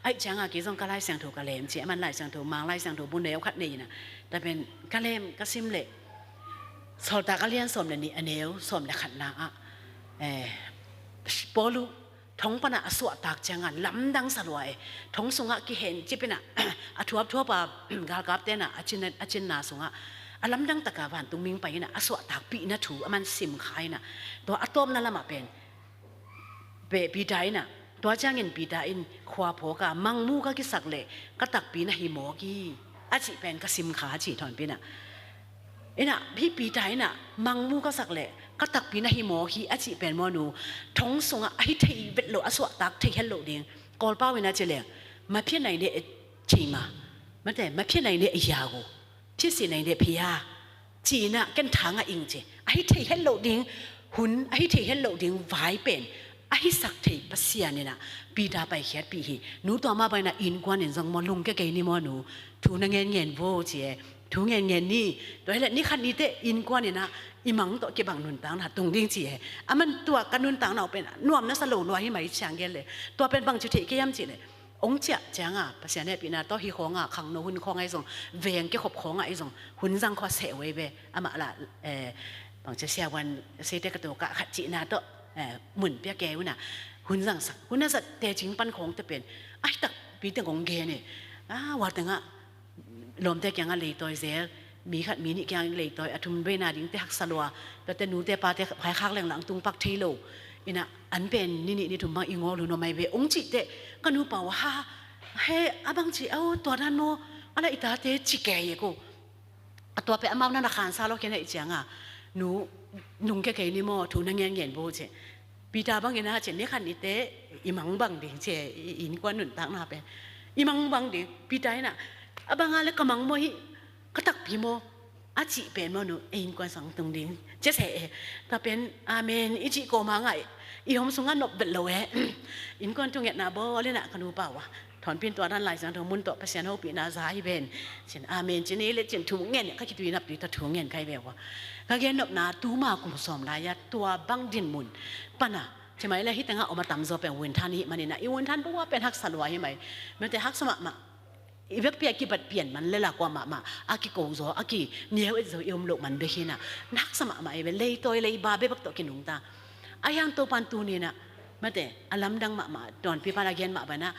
ไอ้จังกิจงก็ลายเสียงถูกกะเลมจิมันลายเสียงถูกมังลายเสียงถูกบุญเดียวขัดนี่นะแต่เป็นกะเลมกะซิมเละสอดตากะเลียนสมเลยนี่อันเดียวสมเลยขัดนาปอลูท้องปนะสวดตากจังลำดังสลวยท้องสงะกิเห็นจิเป็นทั่วปากากับเต้นอาจินนาสงะลำดังตะกาวันตุงมิงไปนะสวดตากปีนะถูมันสิมขายนะตัวอะตอมนั่นละมาเป็นเบปีได้น่ะตัวจ้างเงินปีได้ขวาโผกามังมูก็กิสักเล่ก็ตักปีนะหิมอกี้อาจิเป็นก็สิมขาจีถอนปีน่ะน่ะพี่ปีได้น่ะมังมูก็สักเล่ก็ตักปีนะหิมอกี้อาจิเป็นมอนูท้องสงะไอ้ที่เบ็ดโลอสวดตักที่เฮลโลเดียงกอลป้าเวนะเจเลมาเพี้ยนไหนเนี่ยจีมามาแต่มาเพี้ยนไหนเนี่ยยาโกที่สิไหนเนี่ยพิยาจีน่ะกันทางอิงเจไอ้ที่เฮลโลเดียงหุ่นไอ้ที่เฮลโลเดียงไว้เป็นไอ้สักทีปัสยานี่นะปีดาไปเขียดปีหีหนูตัวมาไปนะอินกวนเห็นจังมอลุงแก่ๆนี่มอหนูทูนังเงินโวเจทูเงินนี่ตัวเล็กนี่คันนี้เตอินกวนนี่นะอีมังตัวเก็บบังนุนตังนะตรงดิ้งเจมันตัวกันนุนตังเราเป็นนวมนะสโลนัวให้ไหมช่างเกลเลยตัวเป็นบังจุดที่เกี่ยมเจเลยองเจ้าจังปัสยาเนี่ยปีน่ะตัวฮีของขังโนหุ่นของไอ้ส่งเวียงเกี่ยวกับของไอ้ส่งหุ่นจังข้อเสวยเบมาละบางจะเสียวันเสด็จกระโดดกะขัดจีน่ะตัวหมุนเปียแก้วน่ะหุ่นสังสักหุ่นนั่นสักแต่จริงปันของจะเป็นไอ้ตักปีแต่ของแกเนี่ยว่าแต่งะลมแต่ยังอะไรตัวเสียมีขัดมีนี่ยังอะไรตัวทุ่มด้วยนาดิ้งแต่หักสลัวแต่หนูแต่ปลาแต่ภายข้างแหล่งหลังตุงปักทีโลอินะอันเป็นนี่ทุ่มบางอิงอหรือโนไม่เบองจิเตก็นูเปล่าว่าเฮ้บางจีเอาตัวนั้นโนอะไรอีตาเตจิแกยกูตัวเป็นอามานั่นอาคารซาโลแค่ไหนจังหนูนุ่งแก่ๆนี่มอถูนังเงินโบเจปีตาบางเงินนะเจนี่ขันนี่เตอีมังบังดิเจอินกวนหนุนตังนาเป็นอีมังบังดิปีตาน่ะบางอะไรก็มังโมหิก็ตักปีโมอาจิเป็นโมนูอินกวนสังตรงดิเจเสแต่เป็นอาเมนอิจิโกมังไงอีหอมสุงานนบเบลโลเออินกวนตรงเงี้ยนาโบเลยนะขนูเปล่าวะถอนพินตัวนั้นหลายสังทมุนตัวเปเซียนโฮปีนาซาฮิเบนเช่นอาเมนเจนี่เลเจนถุงเงินเนี่ยเขาคิดดูนับดูถ้าถุงเงินใครแบบว่าก็แค่นับนาตัวมากุมสอมลายตัวบังดินมุนปะนะใช่ไหมแล้วที่ตั้งเอามาตำโซเป็นวินทันนี้มันนี่นะอีวินทันเพราะว่าเป็นฮักสลวยใช่ไหมมันแต่ฮักสมะมาอีเวกเปียกิบัดเปลี่ยนมันเลยละกว่ามาอากิโกโซอากิเนี้ยเอโยมโลกมันเบคินะนักสมะมาเอเวเลยตัวเลยบาเบบักตัวกินหงตาอายังตัวปันตูนี่นะมาแต่อลัมดังมาตอนพี่พาราเกียนมาไปนะ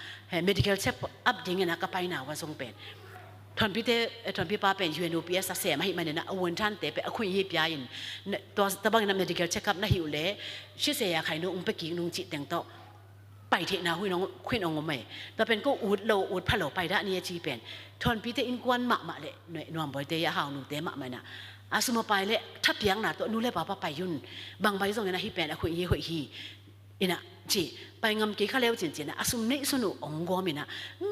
medical check up ดิ้งนะก็ไปหนาว่าทรงเป็นตอนพี่ป้าเป็นUNOPS เสียมาให้มันเนี่ยนะวันท่านเตะไปคุยยิบยาอินตัวตะบังนะ medical check up นะหิวเล่ชื่อเสียใครนุ่งไปกี่นุ่งจิตแต่งโตไปที่นาหุยน้องคุยน้องงมไม่แต่เป็นก็อูดโลอูดพะโลไปได้เนี่ยจีเป็นตอนพี่เตอินกวนมาเลยหน่วยนวมบ่อยเตยหาวนุ่งเตะมานะอาสมไปเลยทับยังนะตัวนู้นเลยป้าไปยุ่นบางใบส่งนะฮิเป็นคุยยี่คุยฮีอินะจีไปงำกี่ข้าเลี้ยวจริงๆนะอาสมนี่สนุกองกอมินะ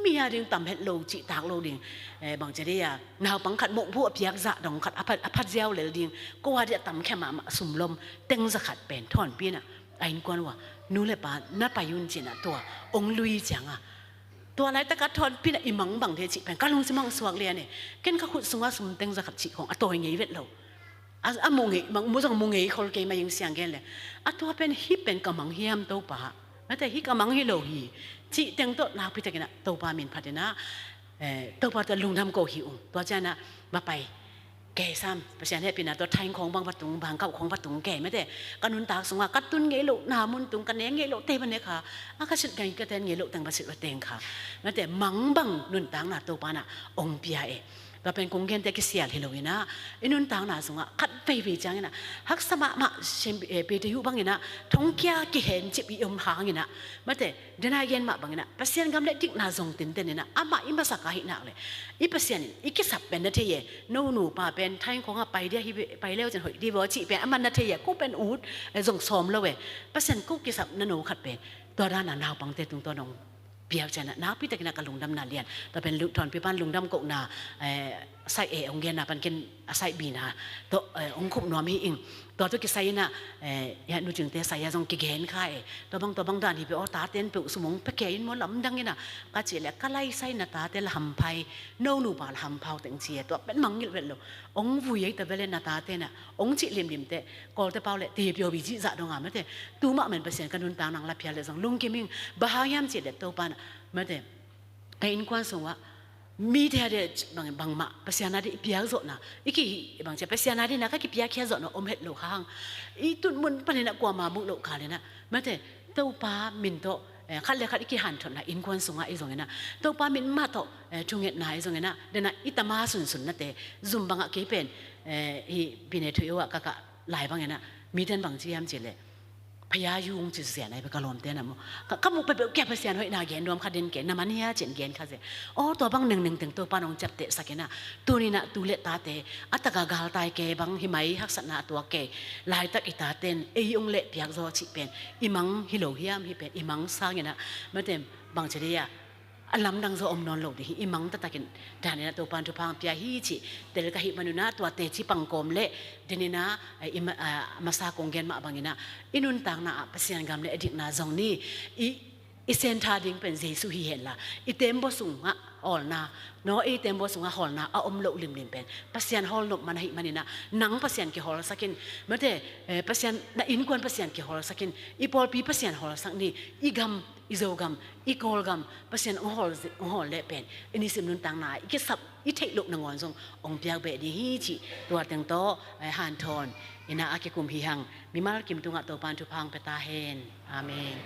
มีอะไรต่ำเห็ดโลจิตากโลดิ่งบางจะได้ยาหนาวปังขัดหมกพวกเปียกจะดองขัดอภัดเจ้าเลยดิ่งก็ว่าจะต่ำแค่มาสุ่มลมเต็งจะขัดเป็นถอนปีน่ะไอ้กวนว่านู้เลยป่ะนัดไปยุ่นจีน่ะตัวองลุยจังตัวอะไรแต่กัดถอนปีน่ะอีมังบางเทจิเป็นก็ลงสมังสวกเรียนเนี่ยเก่งก็ขุดสงว่าสุ่มเต็งจะขัดจิของตัวอย่างงี้เวทเรามงเงบางมุสงมงเงยคนเกยมายังเสียงกันเลยตัวเป็นฮิเป็นกำมังเฮียมตัวป่ะแม้แต่ฮิกำมังฮิโลฮีจีเต็งตัวนาพิจารณาตัวป่ามินพัฒนาตัวป่าจะลุงทำโกหิวตัวเจ้านะมาไป แก่ซ้ำประชาชนเป็นตัวไทยของบางวัดตุงบางเก่าของวัดตุงแก่ไม่ได้กันนุนตากสงว่ากัดตุนเงยโลนามุนตุงกันเนงเงยโลเตมันเนี่ยค่ะอาก็ชุดไงก็เต้นเงยโลแต่งประสิทธิ์ว่าเต็งค่ะไม่ได้มังบังนุนตางนาตัวปานะองเปียเราเป็นกงเกนแต่กิเสียที่เราเห็นนะอินุนต่างน่ะสงะคัดไปจังนะฮักสมามาเชมเปตยุบังเนะทงเกียกิเห็นจิบยมหางนะมาแต่เดนายเย็นมาบังนะปัสยันกำเล็ดิกนาจงตินเตนนะอามาอิมาสักกะหินักเลยอีปัสยันอีกิสับเป็นนาทีเย่นูป่าเป็นไทยของไปเดียไปเลี้ยวจนหอยดีวอจิเป็นอามันนาทีเย่กูเป็นอูดจงสอมแล้วเว้ปัสยันกูกิสับนันโนขัดเป็นตัวด้านนาวปังเตตุงตัวนงเปียกใจนะพี่ตะกินกับลุงดำนาเลียนแต่เป็นลุงถอนพี่บ้านลุงดำกนาใส่องเกนนะเป็นกินใส่บีนะตัวองคุบนวมให้อิงตัวที่ใส่น่ะยันดูจึงเตะใส่ยาจงกิเกนค่ายตัวบางด้านที่ไปเอาตาเต้นไปสมองไปเกยนมันลำดังนี่นะก็เจี๋ยก็ไล่ใส่หน้าตาเต้นลำไพ่โน่บาลำเผาแต่งเชียตัวเป็นมังยิ่งเป็นเลยองวุ้ยแต่เวลาหน้าตาเต้นน่ะองจิเลี่ยมเตะกอลเตะเผาเลยตีเปียวบิจิจะดงอ่ะไม่เตะตัวมาเหมือนเปอร์เซ็นต์กันนุนต่างนางลับเพียเลยสังลุงกิมิงบ้ายามเจี๋ยตัวปานไม่เตะไอ้อินควันสงว่ามีเท่าเดียบางมาภาษาหน้าที่พิจารณาอีกบางเจ้าภาษาหน้าที่นักก็พิจารณาอมเห็ดโลกห่างอีตุนมุนปนนักกว่ามาบุกโลกขาเลยนะไม่แต่ตัวป้ามินโตขัดเลยขัดอีกหันถนะอินควันสงฆ์อีสงนะตัวป้ามินมาโตจุงเงินนายสงนะเดนะอิตามาสุนนะแต่ซุ่มบางอ่ะกี่เป็นอีปีนี้ถือว่าก็หลายบางอย่างนะมีเดินบางที่ยามเจริญพยายุงจิตเสียในไปกลมเต้นนะมั้งก็มุกไปแก้ภาษาหน่อยนาเกนรวมคดีนเกนน้ำมันเนี่ยเจนเกนค่ะเสียอ๋อตัวบางหนึ่งถึงตัวปานองจับเตะสักนะตัวนี้นะตัวเล็กตาเตะอัตกากาลตายเกบางหิมัยหักษณะตัวเกลายตักอิตาเต้นเอยองเละเปียกโซชิเป็นอิมังฮิโลฮิยามฮิเป็นอิมังสร้างอย่างนะเมื่อเต็มบางเฉลี่ยอันลำดังโซอมนอนโลกดิอิมังตะตะกินแต่เนี่ยตัวปานตัวพังเปียฮิจิแต่ละกะหิมนุนะตัวเตจิปังกอมเละเดนินะมาซากงเกนมาบางอย่างนะอินุนต่างนะภาษากรรมเละอดีตนาจงนี่อีเซนทาดิ้งเป็นเจสุฮีเห็นละอีเต็มบ่สูงอ่ะออลนาเนาะอีเต็มบ่สูงอ่ะฮอลนาอมโลลิมเป็นภาษาฮอลนกมันให้มันนี่นะนังภาษาเกี่ยวฮอลสักกินเมื่อแต่ภาษาอินควนภาษาเกี่ยวฮอลสักกินอีพอลปีภาษาฮอลสักนี่อีกัมอีโซกัมอีกอลกัมภาษาฮอลเละเป็นอันนี้สิมนุนต่างนาอีกสับอีเทลุกนงอนทรงองเปียกเบดีฮีจิตัวแต่งโตฮันทอนอินาอาเกกุมฮิฮังมิมาลกิมตุงะตัวปานทุพังเปตาเฮนอาเมน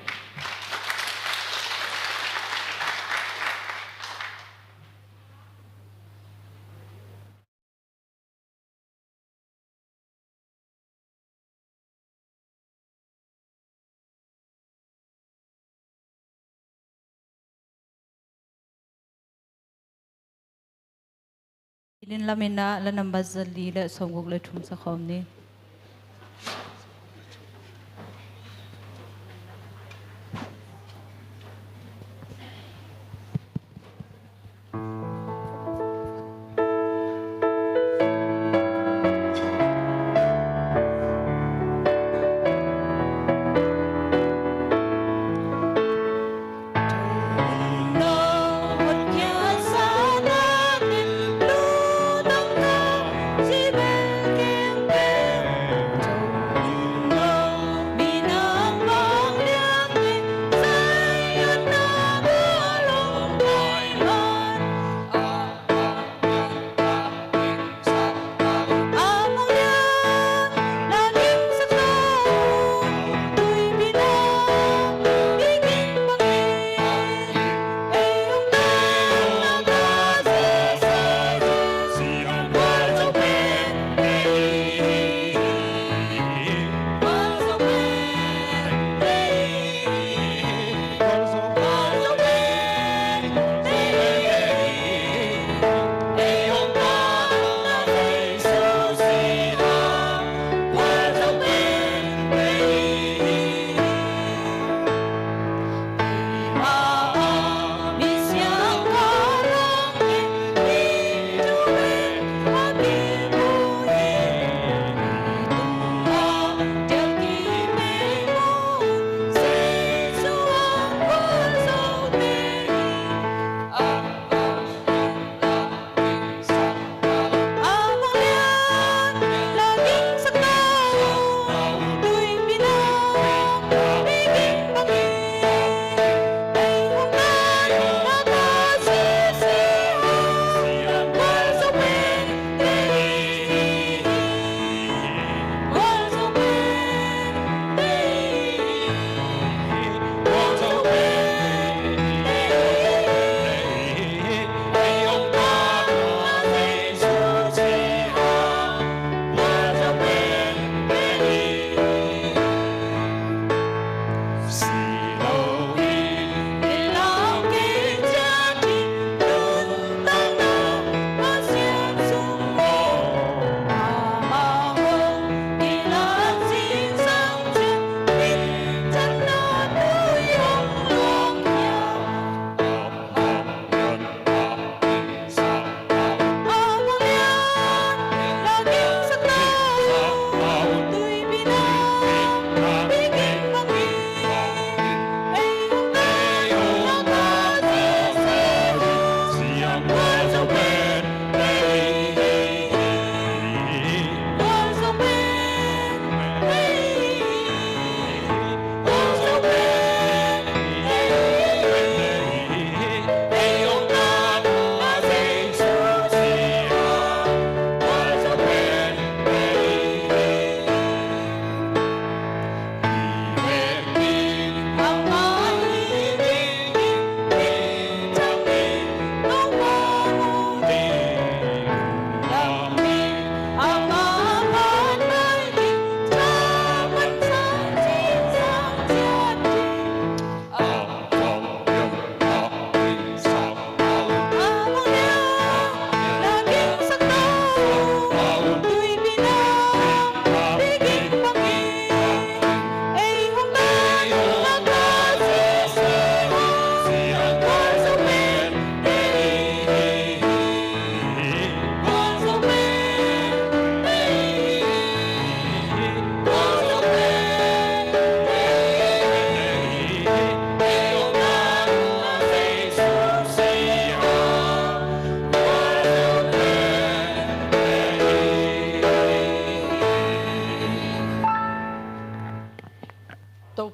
ลินลามินาและนัมบัซลีและสมกุกและทุมสะคอมนี้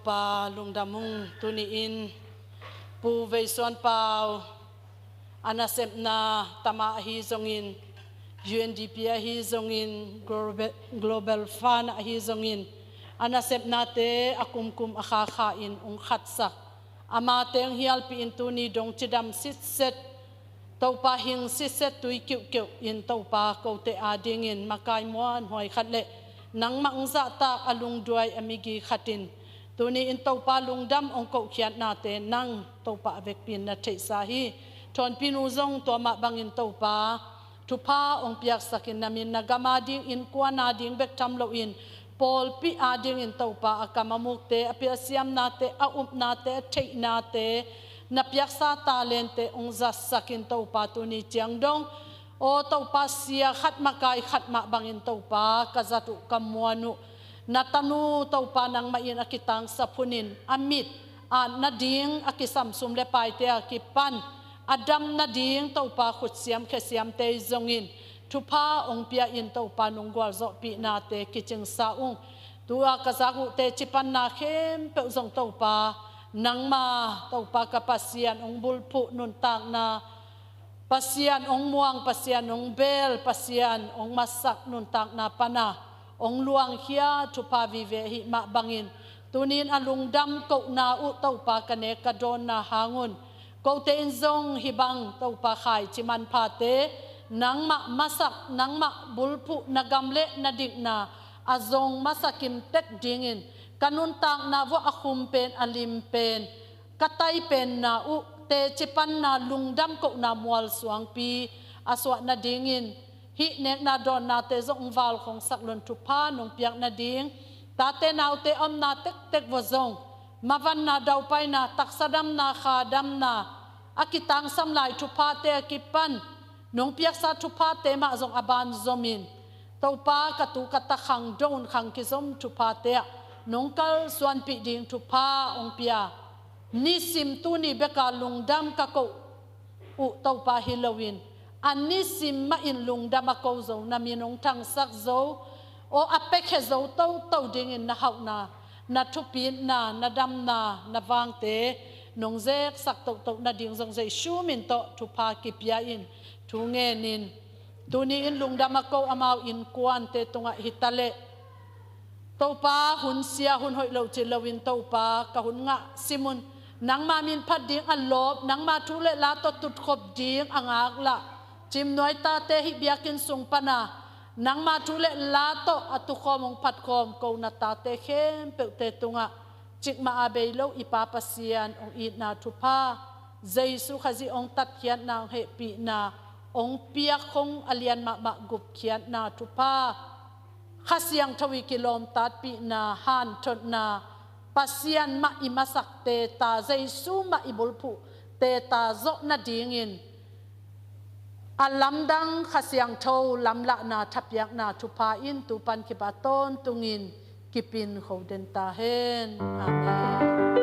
ปาลุงดามุงตุนีอินปูเวสวนเปาอานาเซมนาตมาฮีซงอิน UNDP ฮีซงอิน Global Fund ฮีซงอินอานาเซมนาเตอาคุมคุมอาคาคาอินองขัดสักอามาเตงฮิลปีอินตุนีดงจิดามสิเซตตัวปาหิงสิเซตตุยคิวคิวอินตัวปาเกาเตอาดิงอินมากายมวนหอยขัดเละนังมังซาตากอลุงด้วยอมิกีขัดินตัวนี้อินตัวปาลุงดำองเกาเขียนนาเตนังตัวปาเวกปินนาเทสาฮีทอนปินูซงตัวมาบังอินตัวปาทุพาองเปียกสักินนามินนากามาดิงอินกวานาดิงเบกทำโลอินปอลปีอาดิงอินตัวปาอากามามุกเตอภิเสียมนาเตอาอุปนาเตเทนาเตนับยักษาตาเลนเตองจัสสักินตัวปาตัวนี้เจียงดงโอตัวปาเสียขัดมากายขัดมาบังอินตัวปากจัตุกมวนุนาตานูตัวปานังมาอินอากิตังสัพุนินอามิดนาดิงอากิสัมสุมเลปายเตอากิปันอดัมนาดิงตัวปาขุดเสียมแค่เสียมเตยจงอินทุพาองเปียอินตัวปานุงกวาลโซปีนาเตกิจิงสาอุงตัวกษักุเตจิปันนาเข้มเปจงตัวปานังมาตัวปากปัสยานองบุลพุนุนตากนาปัสยานองม่วงปัสยานองเบลปัสยานองมัสักนุนตากนาปนาองลวงเฮียทุพาวิเวหิมาบังอินตุนินอลุงดำกนาอุตตัวปากเนกโดนนาหางุนกเตอินซงฮิบังตัวปาขายจิมันพาเตนังมามัสักนังมาบุลพุนากำเละนาดิกนาอาซงมัสักิมเต็กดิงินกันุนตากนาวะอคุมเป็นอลิมเป็นกัตไตเป็นนาอุเตจิปันนาลุงดำกนามวลสวงปีอาสวะนาดิงินฮิเนกนาดอนนาเตจงวาลของสักลนทุพานงเปียกนาดิงตาเตนาวเตอมนาเต็กเต็กวซงมาวันนาดาวไปนาตักสะดำนาขาดำนาอากิตังสำลายทุพาเตอกิปันนงเปียกซาทุพาเตมาจงอบานซมินตัวปากตุกตะขังโดนขังกิซมทุพาเตนงกัลส่วนปีดิงทุพาองเปียนิสิมตุนีเบกาลุงดำกะโกอุตัวปาฮิโลวินอันนี้สิมมาอินลุงดามาโกโซนามีนงทางสักโซโออเปกเฮโซเต้าดิ่งอินนาหาวนาทุปีนาดำนาวังเตนงเซกสักตกนาดิ่งซงเซชูมินโตทุพากิปยาอินทุเงนินตุนีอินลุงดามาโกอามาวอินกวนเตตุงะฮิตาเลโตปาหุนเสียหุนหอยโลจิลวินโตปากะหุนงะซิมุนนังมามินพัดดิ่งอันลบนังมาทุเลลาตตุดขบดิ่งอังอักละจิมน้อยตาเตหิบิยากินสุงปนานังมาทุเลลาโตอตุคอมงพัดคอมกูนาตาเตเข้มเปเตตุงะจิกมาอาเบยโลอิปาปัสยานองอีนาทุพาเจสุขจิองตัดเขียนนางเฮปีนาองเปียคงอเลียนมากุบเขียนนาทุพาข้าเสียงทวีกิโลมตัดปีนาฮันทนาปัสยานมาอิมาสักเตตาเจสุมาอิบุลพุเตตาโซนาดิงินอัลลัมดังข้าเสียงโทลัมละนาทับยักนาทุพาอินตุปันกิปาต้นตุงินกิปินเขาเดนตาเฮนอาเมน